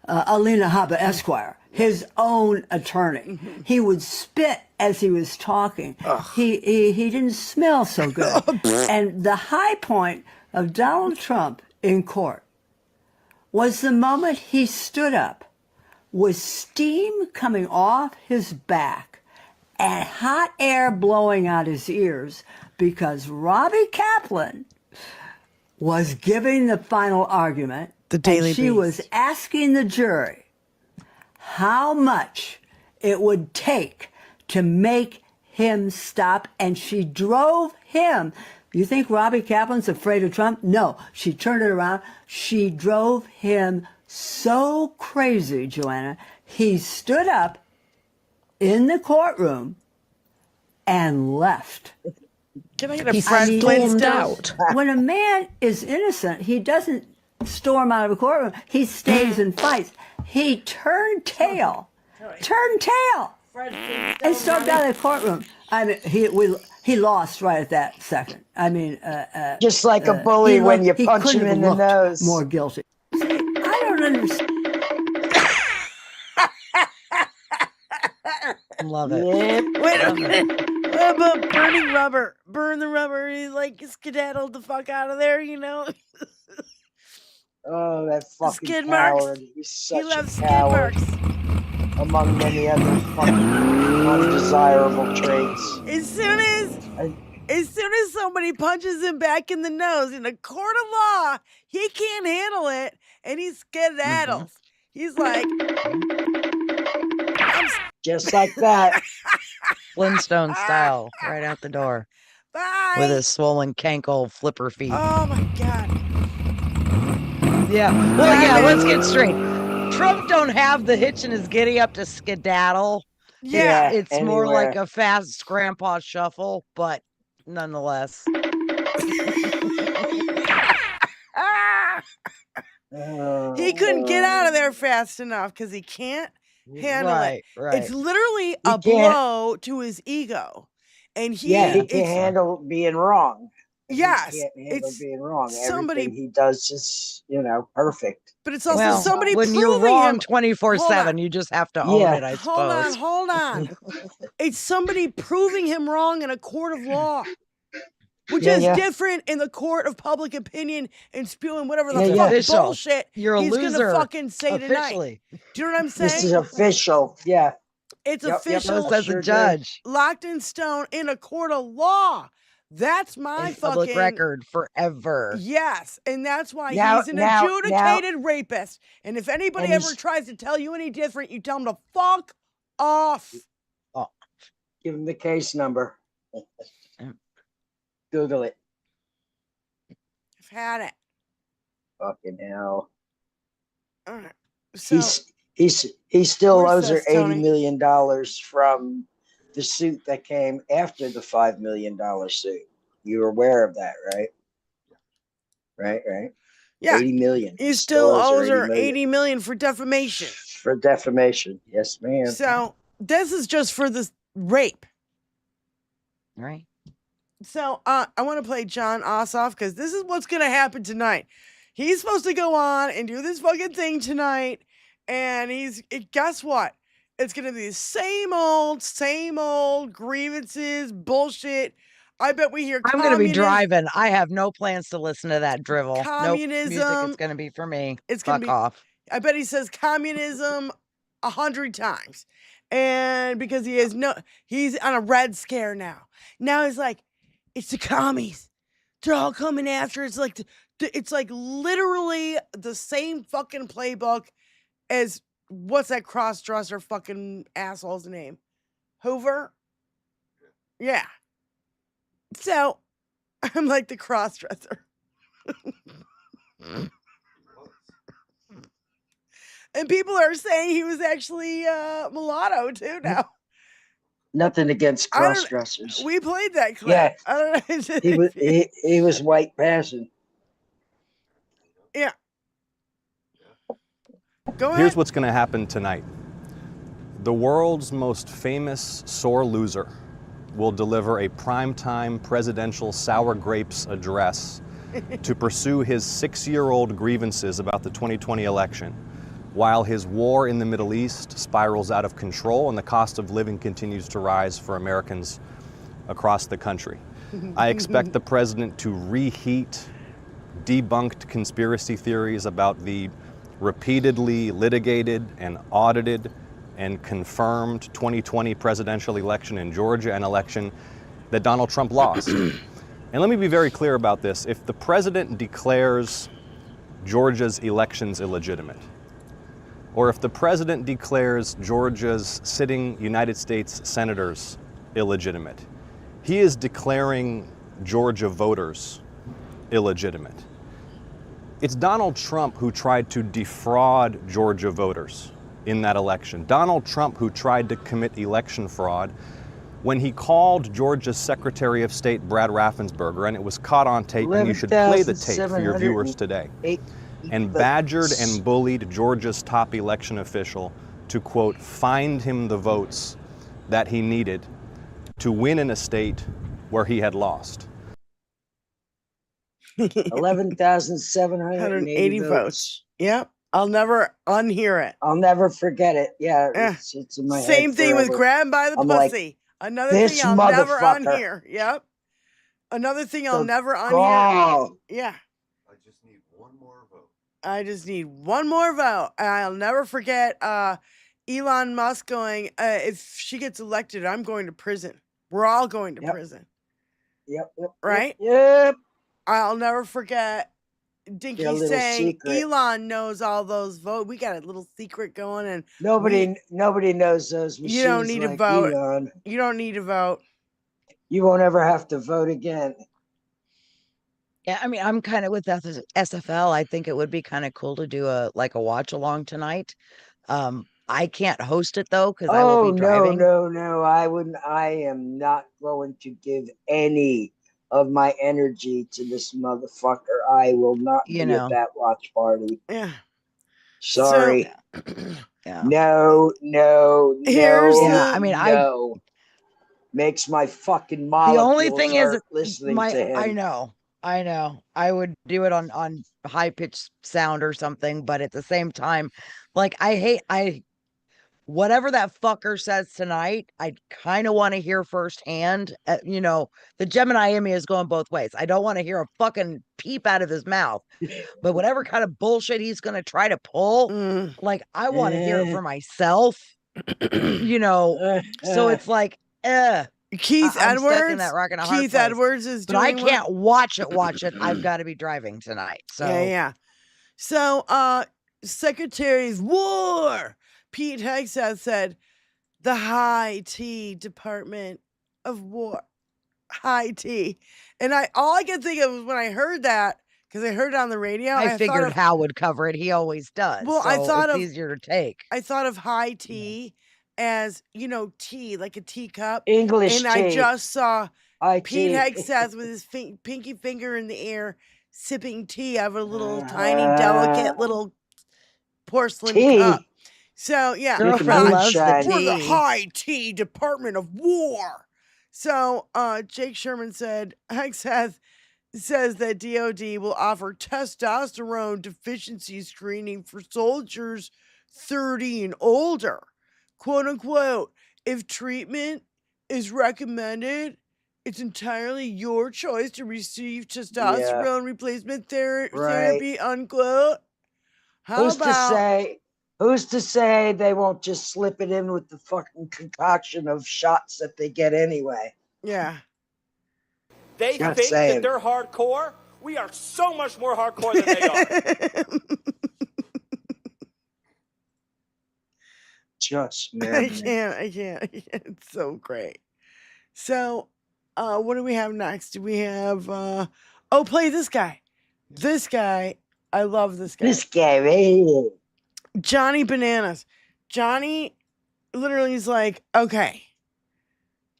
[SPEAKER 19] Alina Habba Esquire, his own attorney. He would spit as he was talking. He didn't smell so good. And the high point of Donald Trump in court was the moment he stood up with steam coming off his back and hot air blowing out his ears because Robbie Kaplan was giving the final argument.
[SPEAKER 4] The Daily
[SPEAKER 19] and she
[SPEAKER 4] Beast.
[SPEAKER 19] was asking the jury how much it would take to make him stop, and she drove him. You think Robbie Kaplan's afraid of Trump? No, she turned it around. She drove him so crazy, Joanna. He stood up in the courtroom and left.
[SPEAKER 4] Can I get a
[SPEAKER 19] He
[SPEAKER 4] Fred
[SPEAKER 19] stormed
[SPEAKER 4] Flintstone?
[SPEAKER 19] out. When a man is innocent, he doesn't storm out of a courtroom. He stays and fights. He turned tail, and stormed out of the courtroom. I mean, he lost right at that second. I mean,
[SPEAKER 5] Just like a bully when you
[SPEAKER 19] he
[SPEAKER 5] punch
[SPEAKER 19] couldn't
[SPEAKER 5] him
[SPEAKER 19] have
[SPEAKER 5] in the
[SPEAKER 19] looked
[SPEAKER 5] nose.
[SPEAKER 19] more guilty. See, I don't understand.
[SPEAKER 6] Love it.
[SPEAKER 4] Wait a minute. What about burning rubber? Burn the rubber. He like skedaddled the fuck out of there, you know?
[SPEAKER 5] Oh, that fucking
[SPEAKER 4] Skid marks.
[SPEAKER 5] coward. He's such
[SPEAKER 4] He left
[SPEAKER 5] a
[SPEAKER 4] skid
[SPEAKER 5] coward.
[SPEAKER 4] marks.
[SPEAKER 5] Among many other fucking undesirable traits.
[SPEAKER 4] As soon as somebody punches him back in the nose in a court of law, he can't handle it, and he skedaddles. He's like,
[SPEAKER 5] Just like that.
[SPEAKER 6] Flintstone style, right out the door.
[SPEAKER 4] Bye.
[SPEAKER 6] With his swollen cankle flipper feet.
[SPEAKER 4] Oh my God.
[SPEAKER 6] Yeah. Well, yeah, let's get straight. Trump don't have the hitch in his giddy up to skedaddle.
[SPEAKER 4] Yeah.
[SPEAKER 6] It's more
[SPEAKER 5] anywhere.
[SPEAKER 6] like a fast grandpa shuffle, but nonetheless.
[SPEAKER 4] He couldn't get out of there fast enough because he can't handle it.
[SPEAKER 6] Right.
[SPEAKER 4] It's literally a
[SPEAKER 5] can't-
[SPEAKER 4] blow to his ego. And he
[SPEAKER 5] He can't handle being wrong.
[SPEAKER 4] Yes,
[SPEAKER 5] He can't handle
[SPEAKER 4] it's
[SPEAKER 5] being wrong.
[SPEAKER 4] somebody,
[SPEAKER 5] Everything he does is, perfect.
[SPEAKER 4] but it's also
[SPEAKER 6] Well,
[SPEAKER 4] somebody
[SPEAKER 6] when you're
[SPEAKER 4] proving
[SPEAKER 6] wrong
[SPEAKER 4] him. Hold
[SPEAKER 6] 24/7,
[SPEAKER 4] on,
[SPEAKER 6] you just have to own
[SPEAKER 5] Yeah.
[SPEAKER 6] it, I
[SPEAKER 4] hold on,
[SPEAKER 6] suppose.
[SPEAKER 4] hold on. It's somebody proving him wrong in a court of law, which is different in the court of public opinion and spewing whatever the fuck
[SPEAKER 6] Official.
[SPEAKER 4] bullshit
[SPEAKER 6] You're a
[SPEAKER 4] he's
[SPEAKER 6] loser.
[SPEAKER 4] gonna fucking say tonight.
[SPEAKER 6] Officially.
[SPEAKER 4] Do you know what I'm saying?
[SPEAKER 5] This is official. Yeah.
[SPEAKER 4] It's
[SPEAKER 5] Yep,
[SPEAKER 4] official.
[SPEAKER 6] So says the judge.
[SPEAKER 4] Locked in stone in a court of law. That's my
[SPEAKER 6] In public
[SPEAKER 4] fucking
[SPEAKER 6] record forever.
[SPEAKER 4] Yes, and that's why
[SPEAKER 5] Now-
[SPEAKER 4] he's an
[SPEAKER 5] now-
[SPEAKER 4] adjudicated rapist. And if anybody
[SPEAKER 5] And
[SPEAKER 4] ever
[SPEAKER 5] he's-
[SPEAKER 4] tries to tell you any different, you tell them to fuck off.
[SPEAKER 6] Oh.
[SPEAKER 5] Give him the case number. Google it.
[SPEAKER 4] I've had it.
[SPEAKER 5] Fucking hell.
[SPEAKER 4] All right. So
[SPEAKER 5] He still
[SPEAKER 4] where's
[SPEAKER 5] owes her
[SPEAKER 4] this, Tony?
[SPEAKER 5] $80 million from the suit that came after the $5 million suit. You're aware of that, right? Right.
[SPEAKER 4] yeah,
[SPEAKER 5] 80 million.
[SPEAKER 4] he still owes her
[SPEAKER 5] $80
[SPEAKER 4] $80 million for defamation.
[SPEAKER 5] for defamation. Yes, ma'am.
[SPEAKER 4] So this is just for this rape.
[SPEAKER 6] Right.
[SPEAKER 4] So I want to play John Ossoff because this is what's going to happen tonight. He's supposed to go on and do this fucking thing tonight. And guess what? It's going to be the same old grievances, bullshit. I bet we hear
[SPEAKER 6] I'm going to be driving. I have no plans to listen to that drivel.
[SPEAKER 4] Communism.
[SPEAKER 6] Nope, music is going to be for me.
[SPEAKER 4] It's going to
[SPEAKER 6] Fuck
[SPEAKER 4] be
[SPEAKER 6] off.
[SPEAKER 4] I bet he says communism 100 times. And because he's on a red scare now. Now he's like, it's the commies. They're all coming after. It's like it's like literally the same fucking playbook as what's that cross-dresser fucking asshole's name? Hoover? Yeah. So I'm like the cross-dresser. And people are saying he was actually mulatto too now.
[SPEAKER 5] Nothing against cross-dressers.
[SPEAKER 4] We played that clip.
[SPEAKER 5] Yeah.
[SPEAKER 4] I don't know.
[SPEAKER 5] He was white passing.
[SPEAKER 4] Yeah. Go ahead.
[SPEAKER 20] Here's what's going to happen tonight. The world's most famous sore loser will deliver a primetime presidential sour grapes address to pursue his 6-year-old grievances about the 2020 election, while his war in the Middle East spirals out of control and the cost of living continues to rise for Americans across the country. I expect the president to reheat debunked conspiracy theories about the repeatedly litigated and audited and confirmed 2020 presidential election in Georgia, an election that Donald Trump lost. And let me be very clear about this. If the president declares Georgia's elections illegitimate, or if the president declares Georgia's sitting United States senators illegitimate, he is declaring Georgia voters illegitimate. It's Donald Trump who tried to defraud Georgia voters in that election. Donald Trump who tried to commit election fraud when he called Georgia's Secretary of State, Brad Raffensperger, and it was caught on tape, and you should play the tape for your viewers today, and badgered and bullied Georgia's top election official to, quote, find him the votes that he needed to win in a state where he had lost.
[SPEAKER 5] 11,780 votes.
[SPEAKER 4] Yep. I'll never unhear it.
[SPEAKER 5] I'll never forget it. Yeah. It's in my head
[SPEAKER 4] Same thing with
[SPEAKER 5] forever.
[SPEAKER 4] grabbed by the
[SPEAKER 5] I'm
[SPEAKER 4] pussy.
[SPEAKER 5] like,
[SPEAKER 4] Another
[SPEAKER 5] this
[SPEAKER 4] thing I'll never
[SPEAKER 5] motherfucker.
[SPEAKER 4] unhear. Yep. Another thing I'll never unhear.
[SPEAKER 5] gall.
[SPEAKER 4] Yeah.
[SPEAKER 8] I just need one more vote.
[SPEAKER 4] I just need one more vote. I'll never forget Elon Musk going, if she gets elected, I'm going to prison. We're all going to prison.
[SPEAKER 5] Yep.
[SPEAKER 4] Right?
[SPEAKER 5] Yep.
[SPEAKER 4] I'll never forget Dinky
[SPEAKER 5] Got a little
[SPEAKER 4] saying
[SPEAKER 5] secret.
[SPEAKER 4] Elon knows all those votes. We got a little secret going, and
[SPEAKER 5] Nobody knows those machines.
[SPEAKER 4] you don't need
[SPEAKER 5] like
[SPEAKER 4] to vote.
[SPEAKER 5] Elon.
[SPEAKER 4] You don't need to vote.
[SPEAKER 5] You won't ever have to vote again.
[SPEAKER 6] Yeah, I mean, I'm kind of with SFL. I think it would be kind of cool to do a watch along tonight. I can't host it though because I will be driving.
[SPEAKER 5] No. I wouldn't. I am not going to give any of my energy to this motherfucker. I will not be at that watch party.
[SPEAKER 4] Yeah.
[SPEAKER 5] Sorry.
[SPEAKER 6] Yeah.
[SPEAKER 5] No.
[SPEAKER 4] Here's
[SPEAKER 5] no.
[SPEAKER 6] I mean,
[SPEAKER 5] no. makes my fucking
[SPEAKER 6] The
[SPEAKER 5] molecules
[SPEAKER 6] only thing is,
[SPEAKER 5] hurt listening to him.
[SPEAKER 6] I know. I would do it on high pitched sound or something, but at the same time, like whatever that fucker says tonight, I kind of want to hear firsthand. The Gemini in me is going both ways. I don't want to hear a fucking peep out of his mouth, but whatever kind of bullshit he's going to try to pull, like, I want to hear it for myself. So it's like,
[SPEAKER 4] Keith
[SPEAKER 6] I'm stuck in
[SPEAKER 4] Edwards.
[SPEAKER 6] that rock and a hard
[SPEAKER 4] Keith
[SPEAKER 6] place.
[SPEAKER 4] Edwards is
[SPEAKER 6] But I
[SPEAKER 4] doing
[SPEAKER 6] can't watch it. I've got to be driving tonight. So
[SPEAKER 4] yeah. So Secretary of War Pete Hegseth said the High T Department of War, High T, and all I could think of was when I heard that, because I heard it on the radio.
[SPEAKER 6] I figured Hal would cover it. He always does.
[SPEAKER 4] Well,
[SPEAKER 6] so
[SPEAKER 4] I thought
[SPEAKER 6] it's easier to take.
[SPEAKER 4] I thought of high tea as, tea, like a teacup.
[SPEAKER 5] English
[SPEAKER 4] and
[SPEAKER 5] tea.
[SPEAKER 4] I just saw Pete
[SPEAKER 5] tea.
[SPEAKER 4] Hegseth with his pinky finger in the air sipping tea out of a little tiny, delicate little porcelain cup.
[SPEAKER 5] You
[SPEAKER 4] So,
[SPEAKER 5] can moonshine.
[SPEAKER 4] we're the High Tea Department of War. So, Jake Sherman said, Hegseth says that DOD will offer testosterone deficiency screening for soldiers 30 and older. Quote unquote, if treatment is recommended, it's entirely your choice to receive testosterone replacement therapy, unquote.
[SPEAKER 5] Who's to say they won't just slip it in with the fucking concoction of shots that they get anyway?
[SPEAKER 4] Yeah.
[SPEAKER 21] They
[SPEAKER 5] Just
[SPEAKER 21] think
[SPEAKER 5] saying.
[SPEAKER 21] that they're hardcore. We are so much more hardcore than they are.
[SPEAKER 5] Just
[SPEAKER 4] I can't. It's so great. So, what do we have next? Do we have, play this guy. This guy, I love this guy.
[SPEAKER 5] This guy, right?
[SPEAKER 4] Johnny Bananas. Johnny literally is like, okay,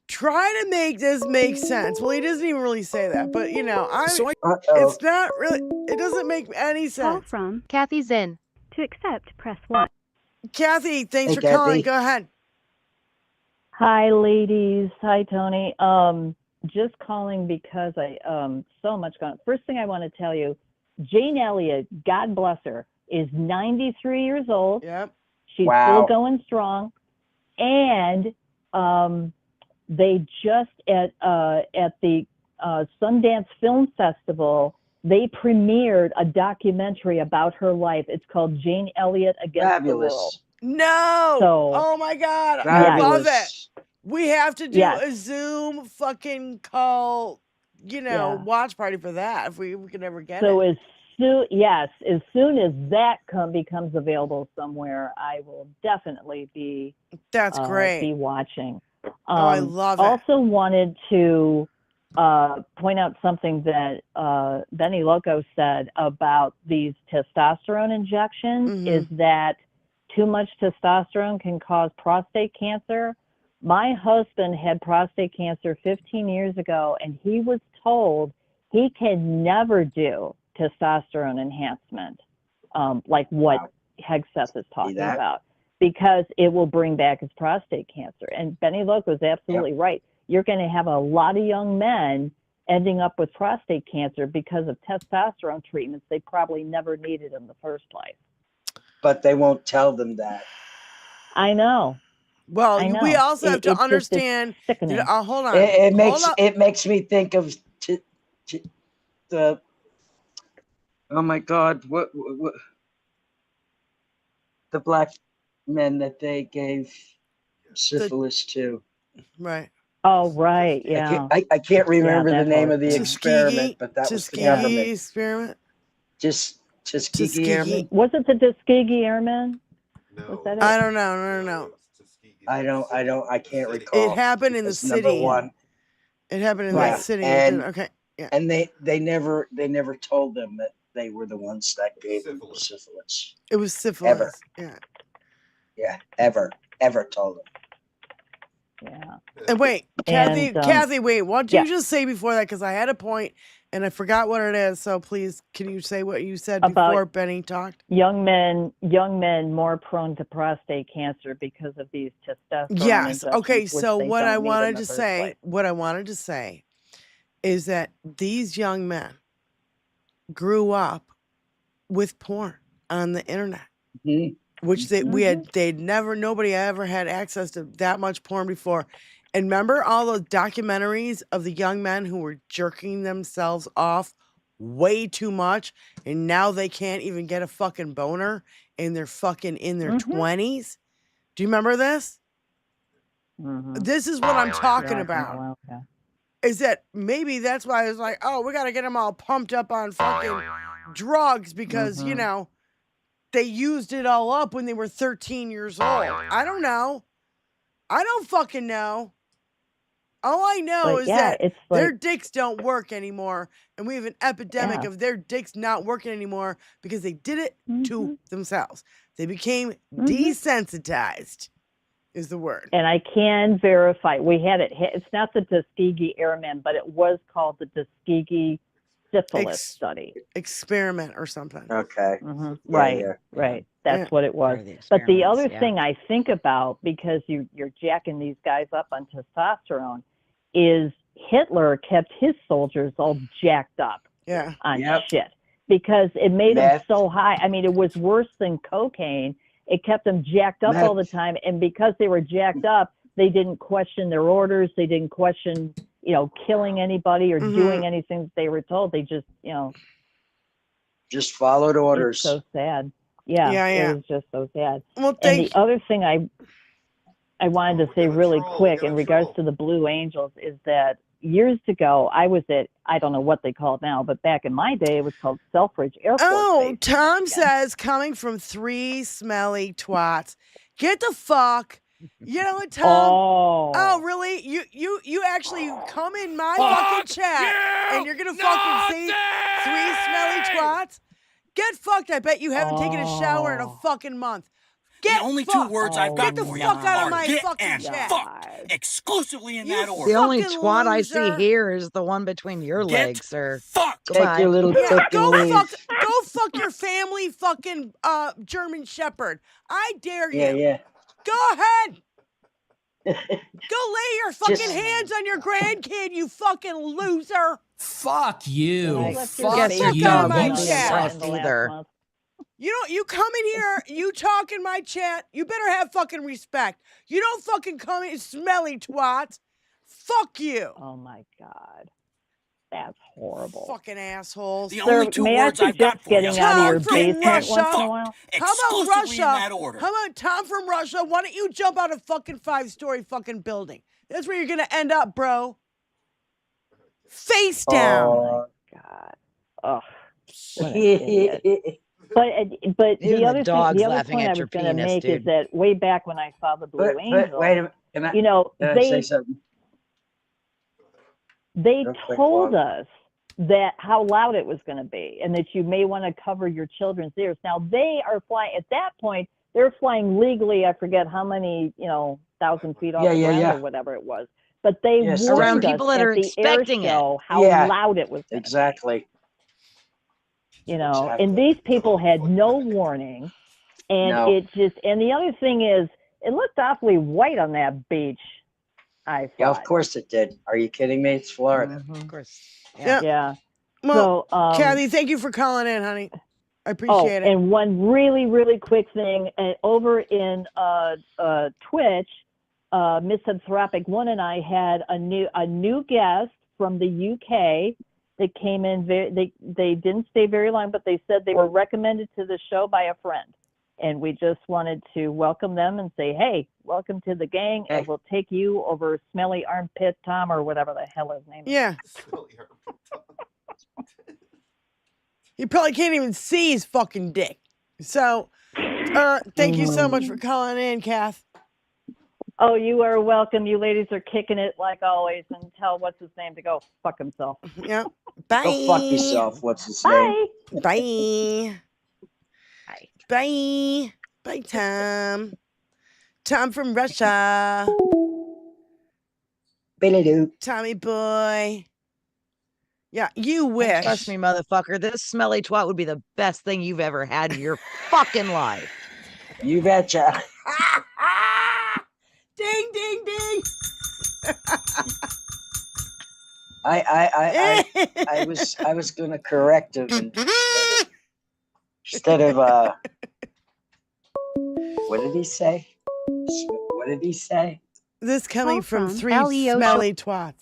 [SPEAKER 4] try to make this make sense. Well, he doesn't even really say that, but it's not really, it doesn't make any
[SPEAKER 17] Call
[SPEAKER 4] sense.
[SPEAKER 17] from Kathy Zinn. To accept, press 1.
[SPEAKER 4] Kathy, thanks
[SPEAKER 5] Hey,
[SPEAKER 4] for
[SPEAKER 5] Kathy.
[SPEAKER 4] calling. Go ahead.
[SPEAKER 22] Hi, ladies. Hi, Tony. Just calling because I so much gone. First thing I want to tell you, Jane Elliott, God bless her, is 93 years old.
[SPEAKER 4] Yep.
[SPEAKER 22] She's still going strong, and they just at the Sundance Film Festival, they premiered a documentary about her life. It's called Jane Elliott Against the World.
[SPEAKER 4] No. Oh my God. I love it. We have to do a Zoom fucking call, watch party for that if we can ever get
[SPEAKER 22] So
[SPEAKER 4] it.
[SPEAKER 22] as soon as that becomes available somewhere, I will definitely be
[SPEAKER 4] That's great.
[SPEAKER 22] Be watching.
[SPEAKER 4] I love it.
[SPEAKER 22] Also wanted to point out something that Benny Loco said about these testosterone injections is that too much testosterone can cause prostate cancer. My husband had prostate cancer 15 years ago, and he was told he can never do testosterone enhancement, like what Hegseth is talking about, because it will bring back his prostate cancer. And Benny Loco is absolutely right. You're going to have a lot of young men ending up with prostate cancer because of testosterone treatments they probably never needed in the first place.
[SPEAKER 5] But they won't tell them that.
[SPEAKER 22] I know.
[SPEAKER 4] Well,
[SPEAKER 22] I know.
[SPEAKER 4] we also have to
[SPEAKER 22] It's just- it's
[SPEAKER 4] understand.
[SPEAKER 22] sickening.
[SPEAKER 4] Hold on.
[SPEAKER 5] It makes me think of the. Oh my God! What the black men that they gave syphilis to?
[SPEAKER 4] Right.
[SPEAKER 22] Oh, right. Yeah.
[SPEAKER 5] I can't remember the name of the
[SPEAKER 22] Tuskegee-
[SPEAKER 5] experiment, but that was the
[SPEAKER 4] Tuskegee
[SPEAKER 5] government.
[SPEAKER 4] experiment.
[SPEAKER 5] Just Tuskegee Airmen.
[SPEAKER 22] Was it the Tuskegee Airmen? Was that it?
[SPEAKER 4] I don't know. No.
[SPEAKER 5] I can't recall.
[SPEAKER 4] It happened in the
[SPEAKER 5] It's
[SPEAKER 4] city.
[SPEAKER 5] Number one.
[SPEAKER 4] It happened in
[SPEAKER 5] Right.
[SPEAKER 4] the city.
[SPEAKER 5] And-
[SPEAKER 4] Okay. Yeah.
[SPEAKER 5] And they never told them that they were the ones that gave them syphilis.
[SPEAKER 4] It was syphilis.
[SPEAKER 5] Ever.
[SPEAKER 4] Yeah.
[SPEAKER 5] Yeah, ever told them.
[SPEAKER 22] Yeah.
[SPEAKER 4] And wait, Kathy,
[SPEAKER 22] And,
[SPEAKER 4] Kathy, wait, what did you just say before that? Because I had a point and I forgot what it is. So please, can you say what you said
[SPEAKER 22] About
[SPEAKER 4] before Benny talked?
[SPEAKER 22] young men more prone to prostate cancer because of these testosterone
[SPEAKER 4] Yes.
[SPEAKER 22] injections,
[SPEAKER 4] Okay.
[SPEAKER 22] which
[SPEAKER 4] So
[SPEAKER 22] they
[SPEAKER 4] what
[SPEAKER 22] don't
[SPEAKER 4] I
[SPEAKER 22] need in
[SPEAKER 4] wanted
[SPEAKER 22] the
[SPEAKER 4] to
[SPEAKER 22] first
[SPEAKER 4] say,
[SPEAKER 22] place.
[SPEAKER 4] is that these young men grew up with porn on the internet, which nobody ever had access to that much porn before. And remember all those documentaries of the young men who were jerking themselves off way too much, and now they can't even get a fucking boner, and they're fucking in their 20s. Do you remember this? This is what I'm talking about. Is that maybe that's why I was like, oh, we got to get them all pumped up on fucking drugs because, you know, they used it all up when they were 13 years old. I don't know. I don't fucking know. All I know is that their dicks don't work anymore, and we have an epidemic of their dicks not working anymore because they did it to themselves. They became desensitized, is the word.
[SPEAKER 22] And I can verify. We had it. It's not the Tuskegee Airmen, but it was called the Tuskegee syphilis study.
[SPEAKER 4] Experiment or something.
[SPEAKER 5] Okay.
[SPEAKER 22] Right. That's what it was. But the other thing I think about, because you're jacking these guys up on testosterone, is Hitler kept his soldiers all jacked up on shit because it made them so high. I mean, it was worse than cocaine. It kept them jacked up all the time. And because they were jacked up, they didn't question their orders. They didn't question, killing anybody or doing anything that they were told. They just,
[SPEAKER 5] just followed orders.
[SPEAKER 22] It's so sad. Yeah. It was just so sad.
[SPEAKER 4] Well,
[SPEAKER 22] and the other thing I wanted to say really quick in regards to the Blue Angels is that years ago, I was at, I don't know what they call it now, but back in my day, it was called Selfridge Air Force Base.
[SPEAKER 4] Tom says, coming from 3 smelly twats, get the fuck. You know what, Tom? Oh, really? You actually come in my fucking chat and you're gonna fucking say 3 smelly twats? Get fucked. I bet you haven't taken a shower in a fucking month. Get
[SPEAKER 14] the only
[SPEAKER 4] fucked.
[SPEAKER 14] 2 words I've got
[SPEAKER 4] Get
[SPEAKER 14] for
[SPEAKER 4] the
[SPEAKER 14] you
[SPEAKER 4] fuck out of
[SPEAKER 14] are
[SPEAKER 4] my
[SPEAKER 14] get
[SPEAKER 4] fucking
[SPEAKER 14] and
[SPEAKER 4] chat.
[SPEAKER 14] fuck, exclusively in that order.
[SPEAKER 6] The only
[SPEAKER 4] fucking
[SPEAKER 6] twat I see
[SPEAKER 4] loser.
[SPEAKER 6] here is the one between your legs, sir.
[SPEAKER 14] Fuck.
[SPEAKER 6] Goodbye.
[SPEAKER 5] Take your little dick and leave.
[SPEAKER 4] Go fuck your family fucking German Shepherd. I dare you.
[SPEAKER 5] Yeah.
[SPEAKER 4] Go ahead. Go lay your fucking hands on your grandkid, you fucking loser.
[SPEAKER 1] Fuck you.
[SPEAKER 6] Fuck you.
[SPEAKER 4] out of my
[SPEAKER 6] Won't be
[SPEAKER 4] chat.
[SPEAKER 6] impressed either.
[SPEAKER 4] You come in here, you talk in my chat, you better have fucking respect. You don't fucking come in, smelly twat. Fuck you.
[SPEAKER 22] Oh my God. That's horrible.
[SPEAKER 4] Fucking assholes.
[SPEAKER 14] The only 2 words I've got for you.
[SPEAKER 22] Out of your
[SPEAKER 4] Tom from
[SPEAKER 22] basement
[SPEAKER 4] Russia.
[SPEAKER 22] once in a while.
[SPEAKER 4] How about
[SPEAKER 14] Exclusively in
[SPEAKER 4] Russia?
[SPEAKER 14] that order.
[SPEAKER 4] How about Tom from Russia? Why don't you jump out of fucking 5-story fucking building? That's where you're gonna end up, bro. Face down.
[SPEAKER 22] Oh my God. Ugh. What an idiot. But
[SPEAKER 6] Even
[SPEAKER 22] the other
[SPEAKER 6] dog's
[SPEAKER 22] thing, the other
[SPEAKER 6] laughing
[SPEAKER 22] point
[SPEAKER 6] at
[SPEAKER 22] I
[SPEAKER 6] your
[SPEAKER 22] was going to
[SPEAKER 6] penis,
[SPEAKER 22] make
[SPEAKER 6] dude.
[SPEAKER 22] is that way back when I saw the Blue Angels,
[SPEAKER 5] wait a minute. Can I say something?
[SPEAKER 22] they
[SPEAKER 5] Real quick,
[SPEAKER 22] told
[SPEAKER 5] Bob.
[SPEAKER 22] us that how loud it was going to be and that you may want to cover your children's ears. Now they are flying at that point. They're flying legally. I forget how many, 1,000 feet off the ground or whatever it was. But they warned
[SPEAKER 6] around
[SPEAKER 22] us
[SPEAKER 6] people that
[SPEAKER 22] at
[SPEAKER 6] are
[SPEAKER 22] the air
[SPEAKER 6] expecting it.
[SPEAKER 22] show how loud it was going to
[SPEAKER 5] Exactly.
[SPEAKER 22] be. And these people had no warning. And and the other thing is, it looked awfully white on that beach. I thought.
[SPEAKER 5] Yeah, of course it did. Are you kidding me? It's Florida.
[SPEAKER 6] Of course.
[SPEAKER 4] Yeah. Well, Kathy, thank you for calling in, honey. I appreciate it.
[SPEAKER 22] And one really, really quick thing, over in Twitch, Misanthropic One and I had a new guest from the UK that came in. They didn't stay very long, but they said they were recommended to the show by a friend. And we just wanted to welcome them and say, hey, welcome to the gang, and we'll take you over Smelly Armpit Tom or whatever the hell his name is.
[SPEAKER 4] Yeah. You probably can't even see his fucking dick. So, thank you so much for calling in, Kath.
[SPEAKER 22] Oh, you are welcome. You ladies are kicking it like always, and tell what's his name to go fuck himself.
[SPEAKER 4] Yeah. Bye.
[SPEAKER 5] Go fuck yourself. What's his name?
[SPEAKER 4] Bye. Bye. Bye, Tom. Tom from Russia.
[SPEAKER 5] Billy-doo.
[SPEAKER 4] Tommy boy. Yeah, you
[SPEAKER 6] And
[SPEAKER 4] wish.
[SPEAKER 6] trust me, motherfucker, this smelly twat would be the best thing you've ever had in your fucking life.
[SPEAKER 5] You betcha.
[SPEAKER 4] Ding, ding, ding.
[SPEAKER 5] I was gonna correct him instead of what did he say? What did he say?
[SPEAKER 4] This coming from three
[SPEAKER 22] Elio
[SPEAKER 4] smelly twats.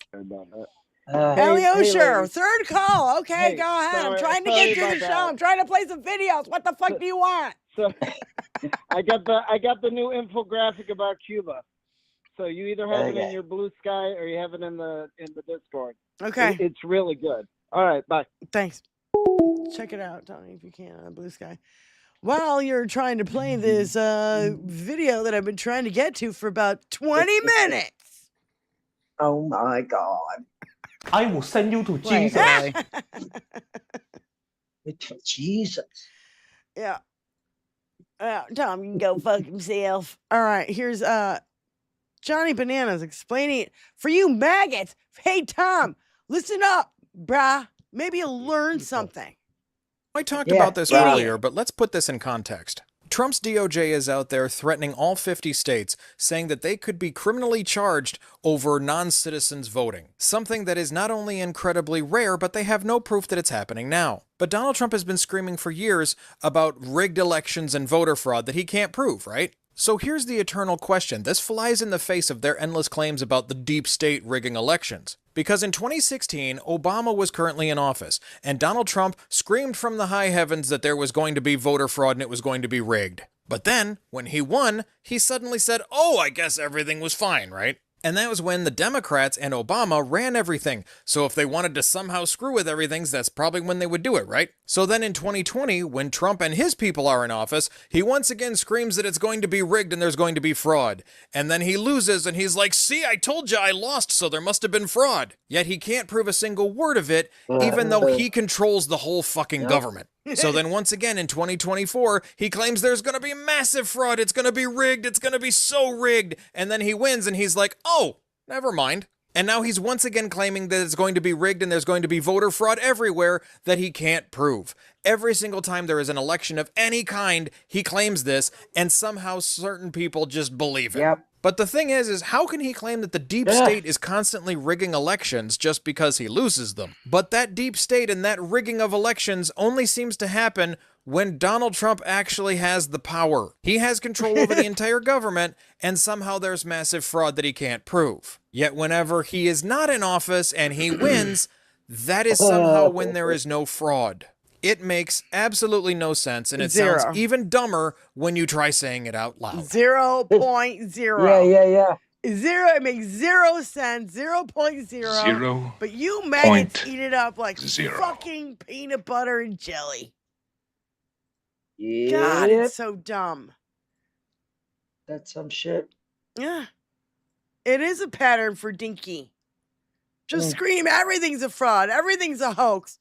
[SPEAKER 4] Elio, sure. Third call. Okay,
[SPEAKER 15] Hey,
[SPEAKER 4] go ahead. I'm
[SPEAKER 15] sorry-
[SPEAKER 4] trying to
[SPEAKER 15] sorry
[SPEAKER 4] get through the
[SPEAKER 15] about
[SPEAKER 4] show.
[SPEAKER 15] that.
[SPEAKER 4] I'm trying to play some videos. What the fuck do you want?
[SPEAKER 15] So I got the new infographic about Cuba. So you either have it in your Blue Sky or you have it in the Discord.
[SPEAKER 4] Okay.
[SPEAKER 15] It's really good. All right, bye.
[SPEAKER 4] Thanks. Check it out, Tony, if you can on Blue Sky. While you're trying to play this video that I've been trying to get to for about 20 minutes.
[SPEAKER 5] Oh my God.
[SPEAKER 1] I will send you to
[SPEAKER 6] Wait,
[SPEAKER 1] Jesus.
[SPEAKER 6] really?
[SPEAKER 5] Jesus.
[SPEAKER 4] Yeah. Tom, you can go fuck himself. All right, here's Johnny Bananas explaining it for you maggots. Hey, Tom, listen up, brah. Maybe you'll learn something.
[SPEAKER 2] I talked about this earlier, but let's put this in context. Trump's DOJ is out there threatening all 50 states, saying that they could be criminally charged over non-citizens voting. Something that is not only incredibly rare, but they have no proof that it's happening now. But Donald Trump has been screaming for years about rigged elections and voter fraud that he can't prove, right? So here's the eternal question. This flies in the face of their endless claims about the deep state rigging elections. Because in 2016, Obama was currently in office, and Donald Trump screamed from the high heavens that there was going to be voter fraud and it was going to be rigged. But then, when he won, he suddenly said, oh, I guess everything was fine, right? And that was when the Democrats and Obama ran everything. So if they wanted to somehow screw with everything, that's probably when they would do it, right? So then in 2020, when Trump and his people are in office, he once again screams that it's going to be rigged and there's going to be fraud. And then he loses and he's like, see, I told you I lost, so there must have been fraud. Yet he can't prove a single word of it, even though he controls the whole fucking government. So then once again in 2024, he claims there's going to be massive fraud. It's going to be rigged. It's going to be so rigged. And then he wins and he's like, oh, never mind. And now he's once again claiming that it's going to be rigged and there's going to be voter fraud everywhere that he can't prove. Every single time there is an election of any kind, he claims this, and somehow certain people just believe it.
[SPEAKER 5] Yep.
[SPEAKER 2] But the thing is how can he claim that the deep state is constantly rigging elections just because he loses them? But that deep state and that rigging of elections only seems to happen when Donald Trump actually has the power. He has control over the entire government, and somehow there's massive fraud that he can't prove. Yet whenever he is not in office and he wins, that is somehow when there is no fraud. It makes absolutely no sense, and it sounds even dumber when you try saying it out loud.
[SPEAKER 4] 0.0.
[SPEAKER 5] Yeah.
[SPEAKER 4] Zero. It makes 0 sense. 0.0.
[SPEAKER 3] 0.
[SPEAKER 4] But you maggots eat it up like fucking peanut butter and jelly. God, it's so dumb.
[SPEAKER 5] That's some shit.
[SPEAKER 4] Yeah. It is a pattern for Dinky. Just scream, everything's a fraud. Everything's a hoax.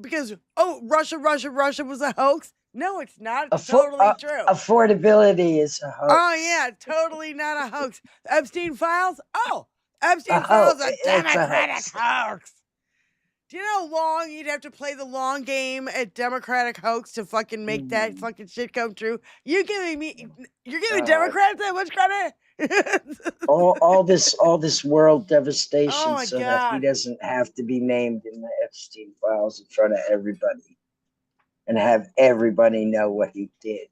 [SPEAKER 4] Because Russia was a hoax? No, it's not. It's totally true.
[SPEAKER 5] Affordability is a hoax.
[SPEAKER 4] Oh, yeah, totally not a hoax. Epstein Files? Oh, Epstein Files, a Democratic hoax. Do you know how long you'd have to play the long game at Democratic hoax to fucking make that fucking shit come true? You're giving Democrats that much credit?
[SPEAKER 5] all this world devastation so
[SPEAKER 4] God.
[SPEAKER 5] that he doesn't have to be named in the Epstein Files in front of everybody and have everybody know what he did.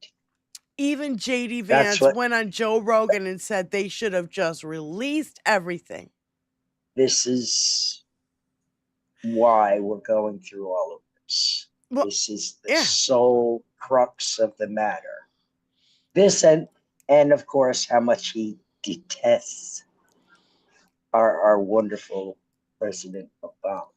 [SPEAKER 4] Even JD Vance went on Joe Rogan and said they should have just released everything.
[SPEAKER 5] This is why we're going through all of this. This is the sole crux of the matter. This and of course how much he detests our wonderful President Obama.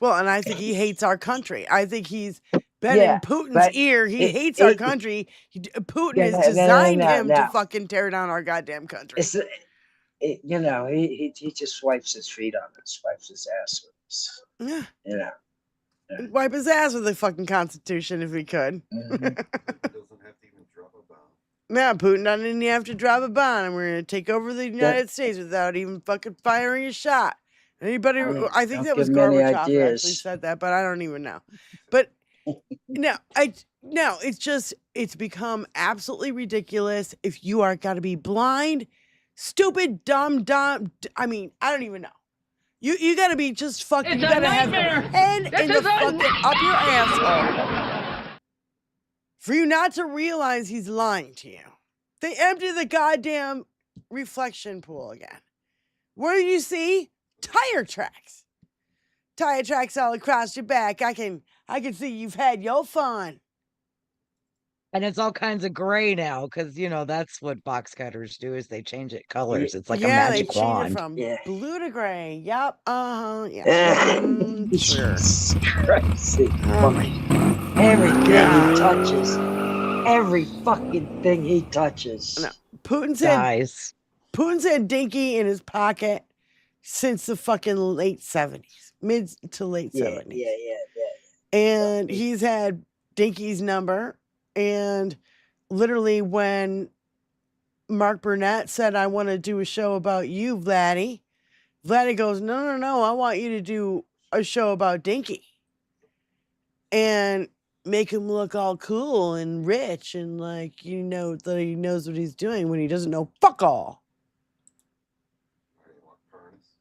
[SPEAKER 4] Well, and I think he hates our country. I think he's been in Putin's ear. He hates our country. Putin has designed him to fucking tear down our goddamn country.
[SPEAKER 5] He just wipes his feet on us, wipes his ass with us.
[SPEAKER 4] Yeah.
[SPEAKER 5] Yeah.
[SPEAKER 4] Wipe his ass with the fucking Constitution if he could. Yeah, Putin doesn't even have to drop a bomb, and we're going to take over the United States without even fucking firing a shot. Anybody? I think
[SPEAKER 5] Don't
[SPEAKER 4] that was
[SPEAKER 5] give 'em any
[SPEAKER 4] Gorbachev who actually
[SPEAKER 5] ideas.
[SPEAKER 4] said that, but I don't even know. But no, it's become absolutely ridiculous. If you are got to be blind, stupid, dumb. I mean, I don't even know. You got to be just fucking.
[SPEAKER 3] It's
[SPEAKER 4] You
[SPEAKER 3] a
[SPEAKER 4] got to have
[SPEAKER 3] nightmare.
[SPEAKER 4] your head
[SPEAKER 3] This
[SPEAKER 4] in the
[SPEAKER 3] is a
[SPEAKER 4] fucking up your asshole for you not to realize he's lying to you. They empty the goddamn reflection pool again. What do you see? Tire tracks. Tire tracks all across your back. I can see you've had your fun.
[SPEAKER 6] And it's all kinds of gray now because, that's what box cutters do is they change it colors. It's like a magic
[SPEAKER 4] they change
[SPEAKER 6] wand.
[SPEAKER 4] it from blue to gray. Yep. Yeah. Sure.
[SPEAKER 5] Jesus Christ.
[SPEAKER 4] Oh my
[SPEAKER 5] Everything
[SPEAKER 4] God.
[SPEAKER 5] he touches. Every fucking thing he touches.
[SPEAKER 4] No. Putin's had Dinky in his pocket since the fucking late 70s. Mid to late 70s.
[SPEAKER 5] Yeah.
[SPEAKER 4] And he's had Dinky's number. And literally when Mark Burnett said, I want to do a show about you, Vladdy goes, no, I want you to do a show about Dinky. And make him look all cool and rich and that he knows what he's doing when he doesn't know fuck all.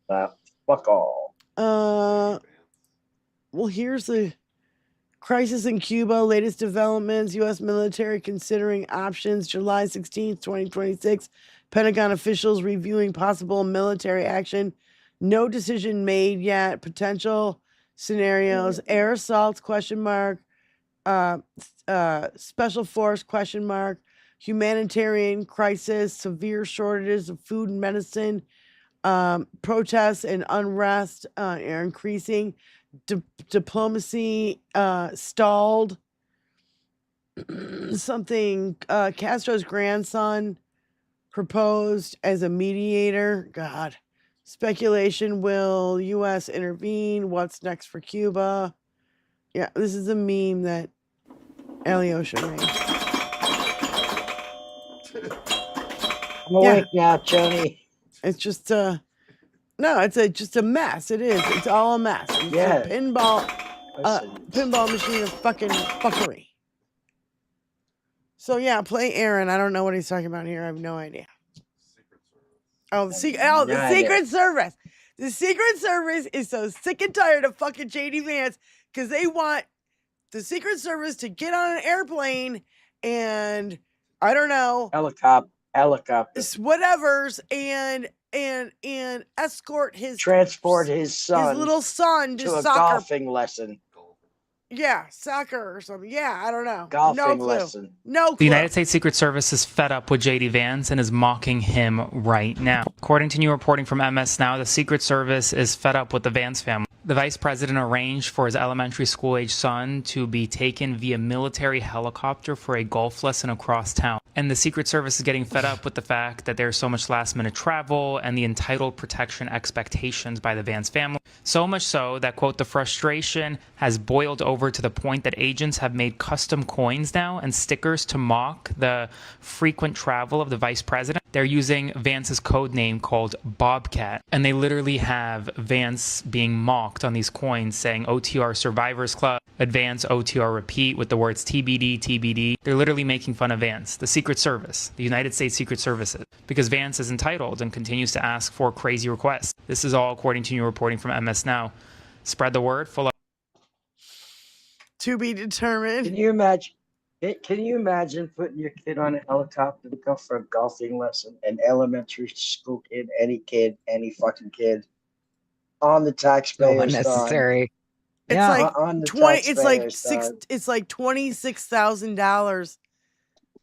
[SPEAKER 5] Fuck all.
[SPEAKER 4] Well, here's the crisis in Cuba, latest developments, U.S. military considering options, July 16th, 2026. Pentagon officials reviewing possible military action. No decision made yet. Potential scenarios, air assaults, ? Special force ? Humanitarian crisis, severe shortages of food and medicine, protests and unrest are increasing. Diplomacy stalled. Something Castro's grandson proposed as a mediator. God. Speculation, will U.S. intervene? What's next for Cuba? Yeah, this is a meme that Alyosha made.
[SPEAKER 5] I'm awake now, Johnny.
[SPEAKER 4] It's just just a mess. It is. It's all a mess. It's a pinball machine of fucking fuckery. So yeah, play Aaron. I don't know what he's talking about here. I have no idea. The Secret Service. The Secret Service is so sick and tired of fucking JD Vance because they want the Secret Service to get on an airplane and I don't know
[SPEAKER 5] helicopter,
[SPEAKER 4] whatever's and escort
[SPEAKER 5] transport his
[SPEAKER 4] little son
[SPEAKER 5] to a
[SPEAKER 4] soccer.
[SPEAKER 5] golfing lesson.
[SPEAKER 4] Yeah, soccer or something. Yeah, I don't know.
[SPEAKER 5] Golfing lesson.
[SPEAKER 4] No clue.
[SPEAKER 7] The United States Secret Service is fed up with J.D. Vance and is mocking him right now. According to new reporting from MS Now, the Secret Service is fed up with the Vance family. The vice president arranged for his elementary school-age son to be taken via military helicopter for a golf lesson across town. And the Secret Service is getting fed up with the fact that there's so much last-minute travel and the entitled protection expectations by the Vance family. So much so that, quote, the frustration has boiled over to the point that agents have made custom coins now and stickers to mock the frequent travel of the vice president. They're using Vance's code name called Bobcat, and they literally have Vance being mocked on these coins saying OTR Survivors Club, Advance OTR Repeat with the words TBD, TBD. They're literally making fun of Vance, the Secret Service, the United States Secret Services, because Vance is entitled and continues to ask for crazy requests. This is all according to new reporting from MS Now. Spread the word, full of
[SPEAKER 4] to be determined.
[SPEAKER 5] Can you imagine putting your kid on a helicopter to go for a golfing lesson? An elementary school kid, any fucking kid, on the taxpayer's
[SPEAKER 6] So unnecessary.
[SPEAKER 4] It's like
[SPEAKER 5] on the
[SPEAKER 4] 20. It's like
[SPEAKER 5] taxpayer's dime.
[SPEAKER 4] It's like $26,000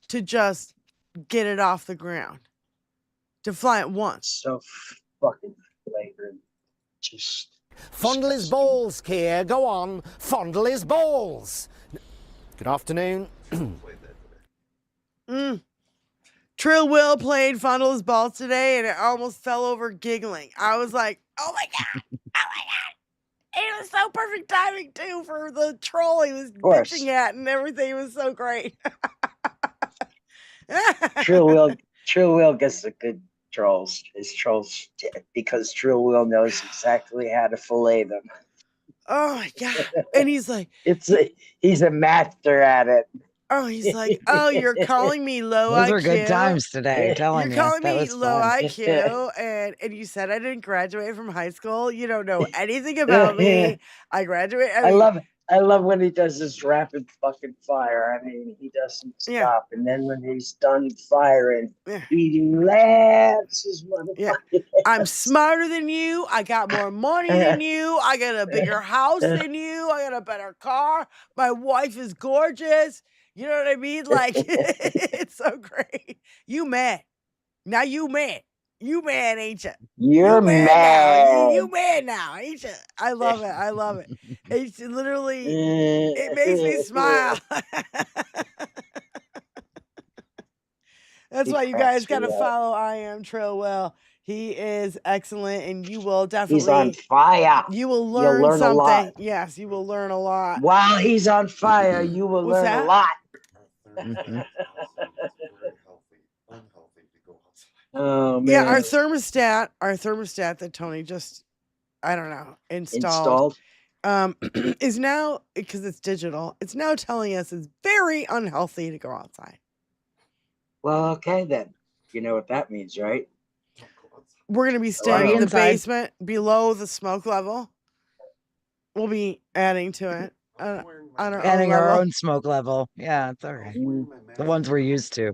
[SPEAKER 4] to just get it off the ground, to fly it once.
[SPEAKER 5] So fucking flagrant. Just
[SPEAKER 23] fondle his balls, Keir. Go on, fondle his balls. Good afternoon.
[SPEAKER 4] Trill Will played Fondle His Balls today, and it almost fell over giggling. I was like, oh my God. It was so perfect timing, too, for the troll he was bitching at, and everything was so great.
[SPEAKER 5] Trill Will gets a good trolls. It's trolls because Trill Will knows exactly how to fillet them.
[SPEAKER 4] Oh my God. And he's like,
[SPEAKER 5] he's a master at it.
[SPEAKER 4] Oh, he's like, oh, you're calling me low
[SPEAKER 6] Those
[SPEAKER 4] IQ.
[SPEAKER 6] are good times today. Telling
[SPEAKER 4] You're calling
[SPEAKER 6] that
[SPEAKER 4] me
[SPEAKER 6] was
[SPEAKER 4] low
[SPEAKER 6] fun.
[SPEAKER 4] IQ, and you said I didn't graduate from high school. You don't know anything about me. I graduated.
[SPEAKER 5] I love when he does this rapid fucking fire. I mean, he doesn't stop, and then when he's done firing, he laughs his motherfucking
[SPEAKER 4] I'm smarter than you. I got more money than you. I got a bigger house than you. I got a better car. My wife is gorgeous. You know what I mean? Like, it's so great. You mad. Now you mad. You mad, ain't you?
[SPEAKER 5] You're
[SPEAKER 4] mad.
[SPEAKER 5] mad.
[SPEAKER 4] Now. You mad now, ain't you? I love it. I love it. It's literally, it makes me smile. That's why you guys got to follow I Am Trill Will. He is excellent, and you will definitely.
[SPEAKER 5] He's on fire.
[SPEAKER 4] You will
[SPEAKER 5] You'll
[SPEAKER 4] learn something.
[SPEAKER 5] a lot.
[SPEAKER 4] Yes, you will learn a lot.
[SPEAKER 5] While he's on fire, you will learn a lot. Oh man.
[SPEAKER 4] Yeah, our thermostat that Tony just, I don't know, installed. Is now, because it's digital, it's now telling us it's very unhealthy to go outside.
[SPEAKER 5] Well, okay then. You know what that means, right?
[SPEAKER 4] We're going to be staying in the basement below the smoke level. We'll be adding to it.
[SPEAKER 6] Adding our own smoke level. Yeah, it's all right. The ones we're used to.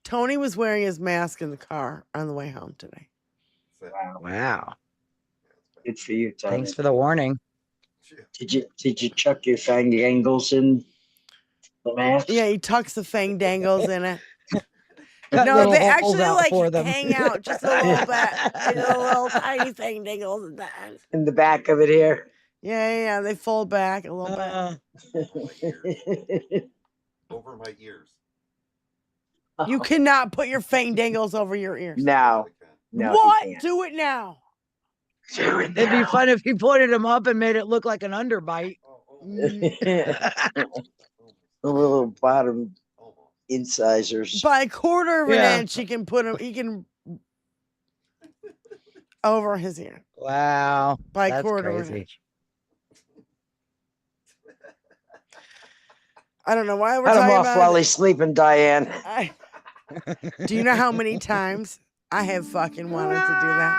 [SPEAKER 4] Tony was wearing his mask in the car on the way home today.
[SPEAKER 6] Wow.
[SPEAKER 5] Good for you, Tony.
[SPEAKER 6] Thanks for the warning.
[SPEAKER 5] Did you chuck your fang dangles in the mask?
[SPEAKER 4] Yeah, he tucks the fang dangles in it.
[SPEAKER 6] No,
[SPEAKER 4] they actually like hang out just a little bit. Like little tiny fang dangles
[SPEAKER 5] in the back of it here.
[SPEAKER 4] Yeah, they fold back a little
[SPEAKER 8] bit. Over my ears.
[SPEAKER 4] You cannot put your fang dangles over your ears.
[SPEAKER 5] No.
[SPEAKER 4] What? Do it now.
[SPEAKER 6] It'd be fun if you pointed them up and made it look like an underbite.
[SPEAKER 5] The little bottom incisors.
[SPEAKER 4] By a quarter of an inch, he can put them. He can over his ear.
[SPEAKER 6] Wow.
[SPEAKER 4] By
[SPEAKER 6] that's
[SPEAKER 4] quarter of an
[SPEAKER 6] crazy.
[SPEAKER 4] inch. I don't know why we're talking about.
[SPEAKER 5] Cut him off while he's sleeping, Diane.
[SPEAKER 4] Do you know how many times I have fucking wanted to do that?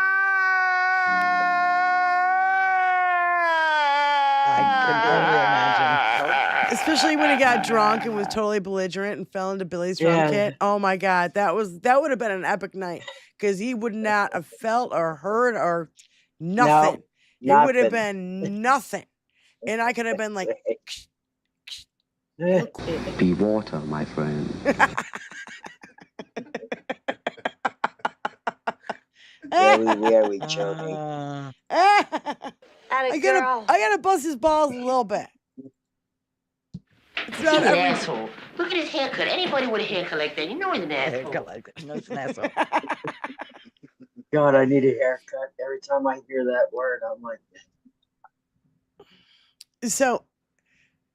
[SPEAKER 6] I can only imagine.
[SPEAKER 4] Especially when he got drunk and was totally belligerent and fell into Billy's drum kit. Oh my God, that would have been an epic night because he would not have felt or heard or nothing.
[SPEAKER 5] No,
[SPEAKER 4] it would have been nothing, and I could have been like.
[SPEAKER 3] Be water, my friend.
[SPEAKER 5] Very joking.
[SPEAKER 4] I gotta bust his balls a little bit. It's not
[SPEAKER 9] an asshole. Look at his haircut. Anybody with a haircut like that, you know he's an asshole.
[SPEAKER 6] Haircut like that. You know he's an asshole.
[SPEAKER 5] God, I need a haircut. Every time I hear that word, I'm like.
[SPEAKER 4] So,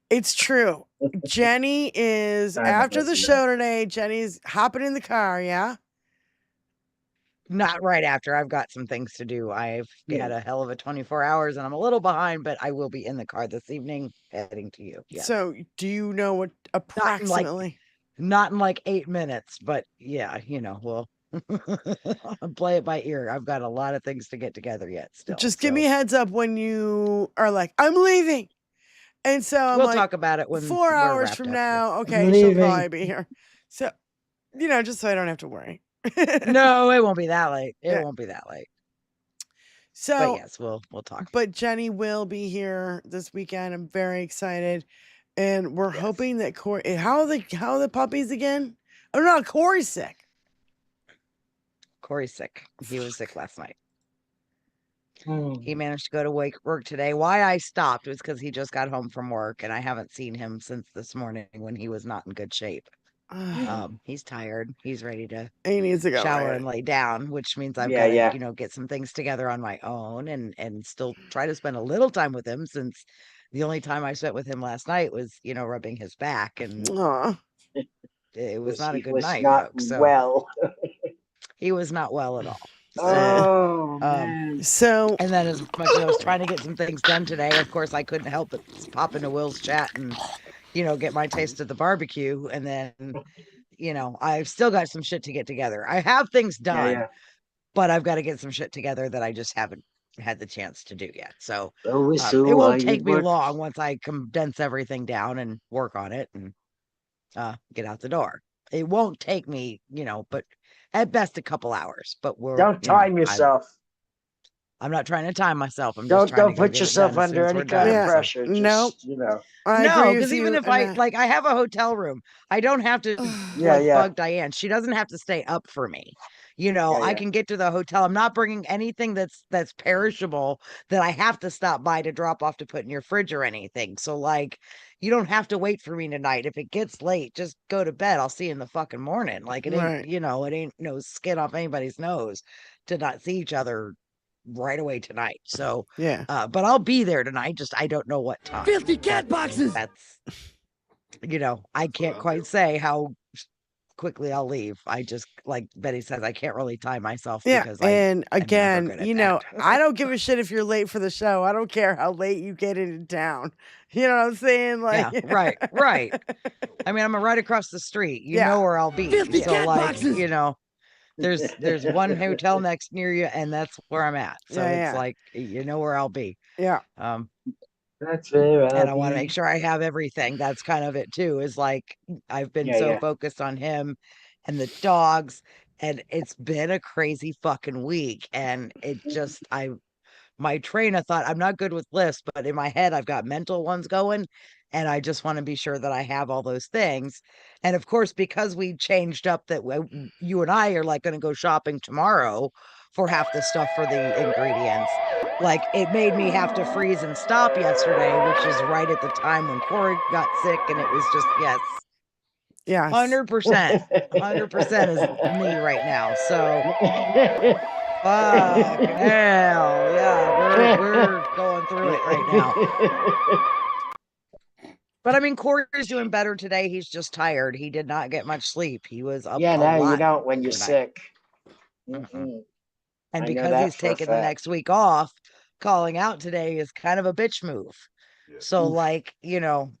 [SPEAKER 4] it's true. Jenny is after the show today. Jenny's hopping in the car. Yeah.
[SPEAKER 6] Not right after. I've got some things to do. I've had a hell of a 24 hours and I'm a little behind, but I will be in the car this evening heading to you. Yes.
[SPEAKER 4] So do you know what approximately?
[SPEAKER 6] Not in like 8 minutes, but yeah, we'll play it by ear. I've got a lot of things to get together yet still.
[SPEAKER 4] Just give me a heads up when you are like, I'm leaving. And so
[SPEAKER 6] we'll talk about it when
[SPEAKER 4] 4 hours from now. Okay, she'll probably be here. So, just so I don't have to worry.
[SPEAKER 6] No, it won't be that late. It won't be that late.
[SPEAKER 4] So,
[SPEAKER 6] but yes, we'll talk.
[SPEAKER 4] But Jenny will be here this weekend. I'm very excited, and we're hoping that Corey. How are the puppies again? Oh no, Corey's sick.
[SPEAKER 6] Corey's sick. He was sick last night. He managed to go to work today. Why I stopped was because he just got home from work, and I haven't seen him since this morning when he was not in good shape. He's tired. He's ready to
[SPEAKER 4] he needs to go
[SPEAKER 6] shower and lay down, which means I've got to, get some things together on my own and still try to spend a little time with him, since the only time I spent with him last night was, rubbing his back, and it was not a good night.
[SPEAKER 5] Not
[SPEAKER 6] folks, so.
[SPEAKER 5] well.
[SPEAKER 6] He was not well at all.
[SPEAKER 5] Oh, man.
[SPEAKER 4] So,
[SPEAKER 6] and then as much as I was trying to get some things done today, of course, I couldn't help but pop into Will's chat and, get my taste of the barbecue. And then, I've still got some shit to get together. I have things done, but I've got to get some shit together that I just haven't had the chance to do yet. So it won't take me long once I condense everything down and work on it and get out the door. It won't take me, but at best a couple hours. But
[SPEAKER 5] don't time yourself.
[SPEAKER 6] I'm not trying to time myself. I'm just trying
[SPEAKER 5] don't put yourself under any kind of pressure. Just,
[SPEAKER 6] no, because even if I have a hotel room, I don't have to bug Diane. She doesn't have to stay up for me. I can get to the hotel. I'm not bringing anything that's perishable that I have to stop by to drop off to put in your fridge or anything. So you don't have to wait for me tonight. If it gets late, just go to bed. I'll see you in the fucking morning. It ain't, it ain't no skin off anybody's nose to not see each other right away tonight. So but I'll be there tonight. Just I don't know what time.
[SPEAKER 23] 50 cat boxes.
[SPEAKER 6] That's I can't quite say how quickly I'll leave. I just, like Betty says, I can't really time myself because
[SPEAKER 4] and again, I don't give a shit if you're late for the show. I don't care how late you get into town. You know what I'm saying?
[SPEAKER 6] Right. I mean, I'm right across the street. You know where I'll be. So boxes. There's one hotel near you, and that's where I'm at. So it's you know where I'll be.
[SPEAKER 4] Yeah.
[SPEAKER 5] That's very
[SPEAKER 6] and I want to make sure I have everything. That's kind of it too, is I've been so focused on him and the dogs, and it's been a crazy fucking week. And it just, my train of thought, I'm not good with lists, but in my head, I've got mental ones going, and I just want to be sure that I have all those things. And of course, because we changed up that you and I are going to go shopping tomorrow for half the stuff for the ingredients, it made me have to freeze and stop yesterday, which is right at the time when Corey got sick, and it was just, 100% is me right now. So fuck hell yeah, we're going through it right now. But I mean, Corey's doing better today. He's just tired. He did not get much sleep. He was up a lot
[SPEAKER 5] you don't when you're sick.
[SPEAKER 6] And because he's taking the next week off, calling out today is kind of a bitch move. So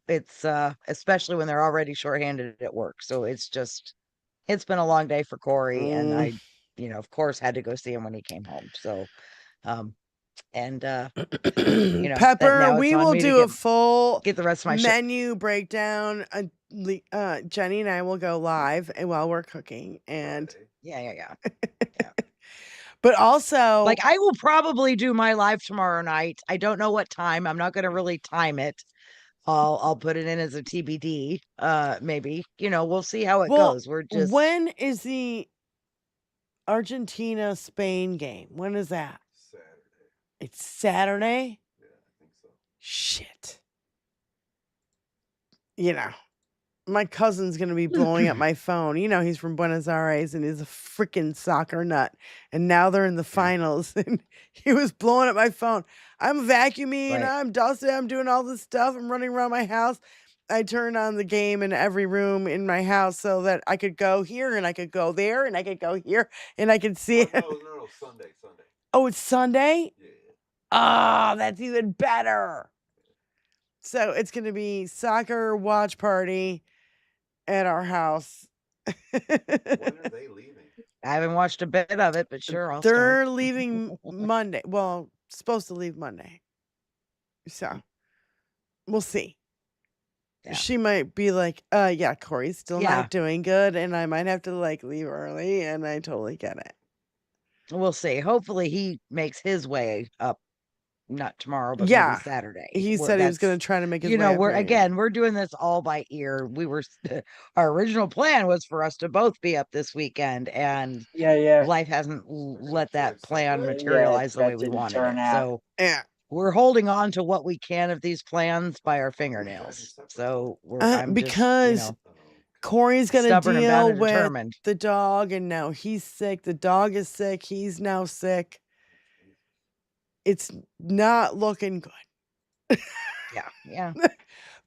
[SPEAKER 6] it's especially when they're already shorthanded at work. So it's been a long day for Corey, and I of course had to go see him when he came home. So
[SPEAKER 4] Pepper, we will do a full
[SPEAKER 6] get the rest of my
[SPEAKER 4] menu breakdown. Jenny and I will go live while we're cooking, and
[SPEAKER 6] yeah.
[SPEAKER 4] But also,
[SPEAKER 6] I will probably do my live tomorrow night. I don't know what time. I'm not going to really time it. I'll put it in as a TBD. Maybe, we'll see how it goes.
[SPEAKER 4] When is the Argentina-Spain game? When is that?
[SPEAKER 8] Saturday.
[SPEAKER 4] It's Saturday?
[SPEAKER 8] Yeah, I think so.
[SPEAKER 4] Shit. My cousin's going to be blowing up my phone. He's from Buenos Aires and he's a freaking soccer nut. And now they're in the finals and he was blowing up my phone. I'm vacuuming, I'm dusting, I'm doing all this stuff. I'm running around my house. I turned on the game in every room in my house so that I could go here and I could go there and I could go here and I could see it.
[SPEAKER 8] No, Sunday.
[SPEAKER 4] Oh, it's Sunday?
[SPEAKER 8] Yeah.
[SPEAKER 4] Oh, that's even better. So it's going to be soccer watch party at our house.
[SPEAKER 8] When are they leaving?
[SPEAKER 6] I haven't watched a bit of it, but sure,
[SPEAKER 4] They're leaving Monday. Well, supposed to leave Monday. So we'll see. Yeah. She might be like, Corey's still not doing good, and I might have to leave early, and I totally get it.
[SPEAKER 6] We'll see. Hopefully he makes his way up. Not tomorrow, but maybe Saturday.
[SPEAKER 4] He said he was going to try to make his way up.
[SPEAKER 6] We're doing this all by ear. Our original plan was for us to both be up this weekend, and life hasn't let that plan materialize the way we wanted it. So we're holding on to what we can of these plans by our fingernails. So
[SPEAKER 4] because Corey's going to deal with the dog, and now he's sick. The dog is sick. He's now sick. It's not looking good.
[SPEAKER 6] Yeah.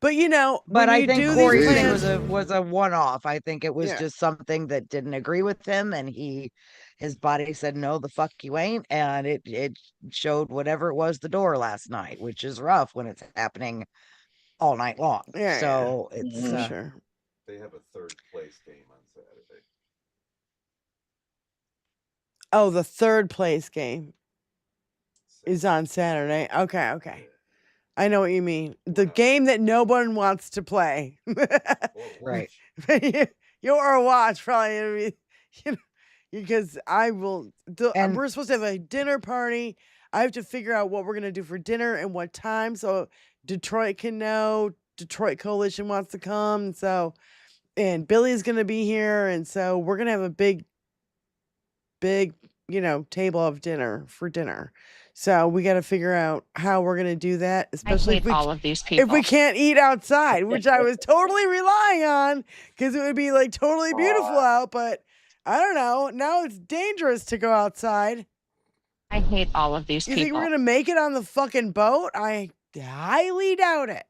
[SPEAKER 4] But
[SPEAKER 6] I think Corey's thing was a one-off. I think it was just something that didn't agree with him, and he his body said, no, the fuck you ain't. And it showed whatever it was the door last night, which is rough when it's happening all night long.
[SPEAKER 4] Yeah,
[SPEAKER 6] so it's
[SPEAKER 4] for sure.
[SPEAKER 8] They have a third place game on Saturday.
[SPEAKER 4] Oh, the third place game is on Saturday. Okay. I know what you mean. The game that no one wants to play.
[SPEAKER 6] Right.
[SPEAKER 4] Your watch probably, because I will. We're supposed to have a dinner party. I have to figure out what we're going to do for dinner and what time. So Detroit can know. Detroit Coalition wants to come. And Billy's going to be here. And so we're going to have a big, table of dinner for dinner. So we got to figure out how we're going to do that, especially
[SPEAKER 10] all of these people.
[SPEAKER 4] if we can't eat outside, which I was totally relying on because it would be like totally beautiful out. But I don't know. Now it's dangerous to go outside.
[SPEAKER 10] I hate all of these
[SPEAKER 4] You
[SPEAKER 10] people.
[SPEAKER 4] think we're going to make it on the fucking boat? I highly doubt it.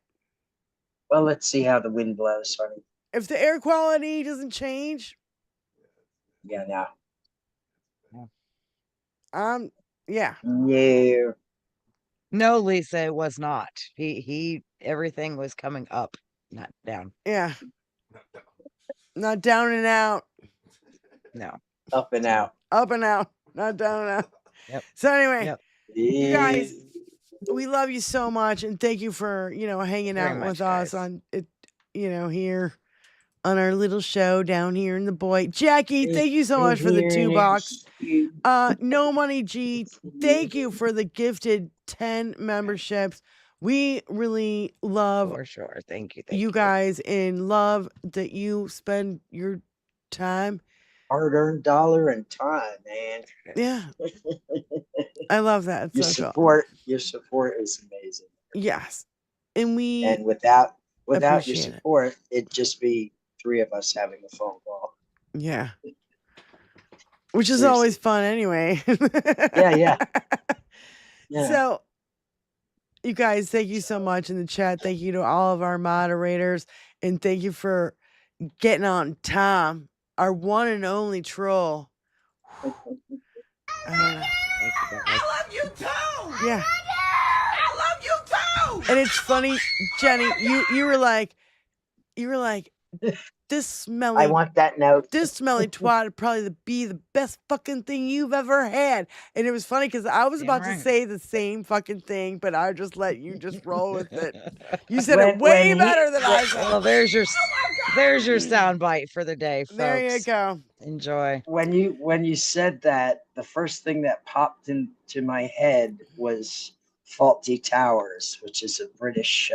[SPEAKER 5] Well, let's see how the wind blows, honey.
[SPEAKER 4] If the air quality doesn't change.
[SPEAKER 5] Yeah, no.
[SPEAKER 4] Yeah.
[SPEAKER 5] Yeah.
[SPEAKER 6] No, Lisa, it was not. He everything was coming up, not down.
[SPEAKER 4] Yeah. Not down and out.
[SPEAKER 6] No.
[SPEAKER 5] Up and out.
[SPEAKER 4] Up and out. Not down and out.
[SPEAKER 6] Yep.
[SPEAKER 4] So anyway,
[SPEAKER 6] Yep.
[SPEAKER 4] you guys, we love you so much, and thank you for hanging
[SPEAKER 6] Very
[SPEAKER 4] out
[SPEAKER 6] much,
[SPEAKER 4] with us
[SPEAKER 6] guys.
[SPEAKER 4] on it. Here on our little show down here in the boy. Jackie, thank you so much for the $2. No Money G, thank you for the gifted 10 memberships. We really love
[SPEAKER 6] For sure. Thank you.
[SPEAKER 4] you guys and love that you spend your time.
[SPEAKER 5] Hard-earned dollar and time, man.
[SPEAKER 4] Yeah. I love that. It's
[SPEAKER 5] Your
[SPEAKER 4] so cool.
[SPEAKER 5] support is amazing.
[SPEAKER 4] Yes. And
[SPEAKER 5] without your
[SPEAKER 4] appreciate it.
[SPEAKER 5] support, it'd just be 3 of us having a phone call.
[SPEAKER 4] Yeah. Which is always fun anyway.
[SPEAKER 5] Yeah.
[SPEAKER 4] So, you guys, thank you so much in the chat. Thank you to all of our moderators. And thank you for getting on Tom, our one and only troll. I don't know.
[SPEAKER 6] Thank you, guys.
[SPEAKER 19] I love you too.
[SPEAKER 4] Yeah.
[SPEAKER 19] I love you too.
[SPEAKER 4] And it's funny, Jenny, you were like, this smelly.
[SPEAKER 5] I want that note.
[SPEAKER 4] This smelly twat would probably be the best fucking thing you've ever had. And it was funny because I was about to say the same fucking thing, but I just let you just roll with it. You said it way better than I said.
[SPEAKER 6] Well, there's your sound bite for the day, folks.
[SPEAKER 4] There you go.
[SPEAKER 6] Enjoy.
[SPEAKER 5] When you said that, the first thing that popped into my head was Faulty Towers, which is a British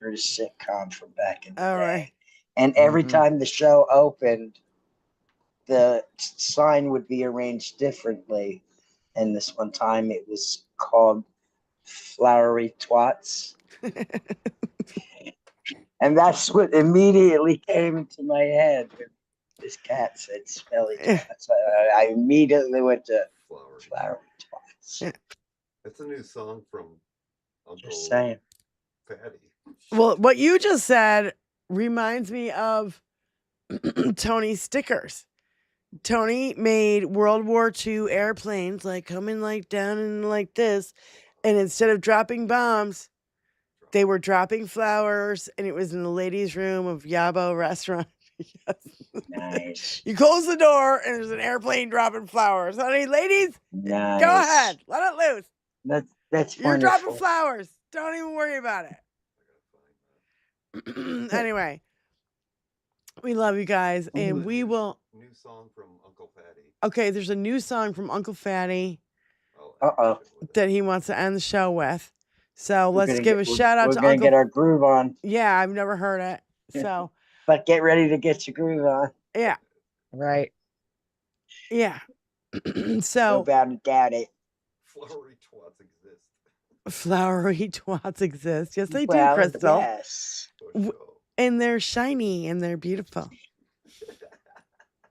[SPEAKER 5] sitcom from back in the day.
[SPEAKER 4] Right.
[SPEAKER 5] And every time the show opened, the sign would be arranged differently. And this one time it was called Flowery Twats. And that's what immediately came into my head. This cat said smelly twats. I immediately went to Flowery Twats.
[SPEAKER 8] That's a new song from Uncle
[SPEAKER 5] Just saying.
[SPEAKER 8] Fatty.
[SPEAKER 4] Well, what you just said reminds me of Tony's stickers. Tony made World War II airplanes like coming like down and like this. And instead of dropping bombs, they were dropping flowers, and it was in the ladies' room of Yabo restaurant. Yes.
[SPEAKER 5] Nice.
[SPEAKER 4] You close the door and there's an airplane dropping flowers. Honey, ladies,
[SPEAKER 5] Nice.
[SPEAKER 4] go ahead. Let it loose.
[SPEAKER 5] That's
[SPEAKER 4] You're
[SPEAKER 5] wonderful.
[SPEAKER 4] dropping flowers. Don't even worry about it. Anyway, we love you guys, and we will.
[SPEAKER 8] New song from Uncle Fatty.
[SPEAKER 4] Okay, there's a new song from Uncle Fatty
[SPEAKER 5] Uh-oh.
[SPEAKER 4] that he wants to end the show with. So
[SPEAKER 5] We're
[SPEAKER 4] let's
[SPEAKER 5] gonna
[SPEAKER 4] give
[SPEAKER 5] get-
[SPEAKER 4] a shout out
[SPEAKER 5] we're
[SPEAKER 4] to
[SPEAKER 5] gonna
[SPEAKER 4] Uncle.
[SPEAKER 5] get our groove on.
[SPEAKER 4] Yeah, I've never heard it. So
[SPEAKER 5] But get ready to get your groove on.
[SPEAKER 4] yeah,
[SPEAKER 6] Right.
[SPEAKER 4] yeah.
[SPEAKER 5] No
[SPEAKER 4] So
[SPEAKER 5] doubt about it.
[SPEAKER 8] Flowery Twats exist.
[SPEAKER 4] flowery twats exist. Yes, they do,
[SPEAKER 5] Well,
[SPEAKER 4] Crystal.
[SPEAKER 5] yes.
[SPEAKER 4] And they're shiny and they're beautiful.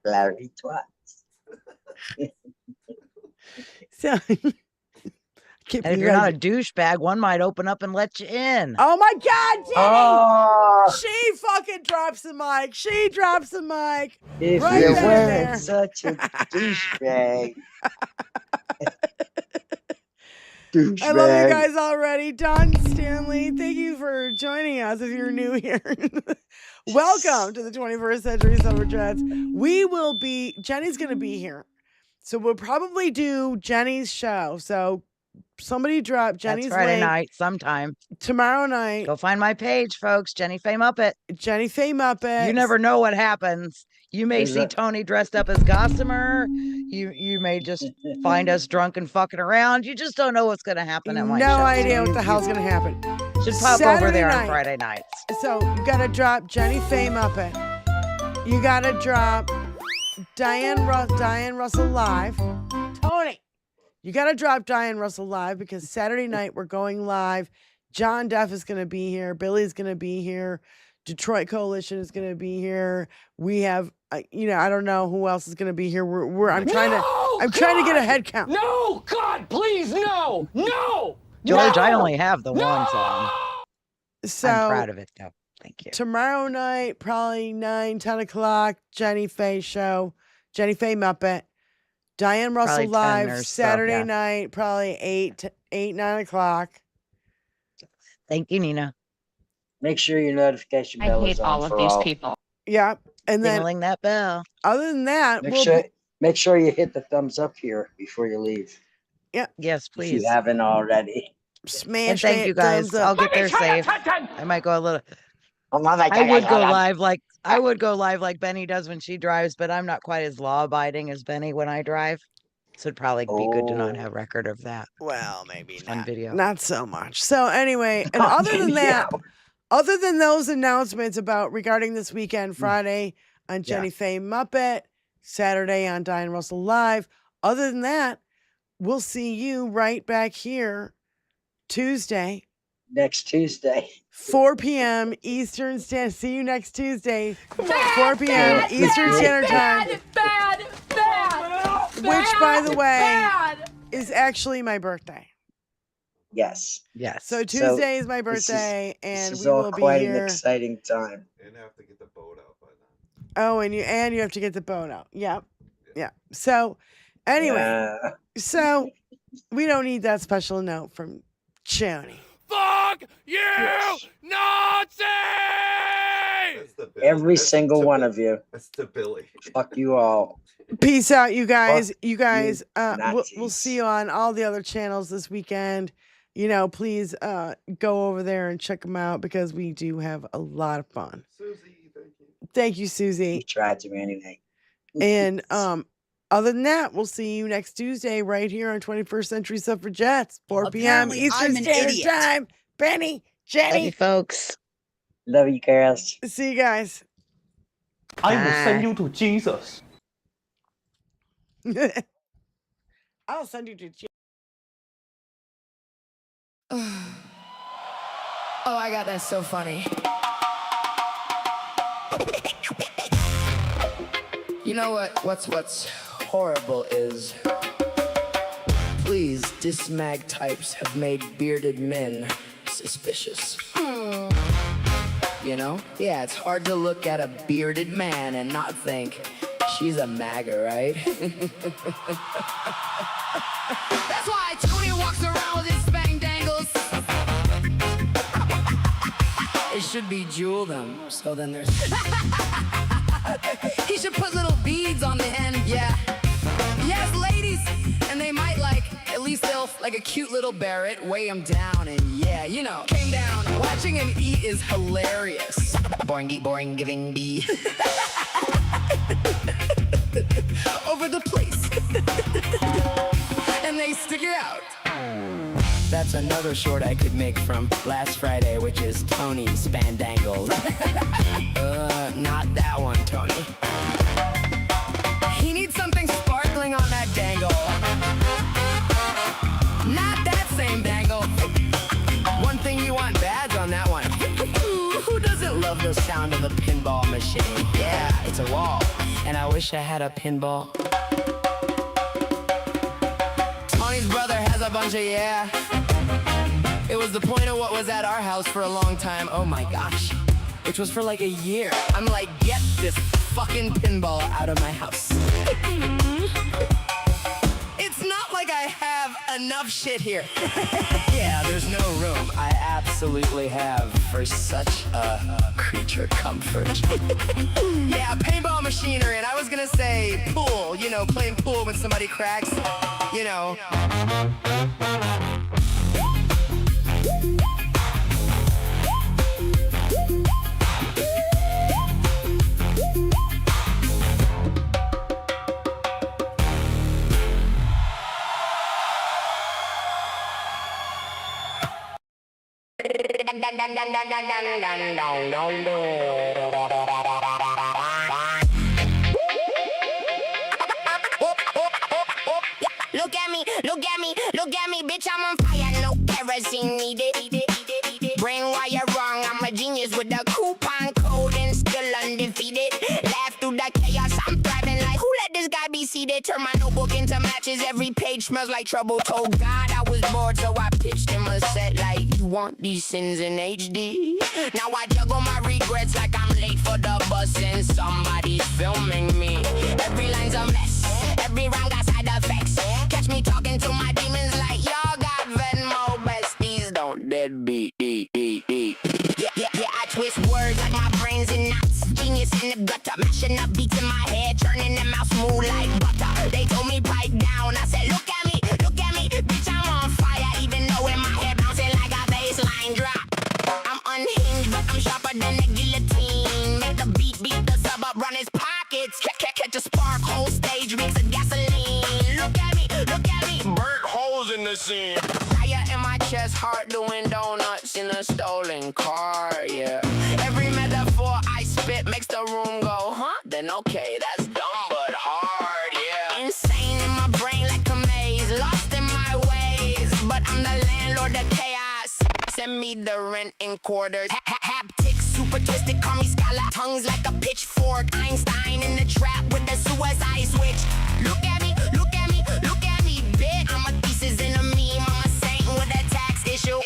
[SPEAKER 5] Flowery Twats.
[SPEAKER 4] So,
[SPEAKER 6] And if you're not a douchebag, one might open up and let you in.
[SPEAKER 4] oh my God, Jenny!
[SPEAKER 5] Oh,
[SPEAKER 4] She fucking fucking drops the mic. She drops the mic.
[SPEAKER 5] If
[SPEAKER 4] right
[SPEAKER 5] you
[SPEAKER 4] then and
[SPEAKER 5] weren't
[SPEAKER 4] there.
[SPEAKER 5] such a douchebag.
[SPEAKER 4] I love you guys already. Don Stanley, thank you for joining us if you're new here. Welcome to the 21st Century Suffragettes. Jenny's going to be here. So we'll probably do Jenny's show. So somebody drop Jenny's
[SPEAKER 6] That's Friday
[SPEAKER 4] link
[SPEAKER 6] night sometime.
[SPEAKER 4] tomorrow night.
[SPEAKER 6] Go find my page, folks. Jenny Faye Muppet.
[SPEAKER 4] Jenny Faye Muppet.
[SPEAKER 6] You never know what happens. You may see Tony dressed up as Gossamer. You may just find us drunk and fucking around. You just don't know what's going to happen at my show.
[SPEAKER 4] No idea what the hell's going to happen.
[SPEAKER 6] Should pop
[SPEAKER 4] Saturday
[SPEAKER 6] over there
[SPEAKER 4] night.
[SPEAKER 6] on Friday nights.
[SPEAKER 4] So you got to drop Jenny Faye Muppet. You got to drop Diane Russell live. Tony, you got to drop Diane Russell live because Saturday night we're going live. John Duff is going to be here. Billy's going to be here. Detroit Coalition is going to be here. We have, I don't know who else is going to be here. I'm trying to get a head count.
[SPEAKER 21] No, God, please, no.
[SPEAKER 6] George, I only have the one song.
[SPEAKER 4] So
[SPEAKER 6] I'm proud of it, though. Thank you.
[SPEAKER 4] Tomorrow night, probably 10 o'clock, Jenny Faye show. Jenny Faye Muppet. Diane Russell
[SPEAKER 6] Probably 10
[SPEAKER 4] live
[SPEAKER 6] or so,
[SPEAKER 4] Saturday
[SPEAKER 6] yeah.
[SPEAKER 4] night, probably 9 o'clock.
[SPEAKER 6] Thank you, Nina.
[SPEAKER 5] Make sure your notification bell is on
[SPEAKER 10] all of
[SPEAKER 5] for
[SPEAKER 10] these
[SPEAKER 5] all.
[SPEAKER 10] people.
[SPEAKER 4] Yeah. And then
[SPEAKER 6] Dingling that bell.
[SPEAKER 4] other than that,
[SPEAKER 5] Make sure you hit the thumbs up here before you leave.
[SPEAKER 4] Yeah.
[SPEAKER 6] Yes,
[SPEAKER 5] If
[SPEAKER 6] please.
[SPEAKER 5] you haven't already.
[SPEAKER 4] Smash
[SPEAKER 6] And thank
[SPEAKER 4] that
[SPEAKER 6] you guys.
[SPEAKER 4] thumbs up.
[SPEAKER 6] I'll get there safe. I might go a little. I would go live like Benny does when she drives, but I'm not quite as law abiding as Benny when I drive. So it'd probably be good to not have record of that.
[SPEAKER 4] Well, maybe
[SPEAKER 6] on video.
[SPEAKER 4] Not so much. So anyway, and other than that, other than those announcements about regarding this weekend, Friday on Jenny Faye Muppet, Saturday on Diane Russell Live, other than that, we'll see you right back here Tuesday.
[SPEAKER 5] Next Tuesday.
[SPEAKER 4] 4 p.m. Eastern Standard. See you next Tuesday. 4 p.m. Eastern Standard Time.
[SPEAKER 21] Bad.
[SPEAKER 4] Which, by the way, is actually my birthday.
[SPEAKER 5] Yes.
[SPEAKER 6] Yes.
[SPEAKER 4] So Tuesday is my birthday, and
[SPEAKER 5] this is
[SPEAKER 4] we
[SPEAKER 5] all
[SPEAKER 4] will be
[SPEAKER 5] quite
[SPEAKER 4] here.
[SPEAKER 5] an exciting time.
[SPEAKER 8] And have to get the boat out by then.
[SPEAKER 4] Oh, and you have to get the boat out. Yep. Yeah. So anyway, so we don't need that special note from Choni.
[SPEAKER 21] Fuck you, Nazi!
[SPEAKER 5] Every single one of you.
[SPEAKER 8] That's the Billy.
[SPEAKER 5] Fuck you all.
[SPEAKER 4] Peace out, you guys.
[SPEAKER 5] Fuck
[SPEAKER 4] You guys, we'll
[SPEAKER 5] Nazis.
[SPEAKER 4] see you on all the other channels this weekend. Please go over there and check them out because we do have a lot of fun.
[SPEAKER 8] Susie, thank you.
[SPEAKER 4] Thank you, Susie.
[SPEAKER 5] You tried to anyway.
[SPEAKER 4] And other than that, we'll see you next Tuesday right here on 21st Century Suffragettes, 4 p.m.
[SPEAKER 6] Apparently,
[SPEAKER 4] Eastern
[SPEAKER 6] I'm an
[SPEAKER 4] Standard
[SPEAKER 6] idiot.
[SPEAKER 4] Time. Benny,
[SPEAKER 6] Love
[SPEAKER 4] Jenny.
[SPEAKER 6] you, folks.
[SPEAKER 5] Love you, girls.
[SPEAKER 4] See you guys.
[SPEAKER 1] I will send you to Jesus.
[SPEAKER 4] I'll send you to
[SPEAKER 11] Oh my God, that's so funny. You know what's horrible is, please, dismag types have made bearded men suspicious. You know? Yeah, it's hard to look at a bearded man and not think, she's a MAGA, right? That's why Tony walks around with his spang dangles. It should be jewel them, so then there's... He should put little beads on the end, yeah. Yes, ladies, and they might at least they'll, like a cute little Barrett, weigh him down, and yeah, came down. Watching him eat is hilarious. Boring, giving bee. Over the place. And they stick it out. That's another short I could make from last Friday, which is Tony's Spandangles. Not that one, Tony. He needs something sparkling on that dangle. Not that same dangle. One thing you want badge on that one. Who doesn't love the sound of a pinball machine? Yeah, it's a wall. And I wish I had a pinball. Tony's brother has a bunch of It was the point of what was at our house for a long time. Oh my gosh. which was for like a year. I'm like, get this fucking pinball out of my house. It's not like I have enough shit here. Yeah, there's no room. I absolutely have for such a creature comfort. Yeah, paintball machinery, and I was gonna say pool, you know, playing pool when somebody cracks, you know.
[SPEAKER 12] Look at me, look at me, look at me, bitch, I'm on fire, no kerosene needed. Brain wire wrong, I'm a genius with a coupon code and still undefeated. Laugh through the chaos, I'm thriving like, who let this guy be seated? Turn my notebook into matches, every page smells like trouble. Told God I was bored, so I pitched him a set like, you want these sins in HD? Now I juggle my regrets like I'm late for the bus and somebody's filming me. Every line's a mess, every rhyme got side effects. Catch me talking to my demons like, y'all got Venmo besties, don't deadbeat. Yeah, I twist words like my brain's in knots. Genius in the gutter, mashing up beats in my head, turning them out smooth like butter. They told me pipe down, I said look at me, bitch, I'm on fire. Even though in my head bouncing like a baseline drop. I'm unhinged, but I'm sharper than a guillotine. Make the beat the sub up, run his pockets. Catch a spark, whole stage reeks of gasoline. Look at me, burnt holes in the scene. Fire in my chest, heart doing donuts in a stolen car, yeah. Every metaphor I spit makes the room go, huh? Then okay, that's dumb but hard, yeah. Insane in my brain like a maze, lost in my ways, but I'm the landlord of chaos. Send me the rent in quarters. Haptic, super twisted, call me scholar. Tongues like a pitchfork. Einstein in the trap with the suicide switch. Look at me, bitch. I'm a thesis in a meme. I'm a saint with a tax issue.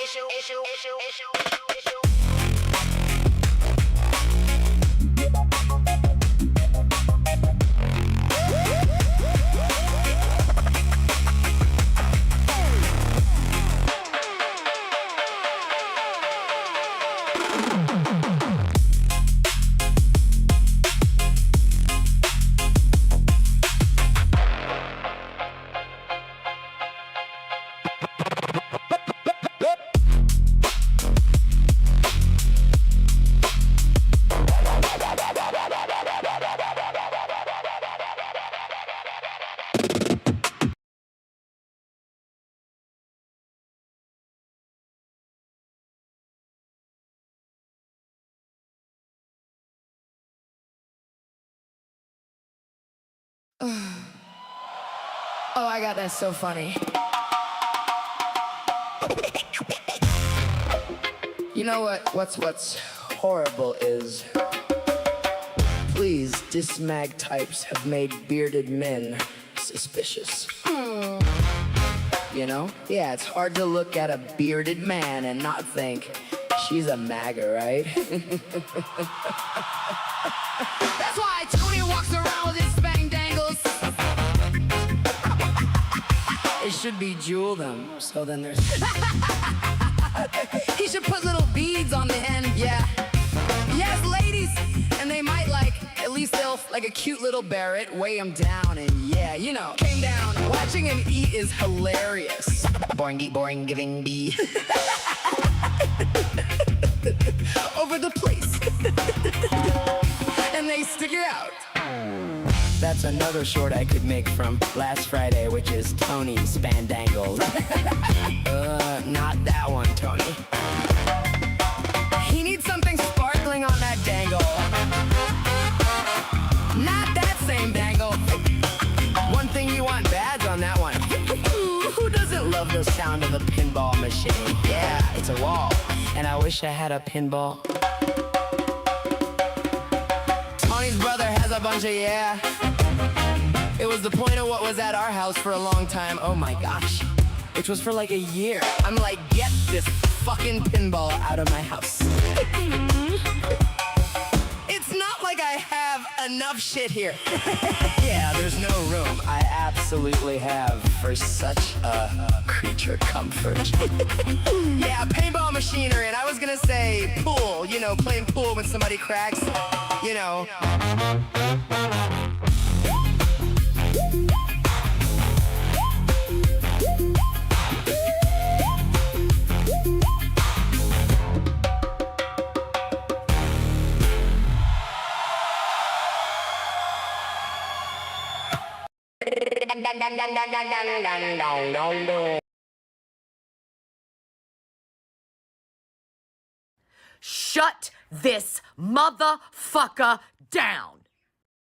[SPEAKER 12] Oh, I got that so funny. You know what's horrible is, please, dismag types have made bearded men suspicious. You know? Yeah, it's hard to look at a bearded man and not think, she's a MAGA, right? That's why Tony walks around with his spang dangles. It should be jewel them, so then there's... He should put little beads on the end, yeah. Yes, ladies, and they might like, at least they'll, like a cute little Barrett, weigh him down, and yeah, you know, came down. Watching him eat is hilarious. Boring, giving bee. Over the place. And they stick it out. That's another short I could make from last Friday, which is Tony's Spandangles. Not that one, Tony. He needs something sparkling on that dangle. Not that same dangle. One thing you want badge on that one. Who doesn't love the sound of a pinball machine? Yeah, it's a wall. And I wish I had a pinball. Tony's brother has a bunch of yeah. It was the point of what was at our house for a long time. Oh my gosh. Which was for like a year. I'm like, get this fucking pinball out of my house.
[SPEAKER 11] enough shit here. Yeah, there's no room. I absolutely have for such a creature comfort. Yeah, paintball machinery, and I was gonna say pool, you know, playing pool when somebody cracks, you know.
[SPEAKER 13] Shut this motherfucker down.